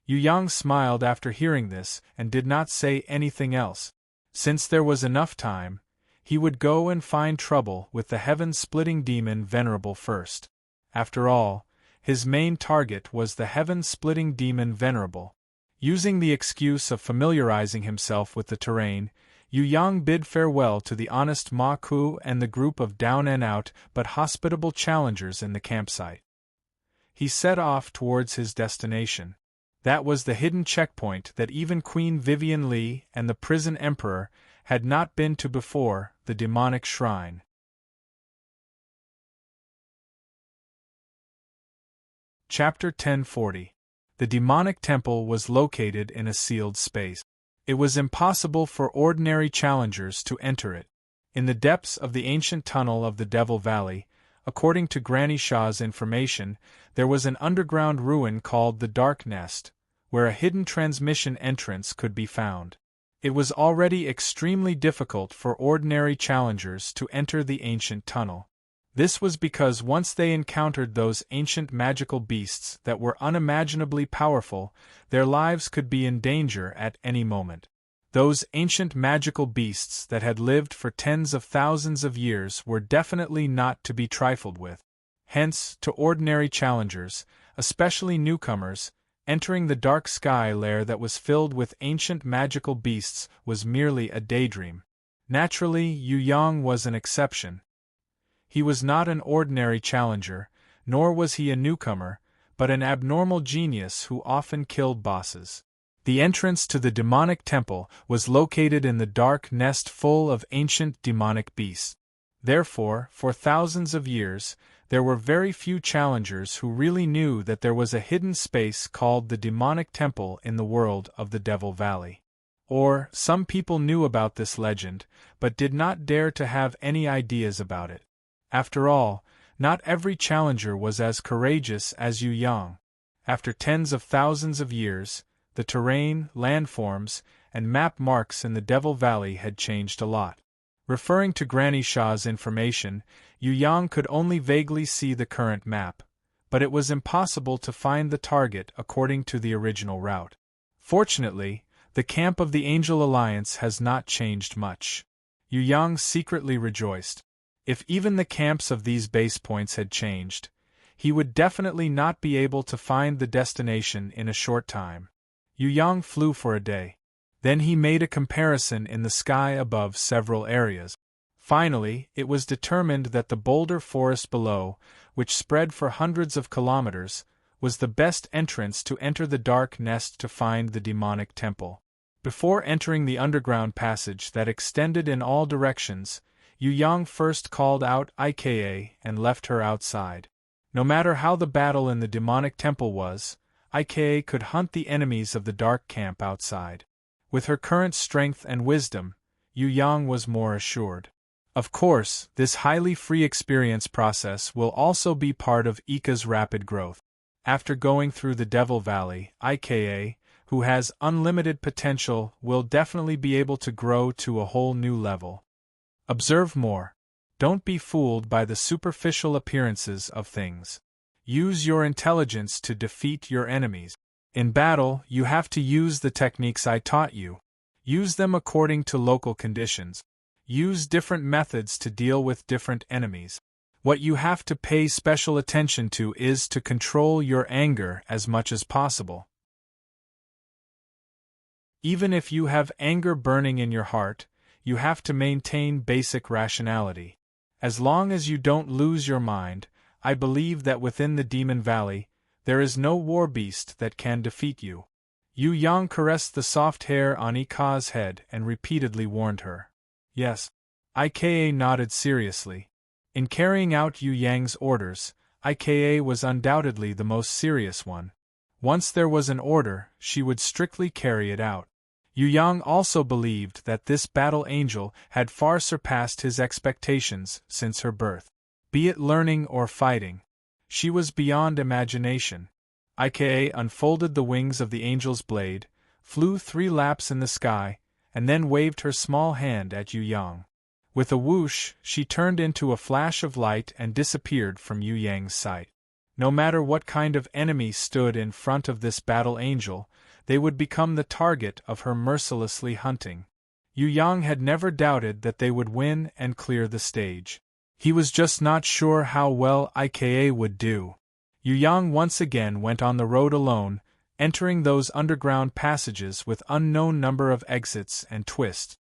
Yu Yang smiled after hearing this and did not say anything else. Since there was enough time, he would go and find trouble with the heaven-splitting demon Venerable first. After all, his main target was the heaven-splitting demon Venerable. Using the excuse of familiarizing himself with the terrain, Yu Yang bid farewell to the honest Ma Ku and the group of down-and-out but hospitable challengers in the campsite. He set off towards his destination. That was the hidden checkpoint that even Queen Vivian Li and the prison emperor had not been to before, the demonic shrine. Chapter 1040. The demonic temple was located in a sealed space. It was impossible for ordinary challengers to enter it. In the depths of the ancient tunnel of the Devil Valley, according to Granny Shaw's information, there was an underground ruin called the Dark Nest, where a hidden transmission entrance could be found. It was already extremely difficult for ordinary challengers to enter the ancient tunnel. This was because once they encountered those ancient magical beasts that were unimaginably powerful, their lives could be in danger at any moment. Those ancient magical beasts that had lived for tens of thousands of years were definitely not to be trifled with. Hence, to ordinary challengers, especially newcomers, entering the dark sky lair that was filled with ancient magical beasts was merely a daydream. Naturally, Yu Yang was an exception. He was not an ordinary challenger, nor was he a newcomer, but an abnormal genius who often killed bosses. The entrance to the demonic temple was located in the dark nest full of ancient demonic beasts. Therefore, for thousands of years, there were very few challengers who really knew that there was a hidden space called the demonic temple in the world of the Devil Valley. Or, some people knew about this legend, but did not dare to have any ideas about it. After all, not every challenger was as courageous as Yu Yang. After tens of thousands of years, the terrain, landforms, and map marks in the Devil Valley had changed a lot. Referring to Granny Shaw's information, Yu Yang could only vaguely see the current map, but it was impossible to find the target according to the original route. Fortunately, the camp of the Angel Alliance has not changed much. Yu Yang secretly rejoiced. If even the camps of these base points had changed, he would definitely not be able to find the destination in a short time. Yu Yang flew for a day. Then he made a comparison in the sky above several areas. Finally, it was determined that the boulder forest below, which spread for hundreds of kilometers, was the best entrance to enter the dark nest to find the demonic temple. Before entering the underground passage that extended in all directions, Yu Yang first called out Ika and left her outside. No matter how the battle in the demonic temple was, Ika could hunt the enemies of the dark camp outside. With her current strength and wisdom, Yu Yang was more assured. Of course, this highly free experience process will also be part of Ika's rapid growth. After going through the Devil Valley, Ika, who has unlimited potential, will definitely be able to grow to a whole new level. Observe more. Don't be fooled by the superficial appearances of things. Use your intelligence to defeat your enemies. In battle, you have to use the techniques I taught you. Use them according to local conditions. Use different methods to deal with different enemies. What you have to pay special attention to is to control your anger as much as possible. Even if you have anger burning in your heart, you have to maintain basic rationality. As long as you don't lose your mind, I believe that within the Demon Valley, there is no war beast that can defeat you. Yu Yang caressed the soft hair on Ika's head and repeatedly warned her. Yes. Ika nodded seriously. In carrying out Yu Yang's orders, Ika was undoubtedly the most serious one. Once there was an order, she would strictly carry it out. Yu Yang also believed that this battle angel had far surpassed his expectations since her birth. Be it learning or fighting, she was beyond imagination. Ika unfolded the wings of the angel's blade, flew 3 laps in the sky, and then waved her small hand at Yu Yang. With a whoosh, she turned into a flash of light and disappeared from Yu Yang's sight. No matter what kind of enemy stood in front of this battle angel, they would become the target of her mercilessly hunting. Yu Yang had never doubted that they would win and clear the stage. He was just not sure how well IKA would do. Yu Yang once again went on the road alone, entering those underground passages with unknown number of exits and twists.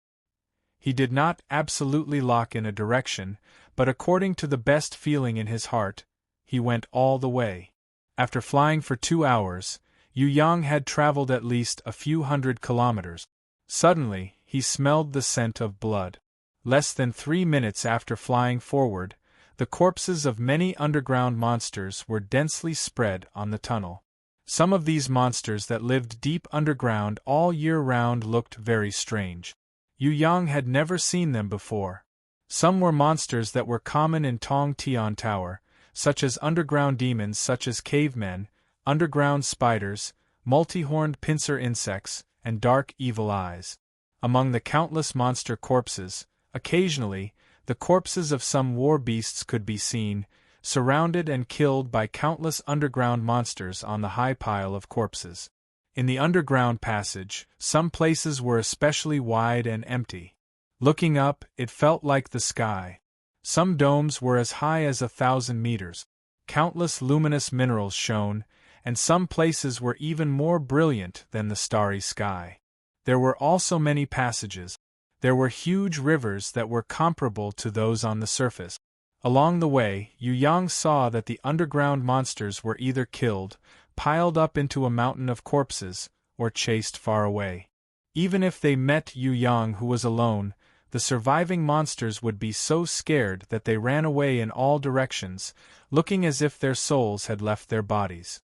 He did not absolutely lock in a direction, but according to the best feeling in his heart, he went all the way. After flying for 2 hours, Yu Yang had traveled at least a few hundred kilometers. Suddenly, he smelled the scent of blood. Less than 3 minutes after flying forward, the corpses of many underground monsters were densely spread on the tunnel. Some of these monsters that lived deep underground all year round looked very strange. Yu Yang had never seen them before. Some were monsters that were common in Tong Tian Tower, such as underground demons such as cavemen, underground spiders, multi-horned pincer insects, and dark evil eyes. Among the countless monster corpses, occasionally, the corpses of some war beasts could be seen, surrounded and killed by countless underground monsters on the high pile of corpses. In the underground passage, some places were especially wide and empty. Looking up, it felt like the sky. Some domes were as high as 1,000 meters. Countless luminous minerals shone, and some places were even more brilliant than the starry sky. There were also many passages. There were huge rivers that were comparable to those on the surface. Along the way, Yu Yang saw that the underground monsters were either killed, piled up into a mountain of corpses, or chased far away. Even if they met Yu Yang who was alone, the surviving monsters would be so scared that they ran away in all directions, looking as if their souls had left their bodies.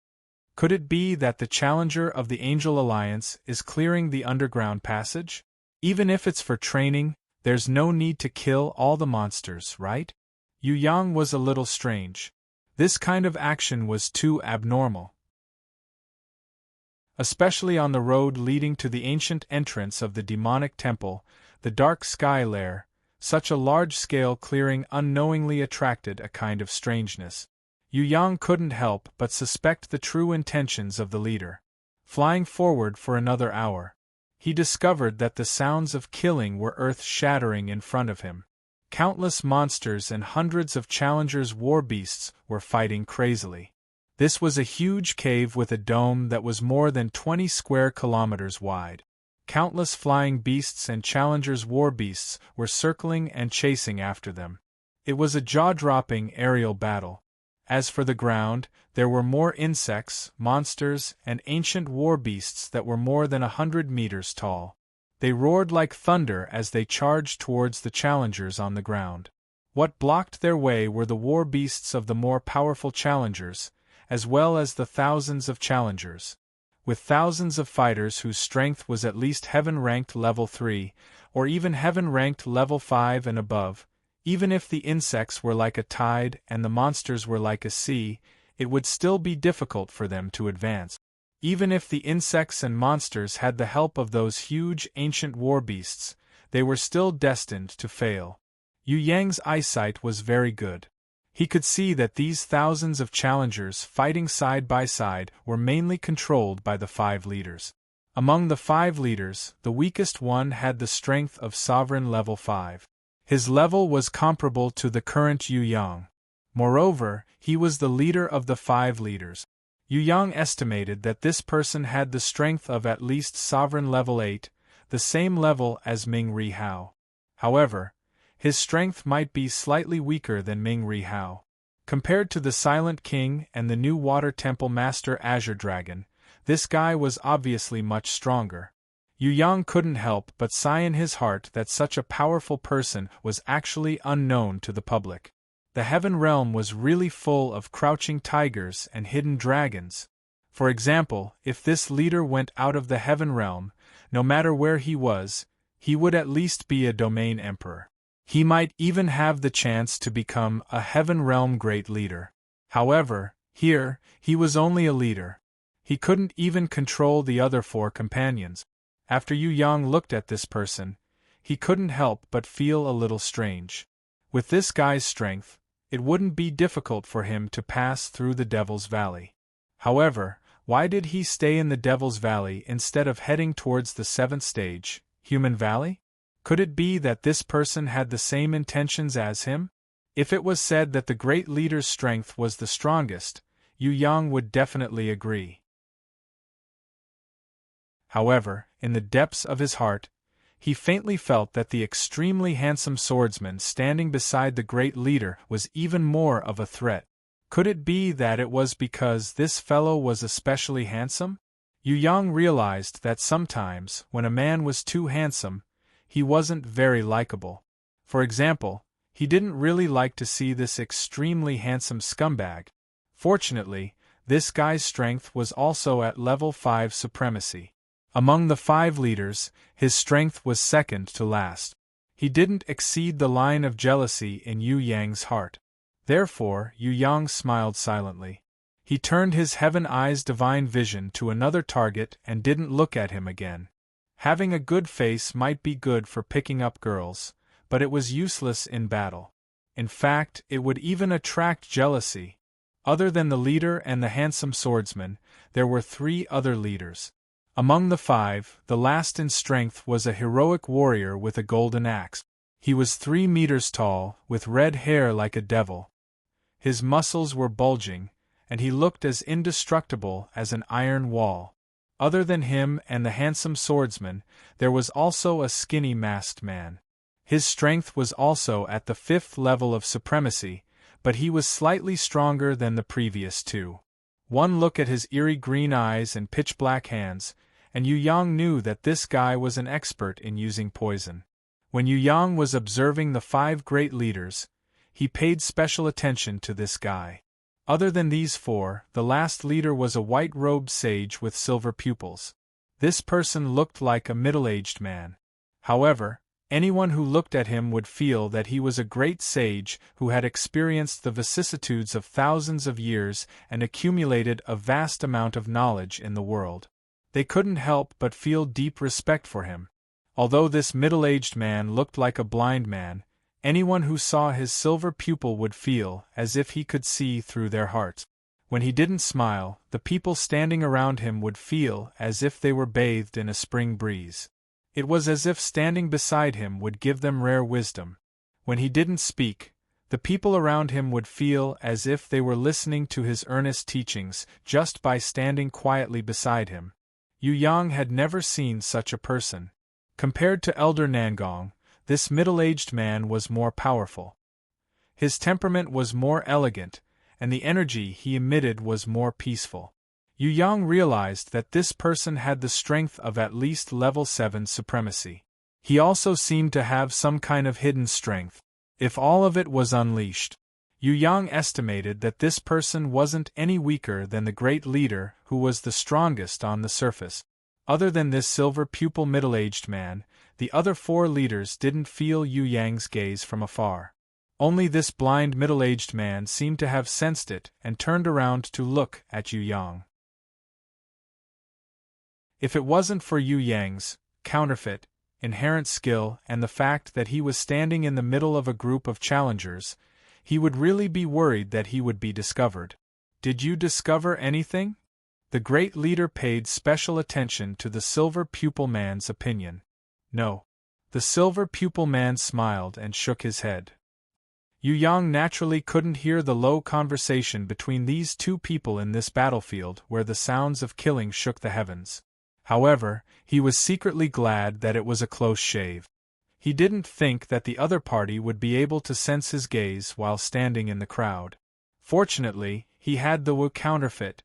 Could it be that the challenger of the Angel Alliance is clearing the underground passage? Even if it's for training, there's no need to kill all the monsters, right? Yu Yang was a little strange. This kind of action was too abnormal. Especially on the road leading to the ancient entrance of the demonic temple, the dark sky lair, such a large-scale clearing unknowingly attracted a kind of strangeness. Yu Yang couldn't help but suspect the true intentions of the leader. Flying forward for another hour, he discovered that the sounds of killing were earth-shattering in front of him. Countless monsters and hundreds of challengers' war beasts were fighting crazily. This was a huge cave with a dome that was more than 20 square kilometers wide. Countless flying beasts and challengers' war beasts were circling and chasing after them. It was a jaw-dropping aerial battle. As for the ground, there were more insects, monsters, and ancient war beasts that were more than 100 meters tall. They roared like thunder as they charged towards the challengers on the ground. What blocked their way were the war beasts of the more powerful challengers, as well as the thousands of challengers. With thousands of fighters whose strength was at least heaven-ranked level 3, or even heaven-ranked level 5 and above, even if the insects were like a tide and the monsters were like a sea, it would still be difficult for them to advance. Even if the insects and monsters had the help of those huge ancient war beasts, they were still destined to fail. Yu Yang's eyesight was very good. He could see that these thousands of challengers fighting side by side were mainly controlled by the 5 leaders. Among the 5 leaders, the weakest one had the strength of Sovereign level 5. His level was comparable to the current Yu Yang. Moreover, he was the leader of the 5 leaders. Yu Yang estimated that this person had the strength of at least Sovereign level 8, the same level as Ming Ri Hao. However, his strength might be slightly weaker than Ming Ri Hao. Compared to the Silent King and the new Water Temple Master Azure Dragon, this guy was obviously much stronger. Yu Yang couldn't help but sigh in his heart that such a powerful person was actually unknown to the public. The Heaven Realm was really full of crouching tigers and hidden dragons. For example, if this leader went out of the Heaven Realm, no matter where he was, he would at least be a domain emperor. He might even have the chance to become a Heaven Realm great leader. However, here, he was only a leader. He couldn't even control the other 4 companions. After Yu Yang looked at this person, he couldn't help but feel a little strange. With this guy's strength, it wouldn't be difficult for him to pass through the Devil's Valley. However, why did he stay in the Devil's Valley instead of heading towards the seventh stage, Human Valley? Could it be that this person had the same intentions as him? If it was said that the great leader's strength was the strongest, Yu Yang would definitely agree. However, in the depths of his heart, he faintly felt that the extremely handsome swordsman standing beside the great leader was even more of a threat. Could it be that it was because this fellow was especially handsome? Yu Yang realized that sometimes, when a man was too handsome, he wasn't very likable. For example, he didn't really like to see this extremely handsome scumbag. Fortunately, this guy's strength was also at level 5 supremacy. Among the 5 leaders, his strength was second to last. He didn't exceed the line of jealousy in Yu Yang's heart. Therefore, Yu Yang smiled silently. He turned his heaven eyes divine vision to another target and didn't look at him again. Having a good face might be good for picking up girls, but it was useless in battle. In fact, it would even attract jealousy. Other than the leader and the handsome swordsman, there were 3 other leaders. Among the 5, the last in strength was a heroic warrior with a golden axe. He was 3 meters tall, with red hair like a devil. His muscles were bulging, and he looked as indestructible as an iron wall. Other than him and the handsome swordsman, there was also a skinny masked man. His strength was also at the 5th level of supremacy, but he was slightly stronger than the previous 2. One look at his eerie green eyes and pitch-black hands, and Yu Yang knew that this guy was an expert in using poison. When Yu Yang was observing the 5 great leaders, he paid special attention to this guy. Other than these 4, the last leader was a white-robed sage with silver pupils. This person looked like a middle-aged man. However, anyone who looked at him would feel that he was a great sage who had experienced the vicissitudes of thousands of years and accumulated a vast amount of knowledge in the world. They couldn't help but feel deep respect for him. Although this middle-aged man looked like a blind man, anyone who saw his silver pupil would feel as if he could see through their hearts. When he didn't smile, the people standing around him would feel as if they were bathed in a spring breeze. It was as if standing beside him would give them rare wisdom. When he didn't speak, the people around him would feel as if they were listening to his earnest teachings just by standing quietly beside him. Yu Yang had never seen such a person. Compared to Elder Nangong, this middle-aged man was more powerful. His temperament was more elegant, and the energy he emitted was more peaceful. Yu Yang realized that this person had the strength of at least level 7 supremacy. He also seemed to have some kind of hidden strength. If all of it was unleashed, Yu Yang estimated that this person wasn't any weaker than the great leader who was the strongest on the surface. Other than this silver pupil middle-aged man, the other 4 leaders didn't feel Yu Yang's gaze from afar. Only this blind middle-aged man seemed to have sensed it and turned around to look at Yu Yang. If it wasn't for Yu Yang's counterfeit, inherent skill and the fact that he was standing in the middle of a group of challengers, he would really be worried that he would be discovered. Did you discover anything? The great leader paid special attention to the silver pupil man's opinion. No. The silver pupil man smiled and shook his head. Yu Yang naturally couldn't hear the low conversation between these 2 people in this battlefield where the sounds of killing shook the heavens. However, he was secretly glad that it was a close shave. He didn't think that the other party would be able to sense his gaze while standing in the crowd. Fortunately, he had the counterfeit,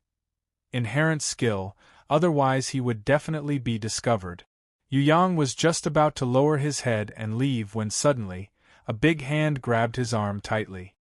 inherent skill, otherwise he would definitely be discovered. Yu Yang was just about to lower his head and leave when suddenly, a big hand grabbed his arm tightly.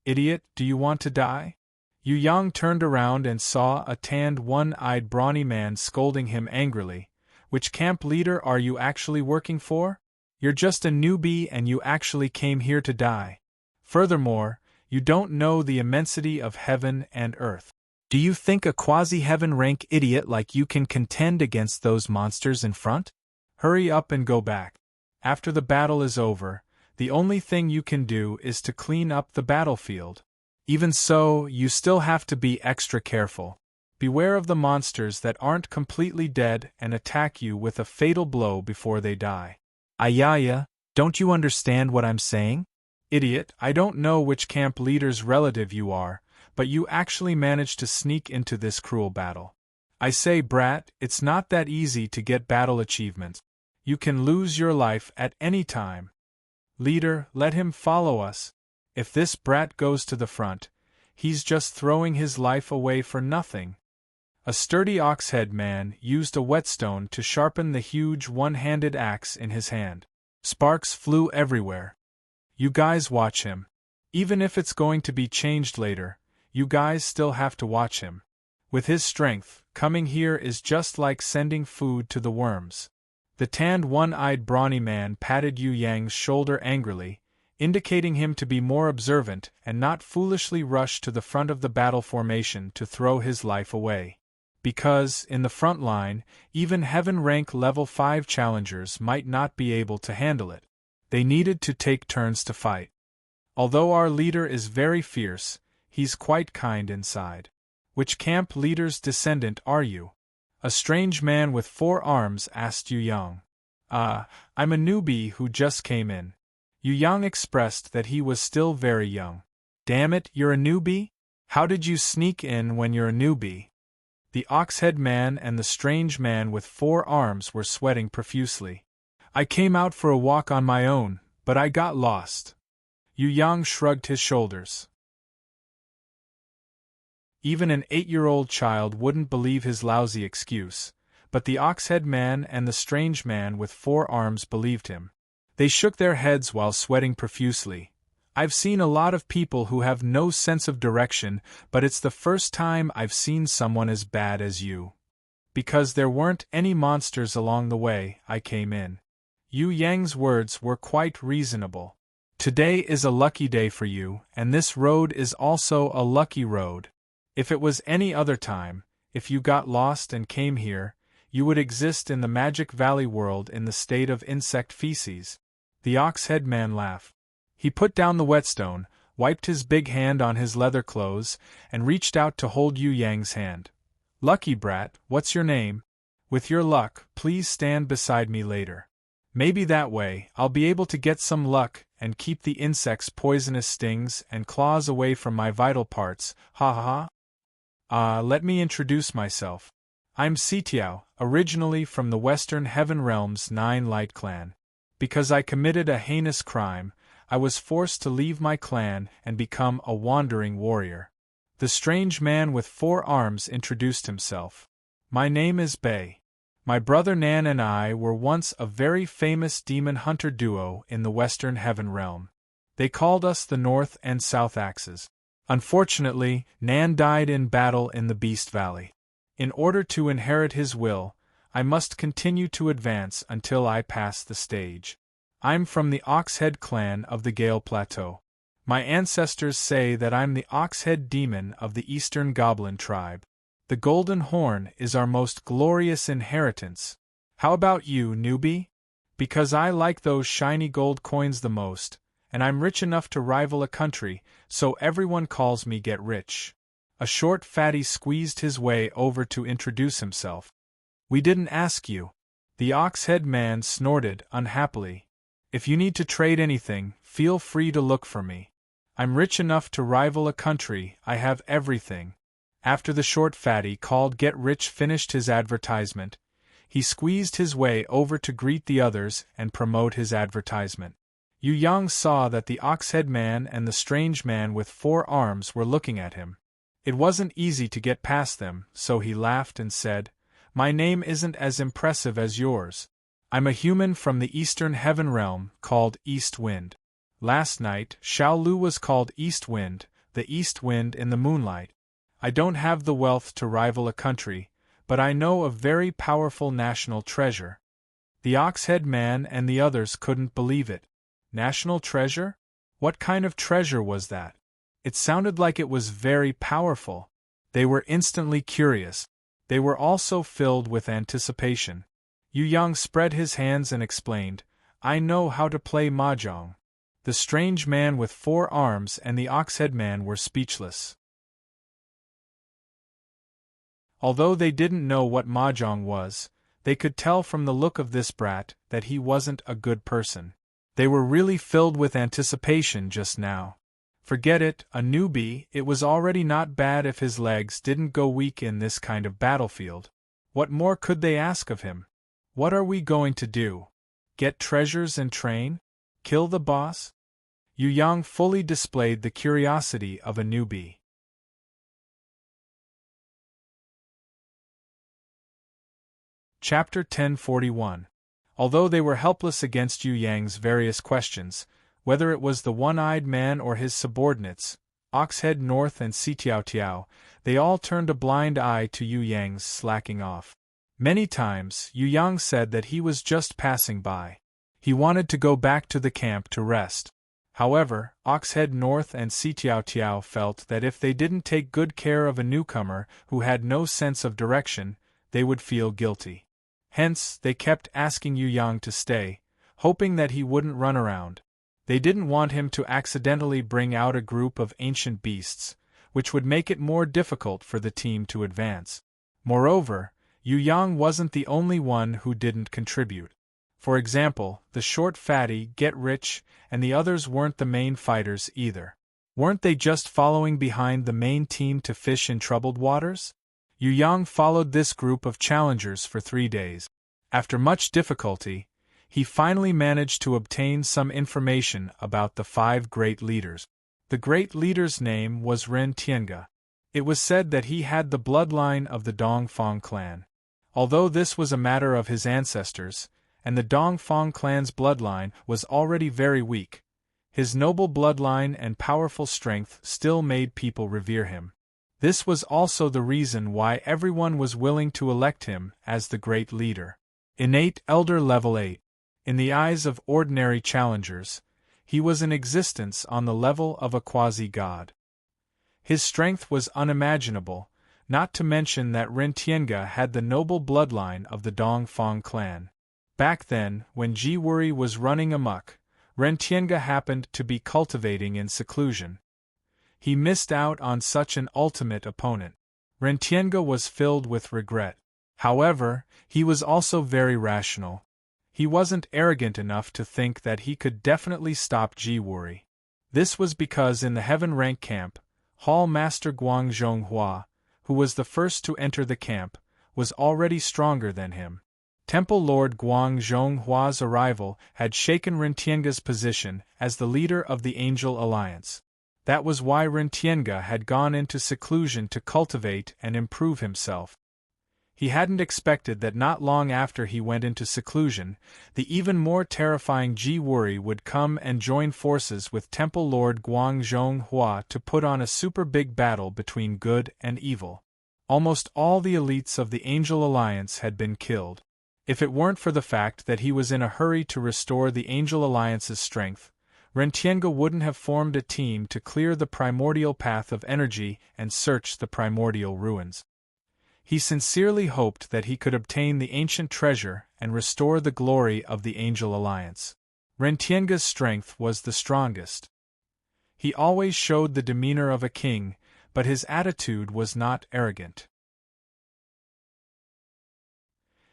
"Idiot, do you want to die?" Yu Yang turned around and saw a tanned, one-eyed brawny man scolding him angrily. "Which camp leader are you actually working for? You're just a newbie and you actually came here to die. Furthermore, you don't know the immensity of heaven and earth. Do you think a quasi-heaven rank idiot like you can contend against those monsters in front? Hurry up and go back." After the battle is over, the only thing you can do is to clean up the battlefield. Even so, you still have to be extra careful. Beware of the monsters that aren't completely dead and attack you with a fatal blow before they die. Ayaya, don't you understand what I'm saying? Idiot, I don't know which camp leader's relative you are, but you actually managed to sneak into this cruel battle. I say, brat, it's not that easy to get battle achievements. You can lose your life at any time. Leader, let him follow us. If this brat goes to the front, he's just throwing his life away for nothing. A sturdy ox-head man used a whetstone to sharpen the huge one-handed axe in his hand. Sparks flew everywhere. You guys watch him. Even if it's going to be changed later, you guys still have to watch him. With his strength, coming here is just like sending food to the worms. The tanned one-eyed brawny man patted Yu Yang's shoulder angrily, indicating him to be more observant and not foolishly rush to the front of the battle formation to throw his life away. Because, in the front line, even heaven rank level 5 challengers might not be able to handle it. They needed to take turns to fight. Although our leader is very fierce, he's quite kind inside. Which camp leader's descendant are you? A strange man with 4 arms asked Yu Yang. I'm a newbie who just came in. Yu Yang expressed that he was still very young. Damn it, you're a newbie? How did you sneak in when you're a newbie? The ox-head man and the strange man with 4 arms were sweating profusely. I came out for a walk on my own, but I got lost. Yu Yang shrugged his shoulders. Even an 8-year-old child wouldn't believe his lousy excuse, but the ox-head man and the strange man with 4 arms believed him. They shook their heads while sweating profusely. I've seen a lot of people who have no sense of direction, but it's the first time I've seen someone as bad as you. Because there weren't any monsters along the way I came in. Yu Yang's words were quite reasonable. Today is a lucky day for you, and this road is also a lucky road. If it was any other time, if you got lost and came here, you would exist in the Magic Valley world in the state of insect feces. The ox-head man laughed. He put down the whetstone, wiped his big hand on his leather clothes, and reached out to hold Yu Yang's hand. Lucky brat, what's your name? With your luck, please stand beside me later. Maybe that way, I'll be able to get some luck and keep the insects' poisonous stings and claws away from my vital parts, ha ha ha. Let me introduce myself. I'm Sitiao, originally from the Western Heaven Realm's 9 Light Clan. Because I committed a heinous crime, I was forced to leave my clan and become a wandering warrior. The strange man with 4 arms introduced himself. My name is Bei. My brother Nan and I were once a very famous demon hunter duo in the Western Heaven Realm. They called us the North and South Axes. Unfortunately, Nan died in battle in the Beast Valley. In order to inherit his will, I must continue to advance until I pass the stage. I'm from the Oxhead clan of the Gale Plateau. My ancestors say that I'm the Oxhead demon of the Eastern Goblin tribe. The Golden Horn is our most glorious inheritance. How about you, newbie? Because I like those shiny gold coins the most, and I'm rich enough to rival a country, so everyone calls me Get Rich. A short fatty squeezed his way over to introduce himself. We didn't ask you. The ox-head man snorted unhappily. If you need to trade anything, feel free to look for me. I'm rich enough to rival a country, I have everything. After the short fatty called Get Rich finished his advertisement, he squeezed his way over to greet the others and promote his advertisement. Yu Yang saw that the ox-head man and the strange man with 4 arms were looking at him. It wasn't easy to get past them, so he laughed and said, My name isn't as impressive as yours. I'm a human from the Eastern Heaven Realm called East Wind. Last night, Xiao Lu was called East Wind, the East Wind in the moonlight. I don't have the wealth to rival a country, but I know a very powerful national treasure. The ox-head man and the others couldn't believe it. National treasure? What kind of treasure was that? It sounded like it was very powerful. They were instantly curious. They were also filled with anticipation. Yu Yang spread his hands and explained, I know how to play mahjong." The strange man with 4 arms and the ox-head man were speechless. Although they didn't know what mahjong was, they could tell from the look of this brat that he wasn't a good person. They were really filled with anticipation just now. Forget it, a newbie, it was already not bad if his legs didn't go weak in this kind of battlefield. What more could they ask of him? What are we going to do? Get treasures and train? Kill the boss? Yu Yang fully displayed the curiosity of a newbie. Chapter 1041. Although they were helpless against Yu Yang's various questions, whether it was the one-eyed man or his subordinates, Oxhead North and Sitiao Tiao, they all turned a blind eye to Yu Yang's slacking off. Many times, Yu Yang said that he was just passing by. He wanted to go back to the camp to rest. However, Oxhead North and Sitiao Tiao felt that if they didn't take good care of a newcomer who had no sense of direction, they would feel guilty. Hence, they kept asking Yu Yang to stay, hoping that he wouldn't run around. They didn't want him to accidentally bring out a group of ancient beasts, which would make it more difficult for the team to advance. Moreover, Yu Yang wasn't the only one who didn't contribute. For example, the short fatty, Get-Rich, and the others weren't the main fighters either. Weren't they just following behind the main team to fish in troubled waters? Yu Yang followed this group of challengers for 3 days. After much difficulty, he finally managed to obtain some information about the 5 great leaders. The great leader's name was Ren Tiange. It was said that he had the bloodline of the Dongfang clan. Although this was a matter of his ancestors, and the Dongfang clan's bloodline was already very weak, his noble bloodline and powerful strength still made people revere him. This was also the reason why everyone was willing to elect him as the great leader. Innate Elder Level 8. In the eyes of ordinary challengers, he was in existence on the level of a quasi-god. His strength was unimaginable, not to mention that Ren Tiange had the noble bloodline of the Dongfang clan. Back then, when Ji Wuri was running amok, Ren Tiange happened to be cultivating in seclusion. He missed out on such an ultimate opponent. Ren Tiange was filled with regret. However, he was also very rational. He wasn't arrogant enough to think that he could definitely stop Ji Wuri. This was because in the Heaven Rank camp, Hall Master Guang Zhonghua, who was the first to enter the camp, was already stronger than him. Temple Lord Guang Zhonghua's arrival had shaken Ren Tiange's position as the leader of the Angel Alliance. That was why Ren Tiange had gone into seclusion to cultivate and improve himself. He hadn't expected that not long after he went into seclusion, the even more terrifying Ji Wuri would come and join forces with Temple Lord Guang Zhonghua to put on a super big battle between good and evil. Almost all the elites of the Angel Alliance had been killed. If it weren't for the fact that he was in a hurry to restore the Angel Alliance's strength, Ren Tiange wouldn't have formed a team to clear the primordial path of energy and search the primordial ruins. He sincerely hoped that he could obtain the ancient treasure and restore the glory of the Angel Alliance. Ren Tiange's strength was the strongest. He always showed the demeanor of a king, but his attitude was not arrogant.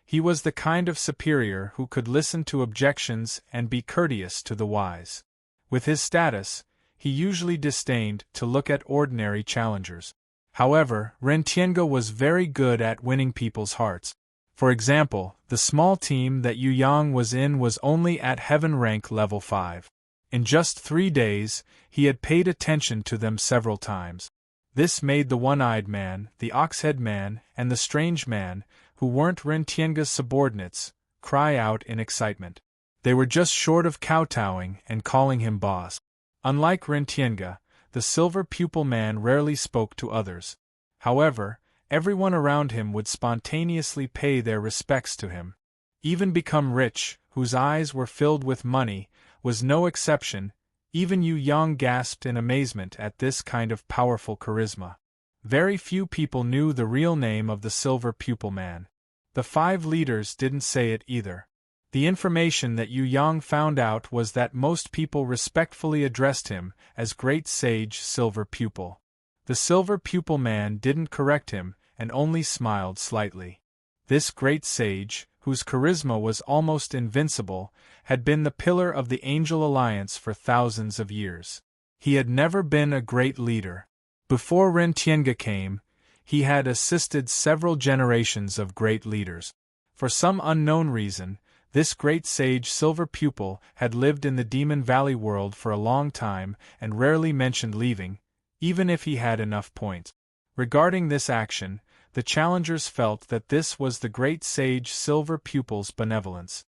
He was the kind of superior who could listen to objections and be courteous to the wise. With his status, he usually disdained to look at ordinary challengers. However, Ren Tiange was very good at winning people's hearts. For example, the small team that Yu Yang was in was only at Heaven Rank Level 5. In just 3 days, he had paid attention to them several times. This made the one-eyed man, the ox-head man, and the strange man, who weren't Ren Tiange's subordinates, cry out in excitement. They were just short of kowtowing and calling him boss. Unlike Ren Tiange, the silver pupil man rarely spoke to others. However, everyone around him would spontaneously pay their respects to him. Even Become Rich, whose eyes were filled with money, was no exception. Even Yu Yang gasped in amazement at this kind of powerful charisma. Very few people knew the real name of the silver pupil man. The 5 leaders didn't say it either. The information that Yu Yang found out was that most people respectfully addressed him as Great Sage Silver Pupil. The Silver Pupil man didn't correct him and only smiled slightly. This great sage, whose charisma was almost invincible, had been the pillar of the Angel Alliance for thousands of years. He had never been a great leader. Before Ren Tiange came, he had assisted several generations of great leaders. For some unknown reason, this great sage Silver Pupil had lived in the Demon Valley world for a long time and rarely mentioned leaving, even if he had enough points. Regarding this action, the challengers felt that this was the great sage Silver Pupil's benevolence.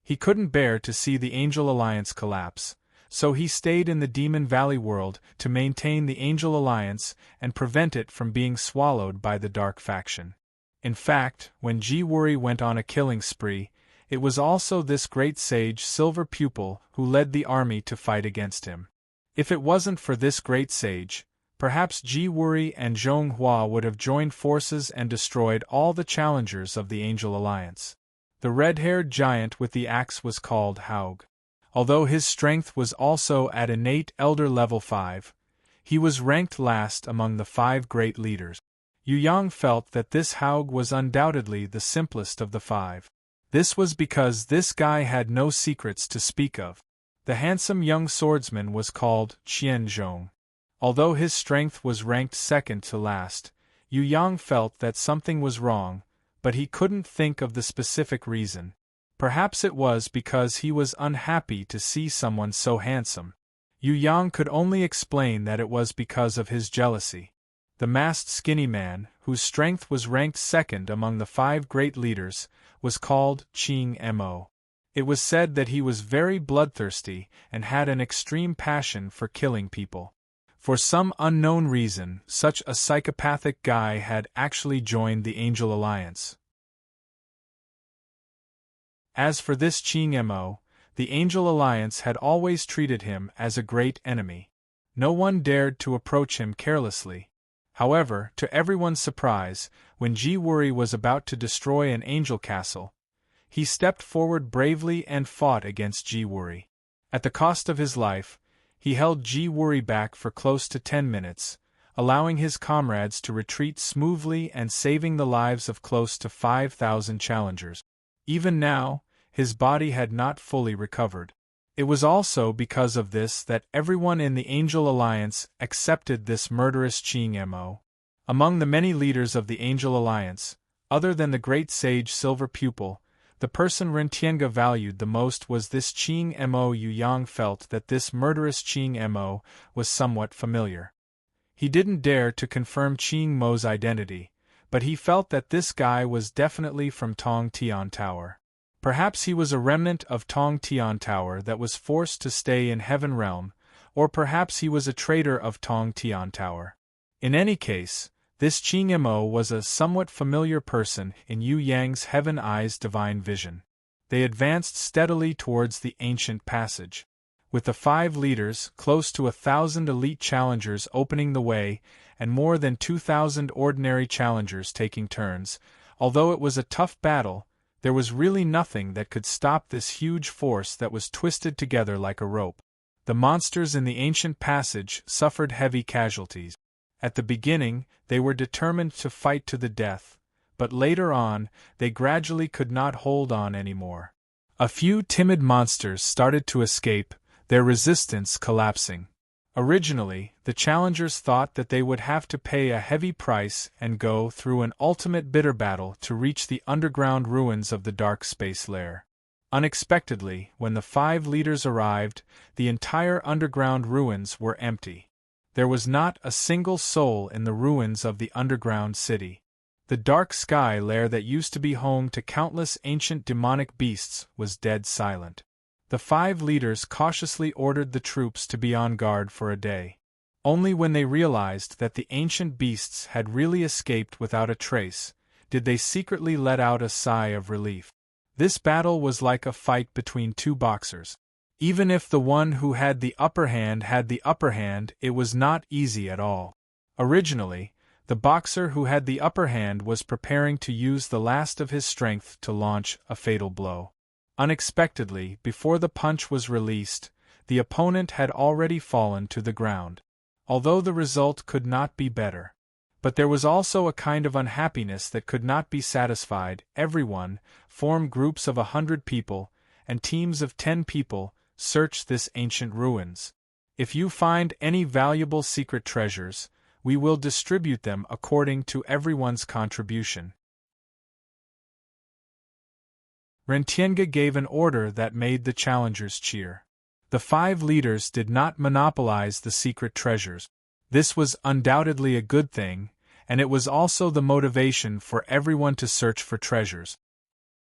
He couldn't bear to see the Angel Alliance collapse, so he stayed in the Demon Valley world to maintain the Angel Alliance and prevent it from being swallowed by the Dark Faction. In fact, when Ji Wuri went on a killing spree, it was also this great sage Silver Pupil who led the army to fight against him. If it wasn't for this great sage, perhaps Ji Wuri and Zhong Hua would have joined forces and destroyed all the challengers of the Angel Alliance. The red-haired giant with the axe was called Haug. Although his strength was also at innate Elder Level 5, he was ranked last among the 5 great leaders. Yu Yang felt that this Haug was undoubtedly the simplest of the 5. This was because this guy had no secrets to speak of. The handsome young swordsman was called Qian Zhong. Although his strength was ranked second to last, Yu Yang felt that something was wrong, but he couldn't think of the specific reason. Perhaps it was because he was unhappy to see someone so handsome. Yu Yang could only explain that it was because of his jealousy. The masked skinny man, whose strength was ranked second among the 5 great leaders, was called Qing Mo. It was said that he was very bloodthirsty and had an extreme passion for killing people. For some unknown reason, such a psychopathic guy had actually joined the Angel Alliance. As for this Qing Mo, the Angel Alliance had always treated him as a great enemy. No one dared to approach him carelessly. However, to everyone's surprise, when Ji Wuri was about to destroy an angel castle, he stepped forward bravely and fought against Ji Wuri. At the cost of his life, he held Ji Wuri back for close to 10 minutes, allowing his comrades to retreat smoothly and saving the lives of close to 5,000 challengers. Even now, his body had not fully recovered. It was also because of this that everyone in the Angel Alliance accepted this murderous Qing Mo. Among the many leaders of the Angel Alliance, other than the great sage Silver Pupil, the person Ren Tiange valued the most was this Qing Mo. Yu Yang felt that this murderous Qing Mo was somewhat familiar. He didn't dare to confirm Qing Mo's identity, but he felt that this guy was definitely from Tong Tian Tower. Perhaps he was a remnant of Tong Tian Tower that was forced to stay in Heaven Realm, or perhaps he was a traitor of Tong Tian Tower. In any case, this Qing Mo was a somewhat familiar person in Yu Yang's Heaven Eyes divine vision. They advanced steadily towards the ancient passage. With the 5 leaders, close to 1,000 elite challengers opening the way, and more than 2,000 ordinary challengers taking turns, although it was a tough battle, there was really nothing that could stop this huge force that was twisted together like a rope. The monsters in the ancient passage suffered heavy casualties. At the beginning, they were determined to fight to the death, but later on, they gradually could not hold on anymore. A few timid monsters started to escape, their resistance collapsing. Originally, the challengers thought that they would have to pay a heavy price and go through an ultimate bitter battle to reach the underground ruins of the Dark Space Lair. Unexpectedly, when the 5 leaders arrived, the entire underground ruins were empty. There was not a single soul in the ruins of the underground city. The Dark Sky Lair that used to be home to countless ancient demonic beasts was dead silent. The 5 leaders cautiously ordered the troops to be on guard for a day. Only when they realized that the ancient beasts had really escaped without a trace, did they secretly let out a sigh of relief. This battle was like a fight between 2 boxers. Even if the one who had the upper hand, it was not easy at all. Originally, the boxer who had the upper hand was preparing to use the last of his strength to launch a fatal blow. Unexpectedly, before the punch was released, the opponent had already fallen to the ground. Although the result could not be better. But there was also a kind of unhappiness that could not be satisfied. Everyone, form groups of 100 people, and teams of 10 people, search this ancient ruins. If you find any valuable secret treasures, we will distribute them according to everyone's contribution. Rentienga gave an order that made the challengers cheer. The 5 leaders did not monopolize the secret treasures. This was undoubtedly a good thing, and it was also the motivation for everyone to search for treasures.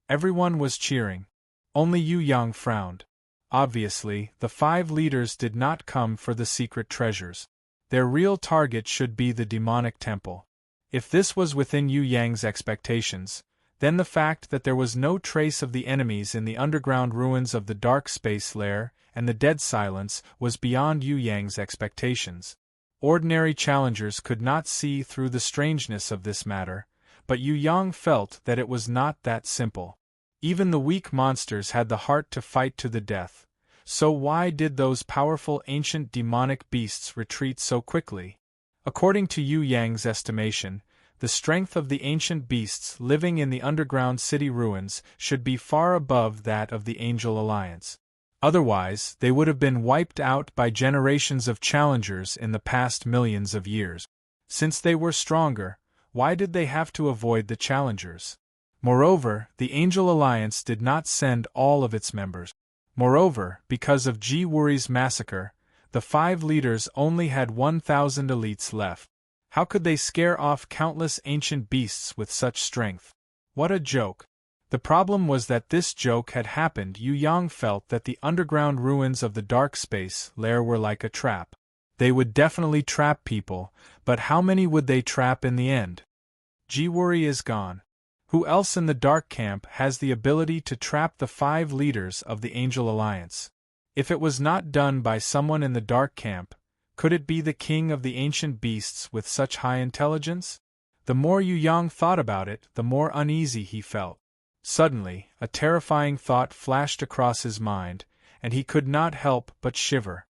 Everyone was cheering. Only Yu Yang frowned. Obviously, the 5 leaders did not come for the secret treasures. Their real target should be the demonic temple. If this was within Yu Yang's expectations, then the fact that there was no trace of the enemies in the underground ruins of the dark space lair and the dead silence was beyond Yu Yang's expectations. Ordinary challengers could not see through the strangeness of this matter, but Yu Yang felt that it was not that simple. Even the weak monsters had the heart to fight to the death, so why did those powerful ancient demonic beasts retreat so quickly? According to Yu Yang's estimation, the strength of the ancient beasts living in the underground city ruins should be far above that of the Angel Alliance. Otherwise, they would have been wiped out by generations of challengers in the past millions of years. Since they were stronger, why did they have to avoid the challengers? Moreover, the Angel Alliance did not send all of its members. Moreover, because of Ji Wuri's massacre, the 5 leaders only had 1,000 elites left. How could they scare off countless ancient beasts with such strength? What a joke! The problem was that this joke had happened. Yu Yang felt that the underground ruins of the dark space lair were like a trap. They would definitely trap people, but how many would they trap in the end? Ji Wuri is gone. Who else in the dark camp has the ability to trap the 5 leaders of the Angel Alliance? If it was not done by someone in the dark camp, could it be the king of the ancient beasts with such high intelligence? The more Yu Yang thought about it, the more uneasy he felt. Suddenly, a terrifying thought flashed across his mind, and he could not help but shiver.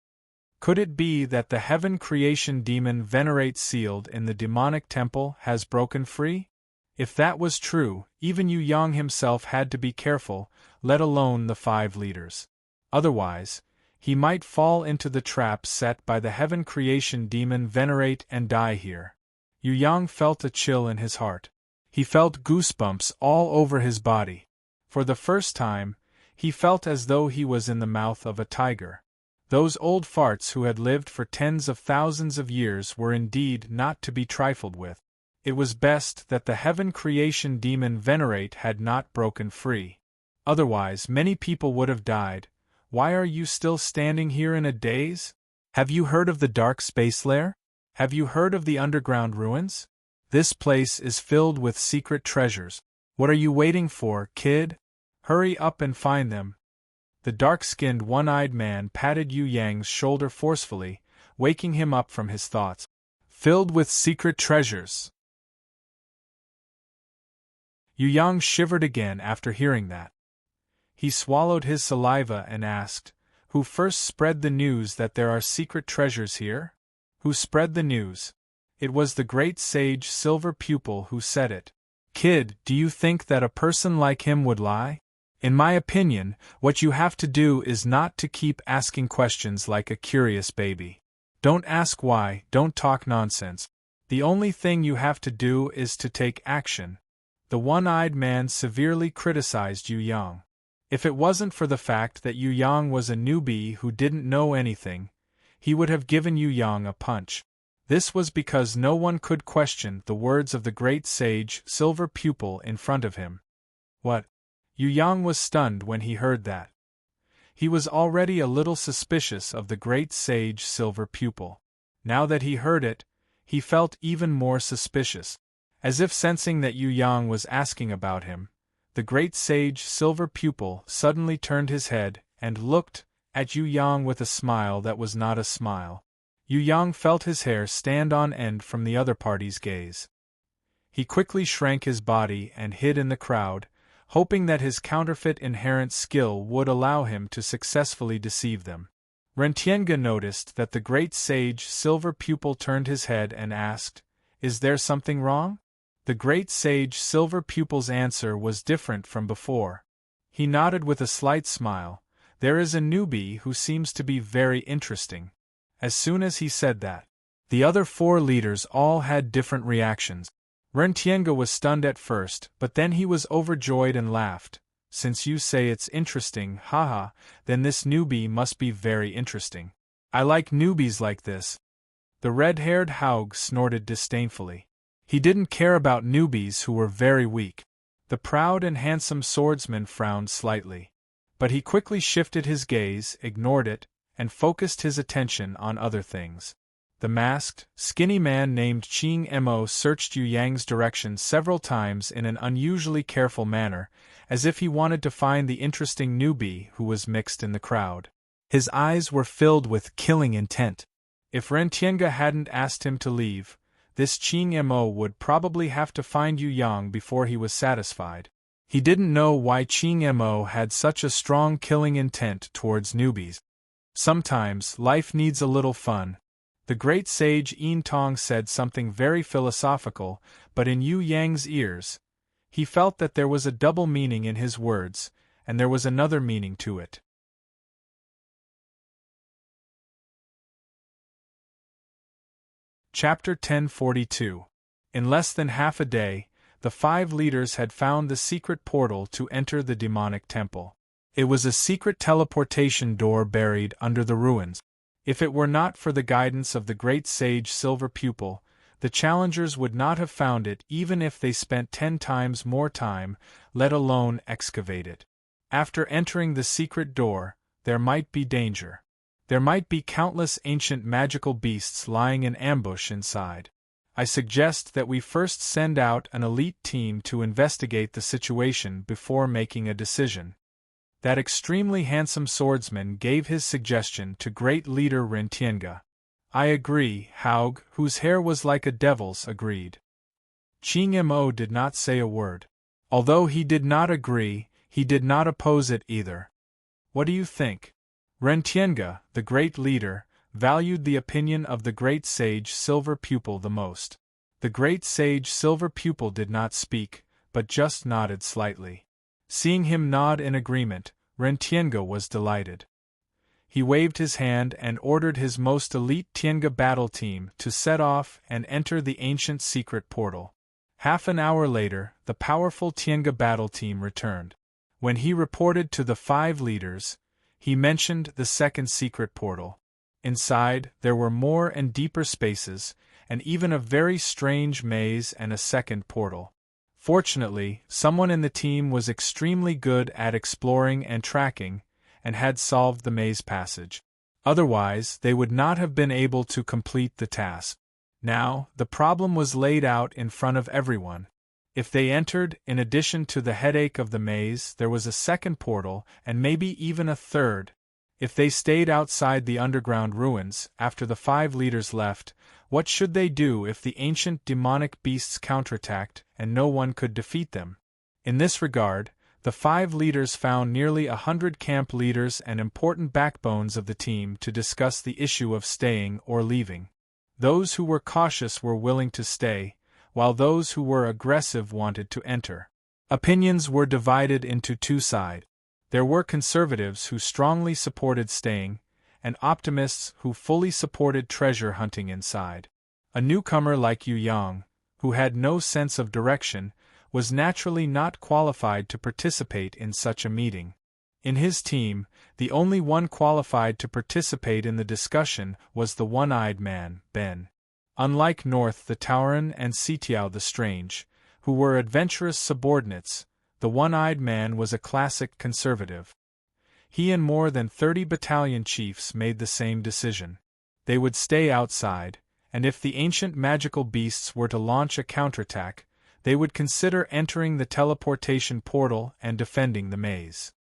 Could it be that the heaven creation demon Venerate sealed in the demonic temple has broken free? If that was true, even Yu Yang himself had to be careful, let alone the 5 leaders. Otherwise, he might fall into the trap set by the heaven creation demon Venerate and die here. Yu Yang felt a chill in his heart. He felt goosebumps all over his body. For the first time, he felt as though he was in the mouth of a tiger. Those old farts who had lived for tens of thousands of years were indeed not to be trifled with. It was best that the heaven creation demon Venerate had not broken free. Otherwise, many people would have died. Why are you still standing here in a daze? Have you heard of the dark space lair? Have you heard of the underground ruins? This place is filled with secret treasures. What are you waiting for, kid? Hurry up and find them. The dark-skinned, one-eyed man patted Yu Yang's shoulder forcefully, waking him up from his thoughts. Filled with secret treasures. Yu Yang shivered again after hearing that. He swallowed his saliva and asked, "Who first spread the news that there are secret treasures here? Who spread the news?" It was the great sage Silver Pupil who said it. Kid, do you think that a person like him would lie? In my opinion, what you have to do is not to keep asking questions like a curious baby. Don't ask why, don't talk nonsense. The only thing you have to do is to take action. The one-eyed man severely criticized Yu Yang. If it wasn't for the fact that Yu Yang was a newbie who didn't know anything, he would have given Yu Yang a punch. This was because no one could question the words of the great sage Silver Pupil in front of him. What? Yu Yang was stunned when he heard that. He was already a little suspicious of the great sage Silver Pupil. Now that he heard it, he felt even more suspicious. As if sensing that Yu Yang was asking about him, the great sage Silver Pupil suddenly turned his head and looked at Yu Yang with a smile that was not a smile. Yu Yang felt his hair stand on end from the other party's gaze. He quickly shrank his body and hid in the crowd, hoping that his counterfeit inherent skill would allow him to successfully deceive them. Rentienga noticed that the great sage Silver Pupil turned his head and asked, "Is there something wrong?" The great sage Silver Pupil's answer was different from before. He nodded with a slight smile. "There is a newbie who seems to be very interesting." As soon as he said that, the other 4 leaders all had different reactions. Rentienga was stunned at first, but then he was overjoyed and laughed. "Since you say it's interesting, haha, then this newbie must be very interesting. I like newbies like this." The red-haired Haug snorted disdainfully. He didn't care about newbies who were very weak. The proud and handsome swordsman frowned slightly. But he quickly shifted his gaze, ignored it, and focused his attention on other things. The masked, skinny man named Qing Mo searched Yu Yang's direction several times in an unusually careful manner, as if he wanted to find the interesting newbie who was mixed in the crowd. His eyes were filled with killing intent. If Rentienga hadn't asked him to leave, this Qing Mo would probably have to find Yu Yang before he was satisfied. He didn't know why Qing Mo had such a strong killing intent towards newbies. Sometimes, life needs a little fun. The great sage Yin Tong said something very philosophical, but in Yu Yang's ears, he felt that there was a double meaning in his words, and there was another meaning to it. Chapter 1042. In less than half a day, the 5 leaders had found the secret portal to enter the demonic temple. It was a secret teleportation door buried under the ruins. If it were not for the guidance of the great sage Silver Pupil, the challengers would not have found it even if they spent 10 times more time, let alone excavate it. After entering the secret door, there might be danger. There might be countless ancient magical beasts lying in ambush inside. I suggest that we first send out an elite team to investigate the situation before making a decision. That extremely handsome swordsman gave his suggestion to great leader Rentienga. I agree, Haug, whose hair was like a devil's, agreed. Qing Mo did not say a word. Although he did not agree, he did not oppose it either. What do you think? Rentienga, the great leader, valued the opinion of the great sage Silver Pupil the most. The great sage Silver Pupil did not speak, but just nodded slightly. Seeing him nod in agreement, Rentienga was delighted. He waved his hand and ordered his most elite Tienga battle team to set off and enter the ancient secret portal. Half an hour later, the powerful Tienga battle team returned. When he reported to the 5 leaders, he mentioned the second secret portal. Inside, there were more and deeper spaces, and even a very strange maze and a second portal. Fortunately, someone in the team was extremely good at exploring and tracking, and had solved the maze passage. Otherwise, they would not have been able to complete the task. Now, the problem was laid out in front of everyone. If they entered, in addition to the headache of the maze, there was a second portal, and maybe even a third. If they stayed outside the underground ruins, after the 5 leaders left, what should they do if the ancient demonic beasts counterattacked, and no one could defeat them? In this regard, the 5 leaders found nearly 100 camp leaders and important backbones of the team to discuss the issue of staying or leaving. Those who were cautious were willing to stay, while those who were aggressive wanted to enter. Opinions were divided into 2 sides. There were conservatives who strongly supported staying, and optimists who fully supported treasure hunting inside. A newcomer like Yu Yang, who had no sense of direction, was naturally not qualified to participate in such a meeting. In his team, the only one qualified to participate in the discussion was the one-eyed man, Ben. Unlike North the Tauren and Sitiao the Strange, who were adventurous subordinates, the one-eyed man was a classic conservative. He and more than 30 battalion chiefs made the same decision. They would stay outside, and if the ancient magical beasts were to launch a counterattack, they would consider entering the teleportation portal and defending the maze.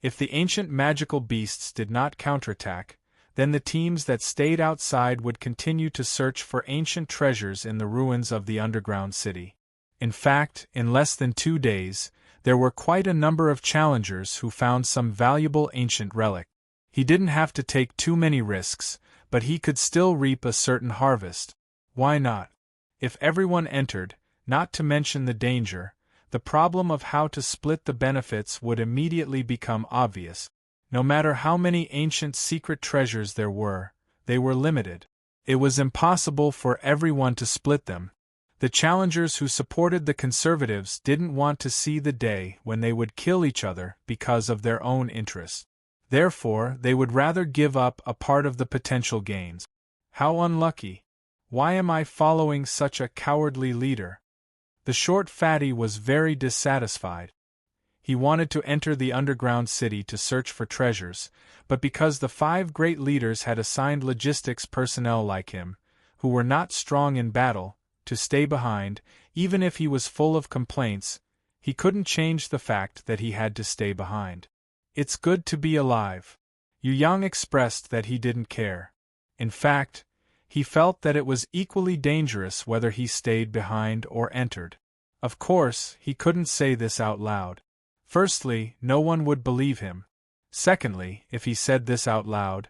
If the ancient magical beasts did not counterattack, then the teams that stayed outside would continue to search for ancient treasures in the ruins of the underground city. In fact, in less than 2 days, there were quite a number of challengers who found some valuable ancient relic. He didn't have to take too many risks, but he could still reap a certain harvest. Why not? If everyone entered, not to mention the danger, the problem of how to split the benefits would immediately become obvious. No matter how many ancient secret treasures there were, they were limited. It was impossible for everyone to split them. The challengers who supported the conservatives didn't want to see the day when they would kill each other because of their own interests. Therefore, they would rather give up a part of the potential gains. How unlucky! Why am I following such a cowardly leader? The short fatty was very dissatisfied. He wanted to enter the underground city to search for treasures, but because the 5 great leaders had assigned logistics personnel like him, who were not strong in battle, to stay behind, even if he was full of complaints, he couldn't change the fact that he had to stay behind. It's good to be alive. Yu Yang expressed that he didn't care. In fact, he felt that it was equally dangerous whether he stayed behind or entered. Of course, he couldn't say this out loud. Firstly, no one would believe him. Secondly, if he said this out loud,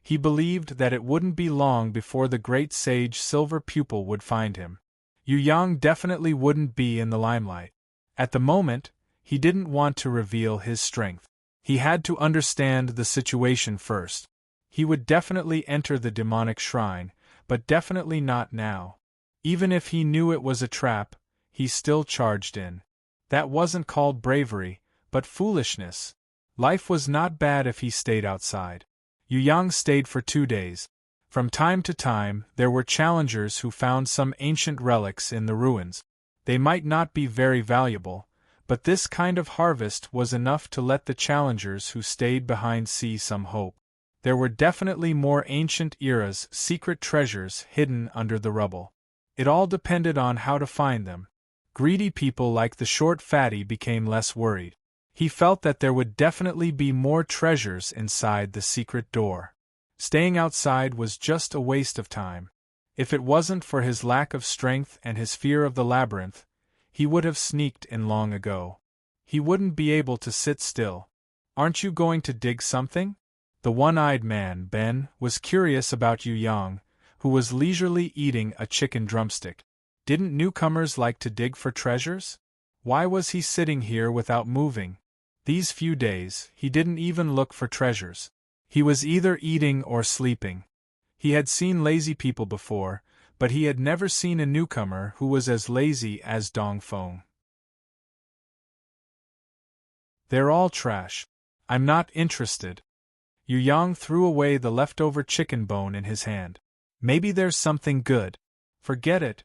he believed that it wouldn't be long before the great sage Silver Pupil would find him. Yu Yang definitely wouldn't be in the limelight. At the moment, he didn't want to reveal his strength. He had to understand the situation first. He would definitely enter the demonic shrine, but definitely not now. Even if he knew it was a trap, he still charged in. That wasn't called bravery, but foolishness. Life was not bad if he stayed outside. Yu Yang stayed for 2 days. From time to time, there were challengers who found some ancient relics in the ruins. They might not be very valuable, but this kind of harvest was enough to let the challengers who stayed behind see some hope. There were definitely more ancient era's secret treasures hidden under the rubble. It all depended on how to find them. Greedy people like the short fatty became less worried. He felt that there would definitely be more treasures inside the secret door. Staying outside was just a waste of time. If it wasn't for his lack of strength and his fear of the labyrinth, he would have sneaked in long ago. He wouldn't be able to sit still. Aren't you going to dig something? The one-eyed man, Ben, was curious about Yu Yang, who was leisurely eating a chicken drumstick. Didn't newcomers like to dig for treasures? Why was he sitting here without moving? These few days, he didn't even look for treasures. He was either eating or sleeping. He had seen lazy people before, but he had never seen a newcomer who was as lazy as Dong Feng. They're all trash. I'm not interested. Yu Yang threw away the leftover chicken bone in his hand. Maybe there's something good. Forget it.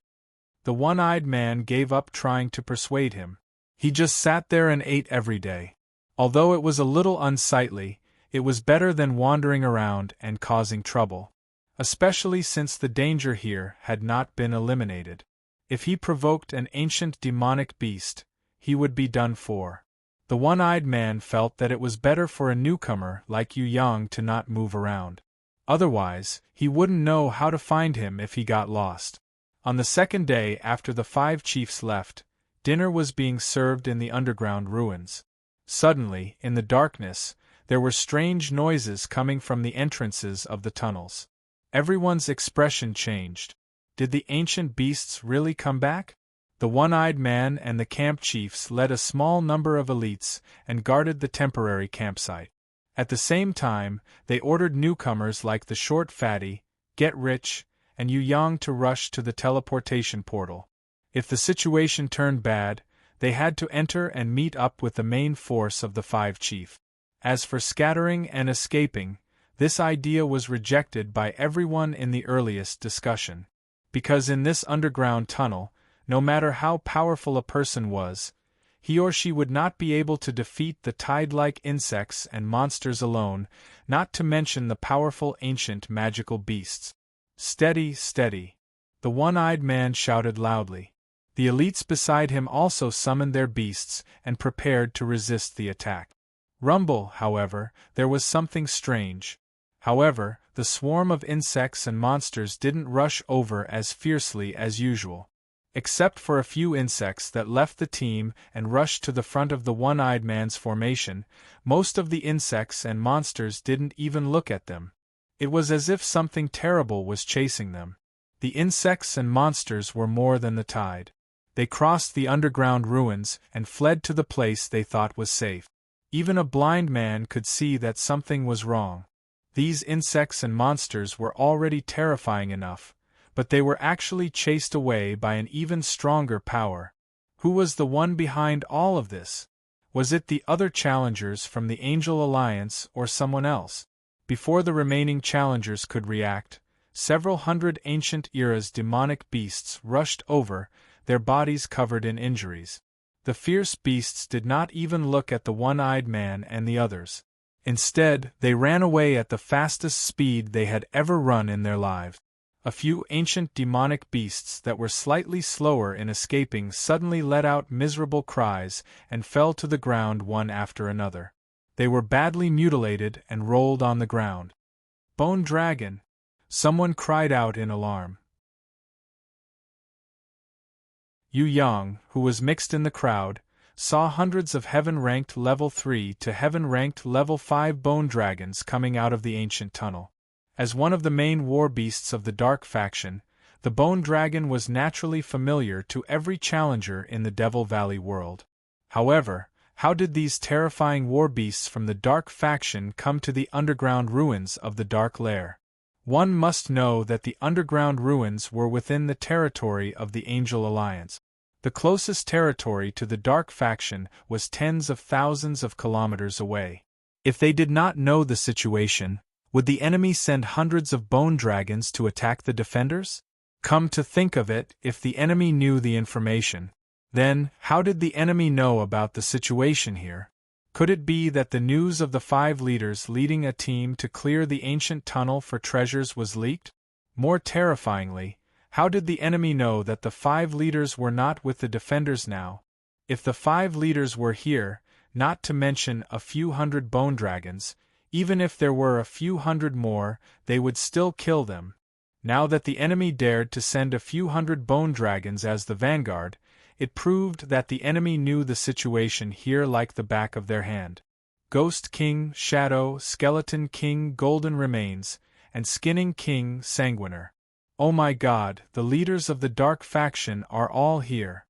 The one-eyed man gave up trying to persuade him. He just sat there and ate every day. Although it was a little unsightly, it was better than wandering around and causing trouble. Especially since the danger here had not been eliminated. If he provoked an ancient demonic beast, he would be done for. The one-eyed man felt that it was better for a newcomer like Yu Yang to not move around. Otherwise, he wouldn't know how to find him if he got lost. On the second day after the 5 chiefs left, dinner was being served in the underground ruins. Suddenly, in the darkness, there were strange noises coming from the entrances of the tunnels. Everyone's expression changed. Did the ancient beasts really come back? The one-eyed man and the camp chiefs led a small number of elites and guarded the temporary campsite. At the same time, they ordered newcomers like the short fatty, Get Rich, and Yu Yang to rush to the teleportation portal. If the situation turned bad, they had to enter and meet up with the main force of the 5 chiefs. As for scattering and escaping, this idea was rejected by everyone in the earliest discussion. Because in this underground tunnel, no matter how powerful a person was, he or she would not be able to defeat the tide-like insects and monsters alone, not to mention the powerful ancient magical beasts. Steady, steady. The one-eyed man shouted loudly. The elites beside him also summoned their beasts and prepared to resist the attack. Rumble, however, there was something strange. However, the swarm of insects and monsters didn't rush over as fiercely as usual. Except for a few insects that left the team and rushed to the front of the one-eyed man's formation, most of the insects and monsters didn't even look at them. It was as if something terrible was chasing them. The insects and monsters were more than the tide. They crossed the underground ruins and fled to the place they thought was safe. Even a blind man could see that something was wrong. These insects and monsters were already terrifying enough, but they were actually chased away by an even stronger power. Who was the one behind all of this? Was it the other challengers from the Angel Alliance or someone else? Before the remaining challengers could react, several hundred ancient era's demonic beasts rushed over, their bodies covered in injuries. The fierce beasts did not even look at the one-eyed man and the others. Instead, they ran away at the fastest speed they had ever run in their lives. A few ancient demonic beasts that were slightly slower in escaping suddenly let out miserable cries and fell to the ground one after another. They were badly mutilated and rolled on the ground. "Bone dragon!" Someone cried out in alarm. Yu Yang, who was mixed in the crowd, saw hundreds of heaven-ranked level 3 to heaven-ranked level 5 bone dragons coming out of the ancient tunnel. As one of the main war beasts of the Dark faction, the bone dragon was naturally familiar to every challenger in the Devil Valley world. However, how did these terrifying war beasts from the Dark faction come to the underground ruins of the Dark Lair? One must know that the underground ruins were within the territory of the Angel Alliance. The closest territory to the Dark faction was tens of thousands of kilometers away. If they did not know the situation, would the enemy send hundreds of bone dragons to attack the defenders? Come to think of it, if the enemy knew the information, then how did the enemy know about the situation here? Could it be that the news of the 5 leaders leading a team to clear the ancient tunnel for treasures was leaked? More terrifyingly, how did the enemy know that the 5 leaders were not with the defenders now? If the 5 leaders were here, not to mention a few hundred bone dragons, even if there were a few hundred more, they would still kill them. Now that the enemy dared to send a few hundred bone dragons as the vanguard, it proved that the enemy knew the situation here like the back of their hand. Ghost King, Shadow, Skeleton King, Golden Remains, and Skinning King, Sanguiner. Oh my God, the leaders of the Dark faction are all here.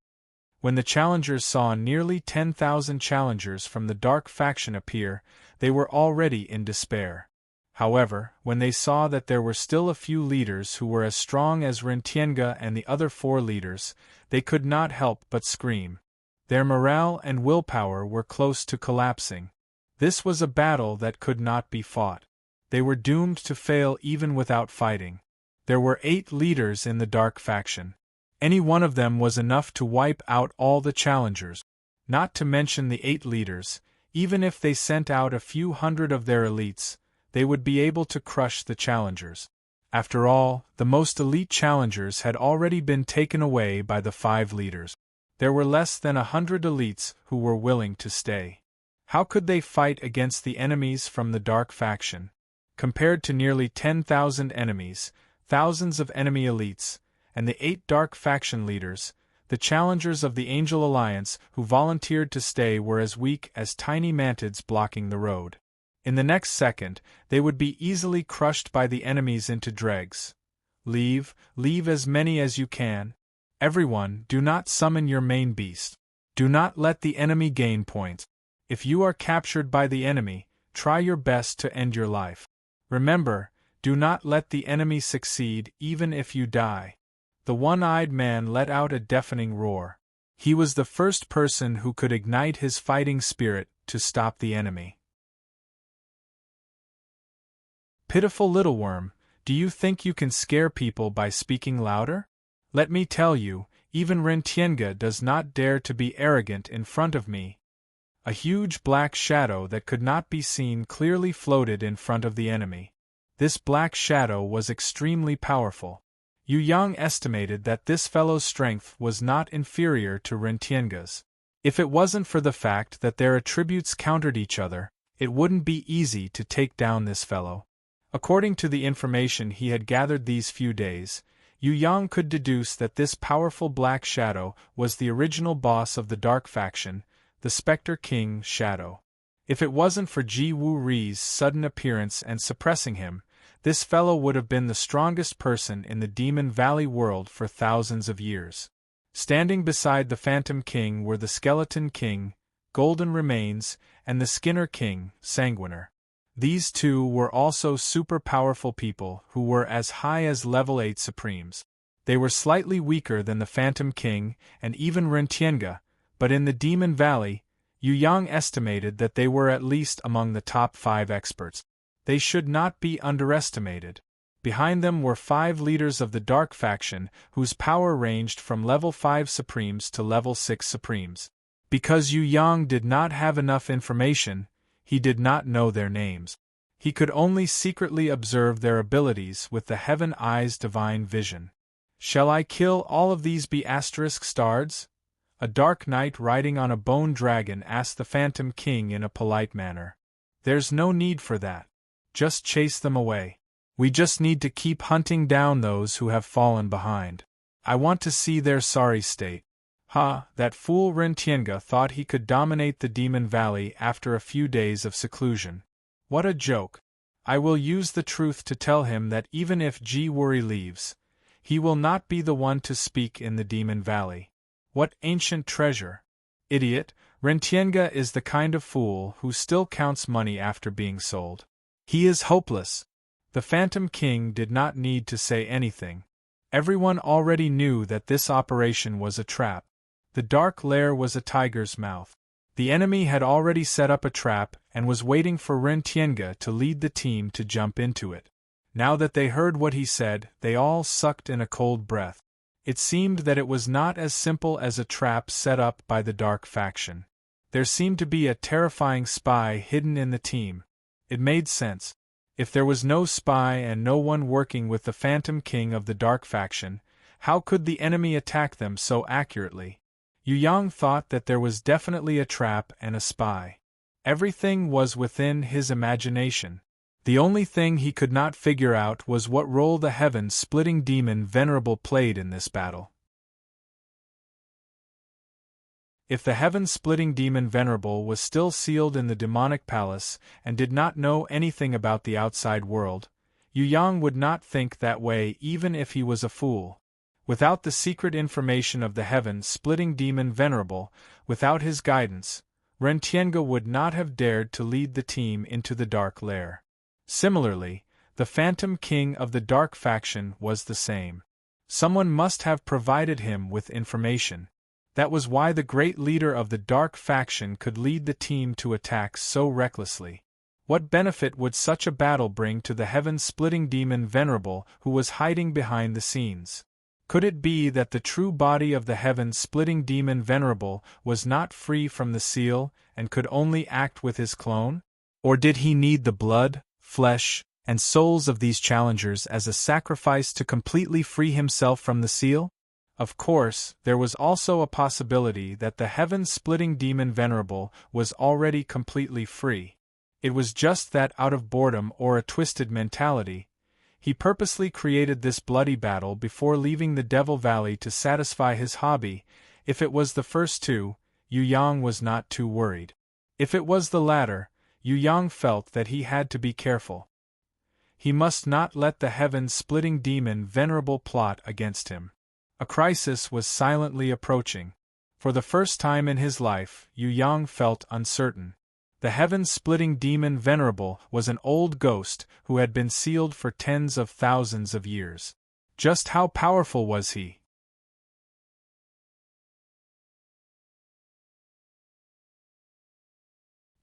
When the challengers saw nearly 10,000 challengers from the Dark faction appear, they were already in despair. However, when they saw that there were still a few leaders who were as strong as Rentienga and the other 4 leaders, they could not help but scream. Their morale and willpower were close to collapsing. This was a battle that could not be fought. They were doomed to fail even without fighting. There were 8 leaders in the Dark faction. Any one of them was enough to wipe out all the challengers. Not to mention the 8 leaders, even if they sent out a few hundred of their elites, they would be able to crush the challengers. After all, the most elite challengers had already been taken away by the 5 leaders. There were less than 100 elites who were willing to stay. How could they fight against the enemies from the Dark faction? Compared to nearly 10,000 enemies, thousands of enemy elites, and the 8 Dark faction leaders, the challengers of the Angel Alliance who volunteered to stay were as weak as tiny mantids blocking the road. In the next second, they would be easily crushed by the enemies into dregs. Leave as many as you can. Everyone, do not summon your main beast. Do not let the enemy gain points. If you are captured by the enemy, try your best to end your life. Remember, do not let the enemy succeed even if you die. The one-eyed man let out a deafening roar. He was the first person who could ignite his fighting spirit to stop the enemy. Pitiful little worm, do you think you can scare people by speaking louder? Let me tell you, even Rentienga does not dare to be arrogant in front of me. A huge black shadow that could not be seen clearly floated in front of the enemy. This black shadow was extremely powerful. Yu Yang estimated that this fellow's strength was not inferior to Rentienga's. If it wasn't for the fact that their attributes countered each other, it wouldn't be easy to take down this fellow. According to the information he had gathered these few days, Yu Yang could deduce that this powerful black shadow was the original boss of the dark faction, the Spectre King Shadow. If it wasn't for Ji Wu Ri's sudden appearance and suppressing him, this fellow would have been the strongest person in the Demon Valley world for thousands of years. Standing beside the Phantom King were the Skeleton King, Golden Remains, and the Skinner King, Sanguiner. These two were also super powerful people who were as high as level 8 Supremes. They were slightly weaker than the Phantom King and even Rentienga, but in the Demon Valley, Yu Yang estimated that they were at least among the top 5 experts. They should not be underestimated. Behind them were 5 leaders of the Dark faction whose power ranged from level 5 Supremes to level 6 Supremes. Because Yu Yang did not have enough information, he did not know their names. He could only secretly observe their abilities with the Heaven Eye's divine vision. "Shall I kill all of these B****stards?" A dark knight riding on a bone dragon asked the Phantom King in a polite manner. "There's no need for that. Just chase them away. We just need to keep hunting down those who have fallen behind. I want to see their sorry state." Ha, that fool Rentienga thought he could dominate the Demon Valley after a few days of seclusion. What a joke. I will use the truth to tell him that even if Ji Wuri leaves, he will not be the one to speak in the Demon Valley. What ancient treasure. Idiot, Rentienga is the kind of fool who still counts money after being sold. He is hopeless. The Phantom King did not need to say anything. Everyone already knew that this operation was a trap. The dark lair was a tiger's mouth. The enemy had already set up a trap and was waiting for Rentienga to lead the team to jump into it. Now that they heard what he said, they all sucked in a cold breath. It seemed that it was not as simple as a trap set up by the Dark faction. There seemed to be a terrifying spy hidden in the team. It made sense. If there was no spy and no one working with the Phantom King of the Dark faction, how could the enemy attack them so accurately? Yu Yang thought that there was definitely a trap and a spy. Everything was within his imagination. The only thing he could not figure out was what role the heaven-splitting demon Venerable played in this battle. If the heaven-splitting demon Venerable was still sealed in the demonic palace and did not know anything about the outside world, Yu Yang would not think that way even if he was a fool. Without the secret information of the heaven-splitting demon Venerable, without his guidance, Rentienga would not have dared to lead the team into the dark lair. Similarly, the Phantom King of the Dark faction was the same. Someone must have provided him with information. That was why the great leader of the Dark faction could lead the team to attack so recklessly. What benefit would such a battle bring to the heaven-splitting demon Venerable who was hiding behind the scenes? Could it be that the true body of the heaven-splitting demon Venerable was not free from the seal and could only act with his clone? Or did he need the blood, flesh, and souls of these challengers as a sacrifice to completely free himself from the seal? Of course, there was also a possibility that the heaven-splitting demon Venerable was already completely free. It was just that out of boredom or a twisted mentality, he purposely created this bloody battle before leaving the Devil Valley to satisfy his hobby. If it was the first two, Yu Yang was not too worried. If it was the latter, Yu Yang felt that he had to be careful. He must not let the heaven-splitting demon Venerable plot against him. A crisis was silently approaching. For the first time in his life, Yu Yang felt uncertain. The heaven-splitting demon Venerable was an old ghost who had been sealed for tens of thousands of years. Just how powerful was he?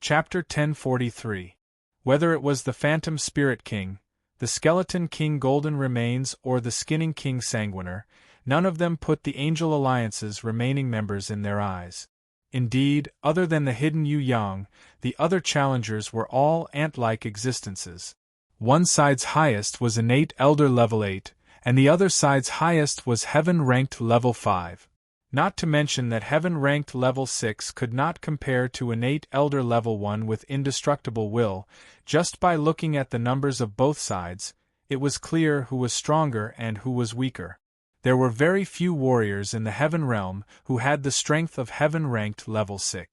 Chapter 1043. Whether it was the Phantom Spirit King, the Skeleton King Golden Remains or the Skinning King Sanguiner, none of them put the Angel Alliance's remaining members in their eyes. Indeed, other than the hidden Yu Yang, the other challengers were all ant-like existences. One side's highest was innate Elder level 8, and the other side's highest was Heaven-ranked level 5. Not to mention that Heaven-ranked level 6 could not compare to innate Elder level 1 with indestructible will. Just by looking at the numbers of both sides, it was clear who was stronger and who was weaker. There were very few warriors in the heaven realm who had the strength of heaven ranked level 6.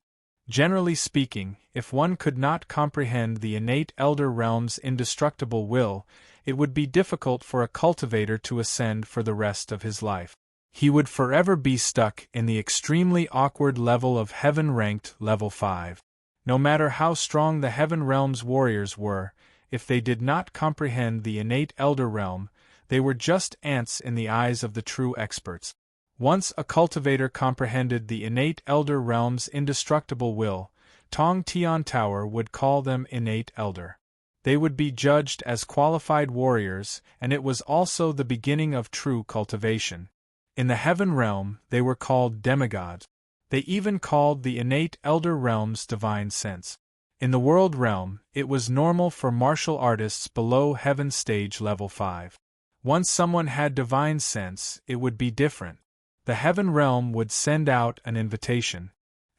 Generally speaking, if one could not comprehend the innate elder realm's indestructible will, it would be difficult for a cultivator to ascend for the rest of his life. He would forever be stuck in the extremely awkward level of heaven-ranked level 5. No matter how strong the heaven realm's warriors were, if they did not comprehend the innate elder realm, they were just ants in the eyes of the true experts. Once a cultivator comprehended the innate elder realm's indestructible will, Tong Tian Tower would call them innate elder. They would be judged as qualified warriors, and it was also the beginning of true cultivation. In the heaven realm, they were called demigods. They even called the innate elder realm's divine sense. In the world realm, it was normal for martial artists below heaven stage level 5. Once someone had divine sense, it would be different. The heaven realm would send out an invitation.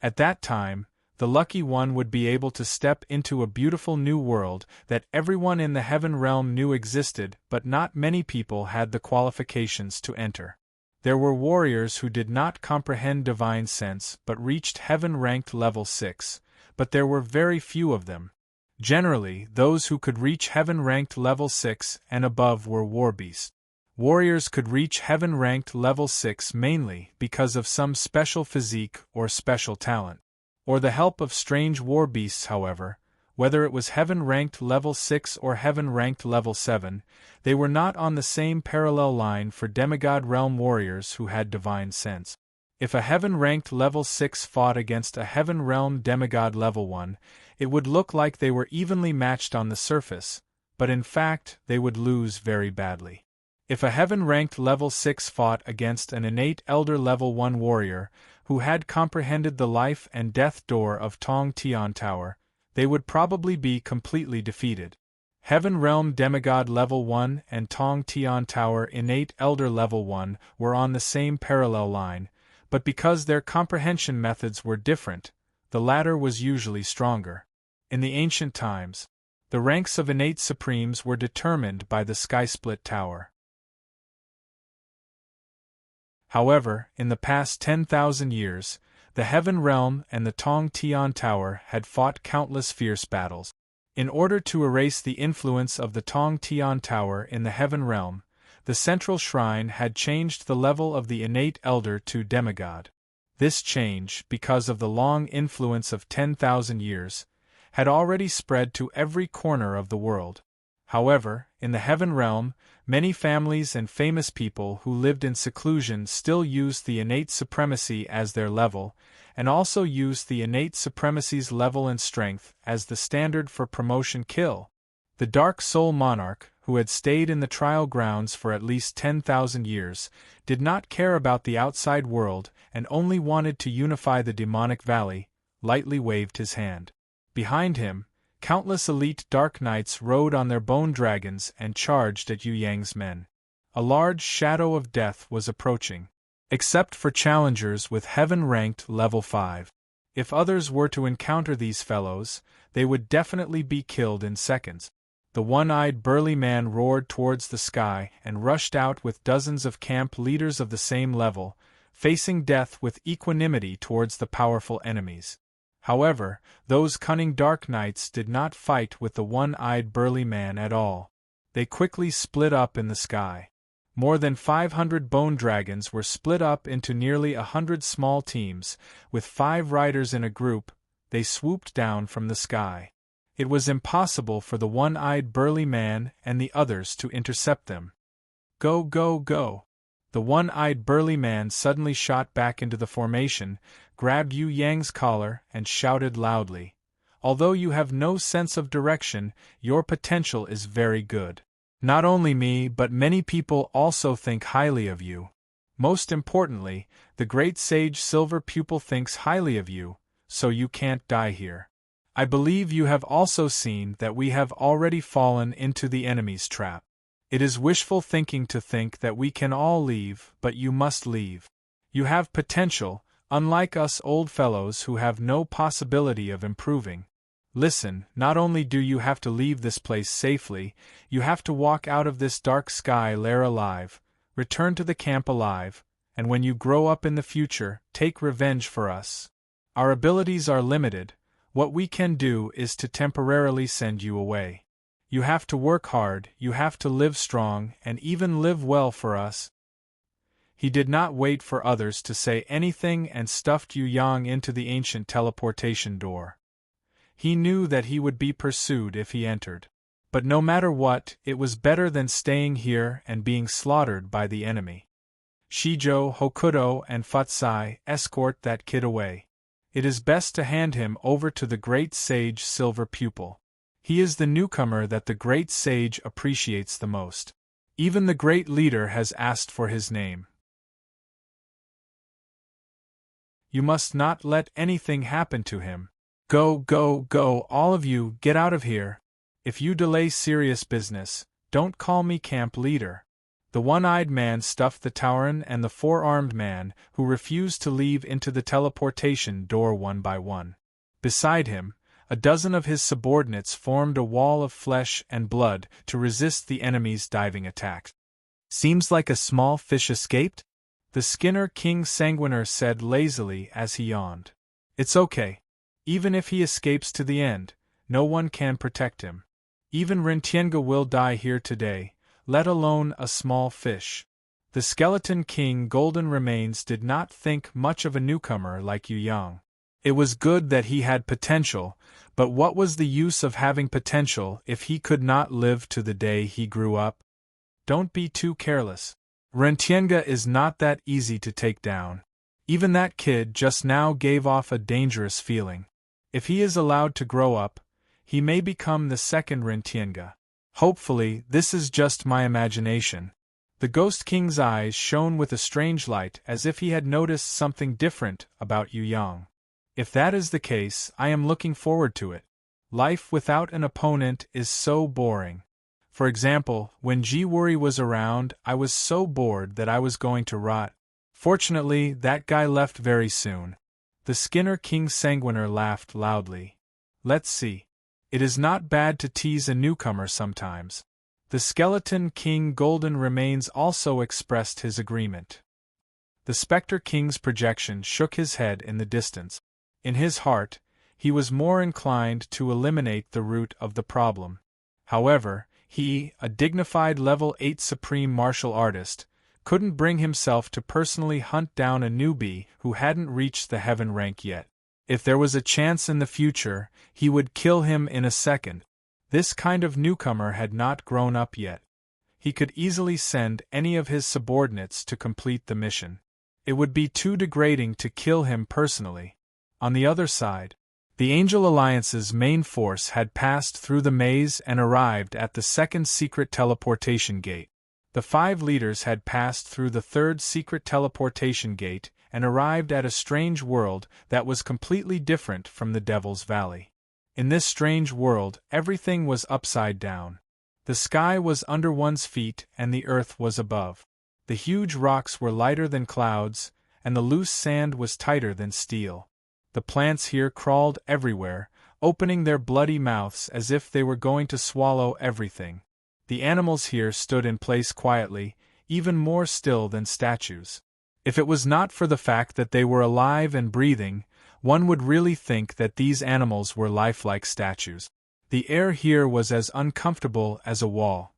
At that time, the lucky one would be able to step into a beautiful new world that everyone in the heaven realm knew existed, but not many people had the qualifications to enter. There were warriors who did not comprehend divine sense but reached heaven-ranked level 6, but there were very few of them. Generally, those who could reach heaven-ranked level 6 and above were war beasts. Warriors could reach heaven-ranked level 6 mainly because of some special physique or special talent, or the help of strange war beasts. However, whether it was heaven-ranked level 6 or heaven-ranked level 7, they were not on the same parallel line for demigod realm warriors who had divine sense. If a heaven-ranked level 6 fought against a heaven realm demigod level 1, it would look like they were evenly matched on the surface, but in fact they would lose very badly. If a heaven-ranked level 6 fought against an innate elder level 1 warrior who had comprehended the life and death door of Tong Tian Tower, they would probably be completely defeated. Heaven Realm Demigod Level 1 and Tong Tian Tower Innate Elder Level 1 were on the same parallel line, but because their comprehension methods were different, the latter was usually stronger. In the ancient times, the ranks of innate supremes were determined by the sky-split tower. However, in the past 10,000 years, the Heaven Realm and the Tong Tian Tower had fought countless fierce battles. In order to erase the influence of the Tong Tian Tower in the Heaven Realm, the central shrine had changed the level of the innate elder to demigod. This change, because of the long influence of 10,000 years, had already spread to every corner of the world. However, in the Heaven Realm, many families and famous people who lived in seclusion still used the innate supremacy as their level, and also used the innate supremacy's level and strength as the standard for promotion kill. The Dark Soul Monarch, who had stayed in the trial grounds for at least 10,000 years, did not care about the outside world and only wanted to unify the demonic valley, lightly waved his hand. Behind him, countless elite Dark Knights rode on their bone dragons and charged at Yu Yang's men. A large shadow of death was approaching. Except for challengers with heaven-ranked level 5. If others were to encounter these fellows, they would definitely be killed in seconds. The one-eyed burly man roared towards the sky and rushed out with dozens of camp leaders of the same level, facing death with equanimity towards the powerful enemies. However, those cunning Dark Knights did not fight with the one-eyed burly man at all. They quickly split up in the sky. More than 500 bone dragons were split up into nearly 100 small teams, with 5 riders in a group. They swooped down from the sky. It was impossible for the one-eyed burly man and the others to intercept them. Go, go, go! The one-eyed burly man suddenly shot back into the formation, grabbed Yu Yang's collar, and shouted loudly, "Although you have no sense of direction, your potential is very good. Not only me but many people also think highly of you. Most importantly, the great sage Silver Pupil thinks highly of you, so you can't die here. I believe you have also seen that we have already fallen into the enemy's trap. It is wishful thinking to think that we can all leave, but you must leave. You have potential, unlike us old fellows who have no possibility of improving. Listen, not only do you have to leave this place safely, you have to walk out of this dark sky lair alive, Return to the camp alive, and when you grow up in the future, take revenge for us. Our abilities are limited. What we can do is to temporarily send you away. You have to work hard, you have to live strong, and even live well for us." He did not wait for others to say anything and stuffed Yu Yang into the ancient teleportation door. He knew that he would be pursued if he entered. But no matter what, it was better than staying here and being slaughtered by the enemy. Shijo, Hokuto, and Futsai, escort that kid away. It is best to hand him over to the great sage Silver Pupil. He is the newcomer that the great sage appreciates the most. Even the great leader has asked for his name. You must not let anything happen to him. Go, go, go, all of you, get out of here. If you delay serious business, don't call me camp leader. The one-eyed man stuffed the Tauren and the four-armed man, who refused to leave, into the teleportation door one by one. Beside him, a dozen of his subordinates formed a wall of flesh and blood to resist the enemy's diving attack. "Seems like a small fish escaped?" the Skinner King Sanguiner said lazily as he yawned. "It's okay. Even if he escapes to the end, no one can protect him. Even Rentienga will die here today, let alone a small fish." The Skeleton King Golden Remains did not think much of a newcomer like Yu Yang. It was good that he had potential, but what was the use of having potential if he could not live to the day he grew up? Don't be too careless. Rentienga is not that easy to take down. Even that kid just now gave off a dangerous feeling. If he is allowed to grow up, he may become the second Rentienga. Hopefully, this is just my imagination. The Ghost King's eyes shone with a strange light, as if he had noticed something different about Yu Yang. If that is the case, I am looking forward to it. Life without an opponent is so boring. For example, when Ji-Wuri was around, I was so bored that I was going to rot. Fortunately, that guy left very soon. The Skinner King Sanguiner laughed loudly. Let's see. It is not bad to tease a newcomer sometimes. The Skeleton King Golden Remains also expressed his agreement. The Spectre King's projection shook his head in the distance. In his heart, he was more inclined to eliminate the root of the problem. However, he, a dignified level 8 supreme martial artist, couldn't bring himself to personally hunt down a newbie who hadn't reached the heaven rank yet. If there was a chance in the future, he would kill him in a second. This kind of newcomer had not grown up yet. He could easily send any of his subordinates to complete the mission. It would be too degrading to kill him personally. On the other side, the Angel Alliance's main force had passed through the maze and arrived at the second secret teleportation gate. The 5 leaders had passed through the third secret teleportation gate and arrived at a strange world that was completely different from the Devil's Valley. In this strange world, everything was upside down. The sky was under one's feet and the earth was above. The huge rocks were lighter than clouds, and the loose sand was tighter than steel. The plants here crawled everywhere, opening their bloody mouths as if they were going to swallow everything. The animals here stood in place quietly, even more still than statues. If it was not for the fact that they were alive and breathing, one would really think that these animals were lifelike statues. The air here was as uncomfortable as a wall.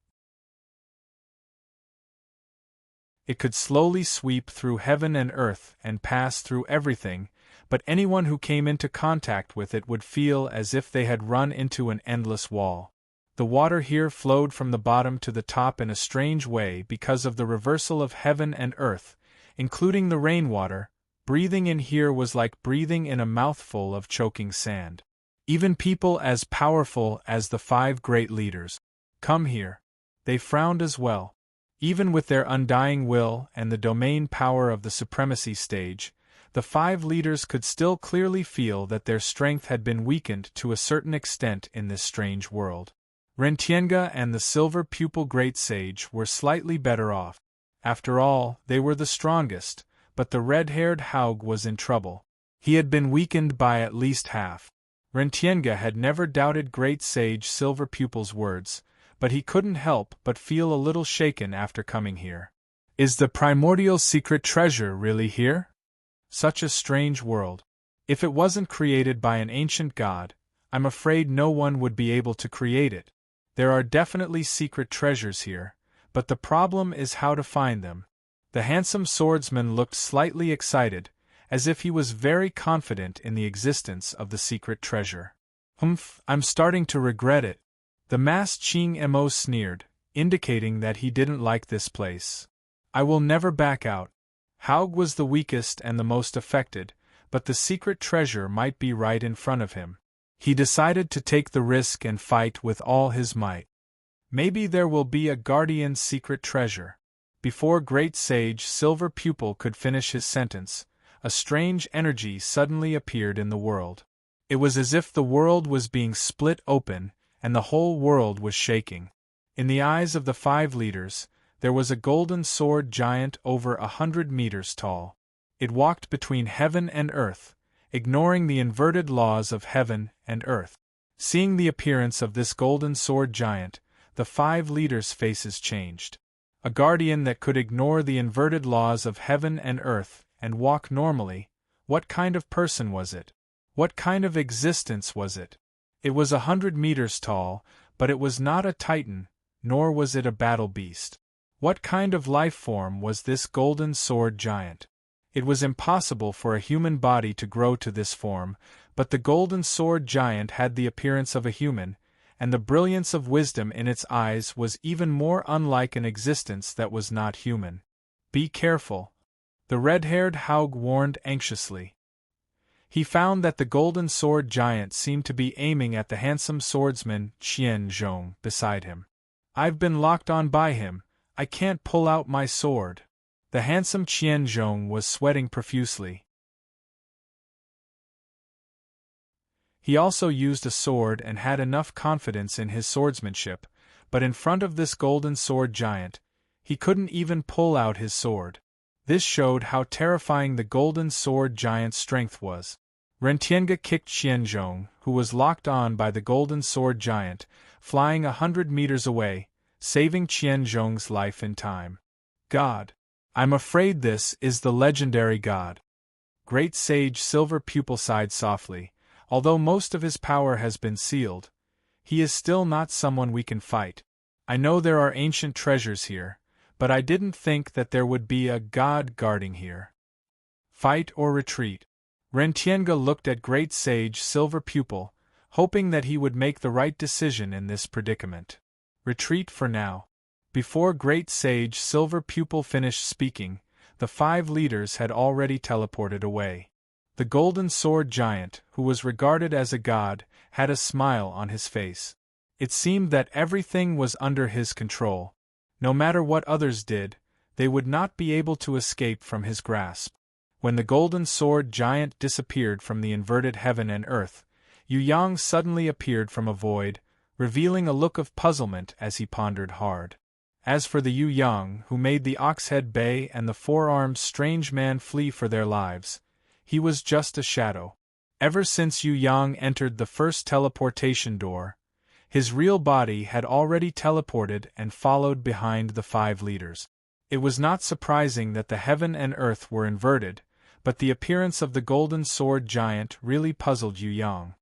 It could slowly sweep through heaven and earth and pass through everything, but anyone who came into contact with it would feel as if they had run into an endless wall. The water here flowed from the bottom to the top in a strange way because of the reversal of heaven and earth, including the rainwater. Breathing in here was like breathing in a mouthful of choking sand. Even people as powerful as the 5 great leaders come here. They frowned as well. Even with their undying will and the domain power of the supremacy stage, the 5 leaders could still clearly feel that their strength had been weakened to a certain extent in this strange world. Rentienga and the Silver Pupil Great Sage were slightly better off. After all, they were the strongest, but the red-haired Haug was in trouble. He had been weakened by at least half. Rentienga had never doubted Great Sage Silver Pupil's words, but he couldn't help but feel a little shaken after coming here. Is the primordial secret treasure really here? Such a strange world. If it wasn't created by an ancient god, I'm afraid no one would be able to create it. There are definitely secret treasures here, but the problem is how to find them. The handsome swordsman looked slightly excited, as if he was very confident in the existence of the secret treasure. Humph, I'm starting to regret it. The masked Ching Mo sneered, indicating that he didn't like this place. I will never back out. Haug was the weakest and the most affected, but the secret treasure might be right in front of him. He decided to take the risk and fight with all his might. Maybe there will be a guardian's secret treasure. Before great sage Silver Pupil could finish his sentence, a strange energy suddenly appeared in the world. It was as if the world was being split open, and the whole world was shaking. In the eyes of the 5 leaders, there was a golden sword giant over 100 meters tall. It walked between heaven and earth, ignoring the inverted laws of heaven and earth. Seeing the appearance of this golden sword giant, the 5 leaders' faces changed. A guardian that could ignore the inverted laws of heaven and earth and walk normally, what kind of person was it? What kind of existence was it? It was 100 meters tall, but it was not a titan, nor was it a battle beast. What kind of life form was this golden sword giant? It was impossible for a human body to grow to this form, but the golden sword giant had the appearance of a human, and the brilliance of wisdom in its eyes was even more unlike an existence that was not human. Be careful, the red-haired Haug warned anxiously. He found that the golden sword giant seemed to be aiming at the handsome swordsman Qian Zhong beside him. I've been locked on by him, I can't pull out my sword. The handsome Qian Zhong was sweating profusely. He also used a sword and had enough confidence in his swordsmanship, but in front of this golden sword giant, he couldn't even pull out his sword. This showed how terrifying the golden sword giant's strength was. Rentienga kicked Qianzhong, who was locked on by the golden sword giant, flying 100 meters away, saving Qianzhong's life in time. God! I'm afraid this is the legendary god. Great sage Silver Pupil sighed softly. Although most of his power has been sealed, he is still not someone we can fight. I know there are ancient treasures here, but I didn't think that there would be a god guarding here. Fight or retreat? Rentienga looked at great sage Silver Pupil, hoping that he would make the right decision in this predicament. Retreat for now. Before great sage Silver Pupil finished speaking, the 5 leaders had already teleported away. The golden sword giant, who was regarded as a god, had a smile on his face. It seemed that everything was under his control. No matter what others did, they would not be able to escape from his grasp. When the golden sword giant disappeared from the inverted heaven and earth, Yu Yang suddenly appeared from a void, revealing a look of puzzlement as he pondered hard. As for the Yu Yang who made the Oxhead Bay and the 4-armed strange man flee for their lives, he was just a shadow. Ever since Yu Yang entered the first teleportation door, his real body had already teleported and followed behind the 5 leaders. It was not surprising that the heaven and earth were inverted, but the appearance of the golden sword giant really puzzled Yu Yang.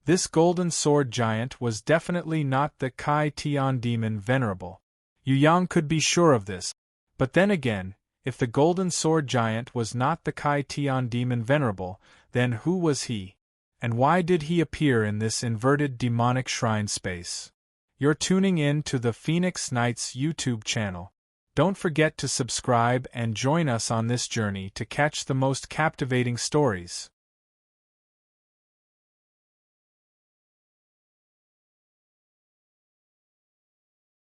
This golden sword giant was definitely not the Kai Tian demon venerable. Yu Yang could be sure of this. But then again, if the golden sword giant was not the Kai Tian demon venerable, then who was he? And why did he appear in this inverted demonic shrine space? You're tuning in to the Phoenix Knights YouTube channel. Don't forget to subscribe and join us on this journey to catch the most captivating stories.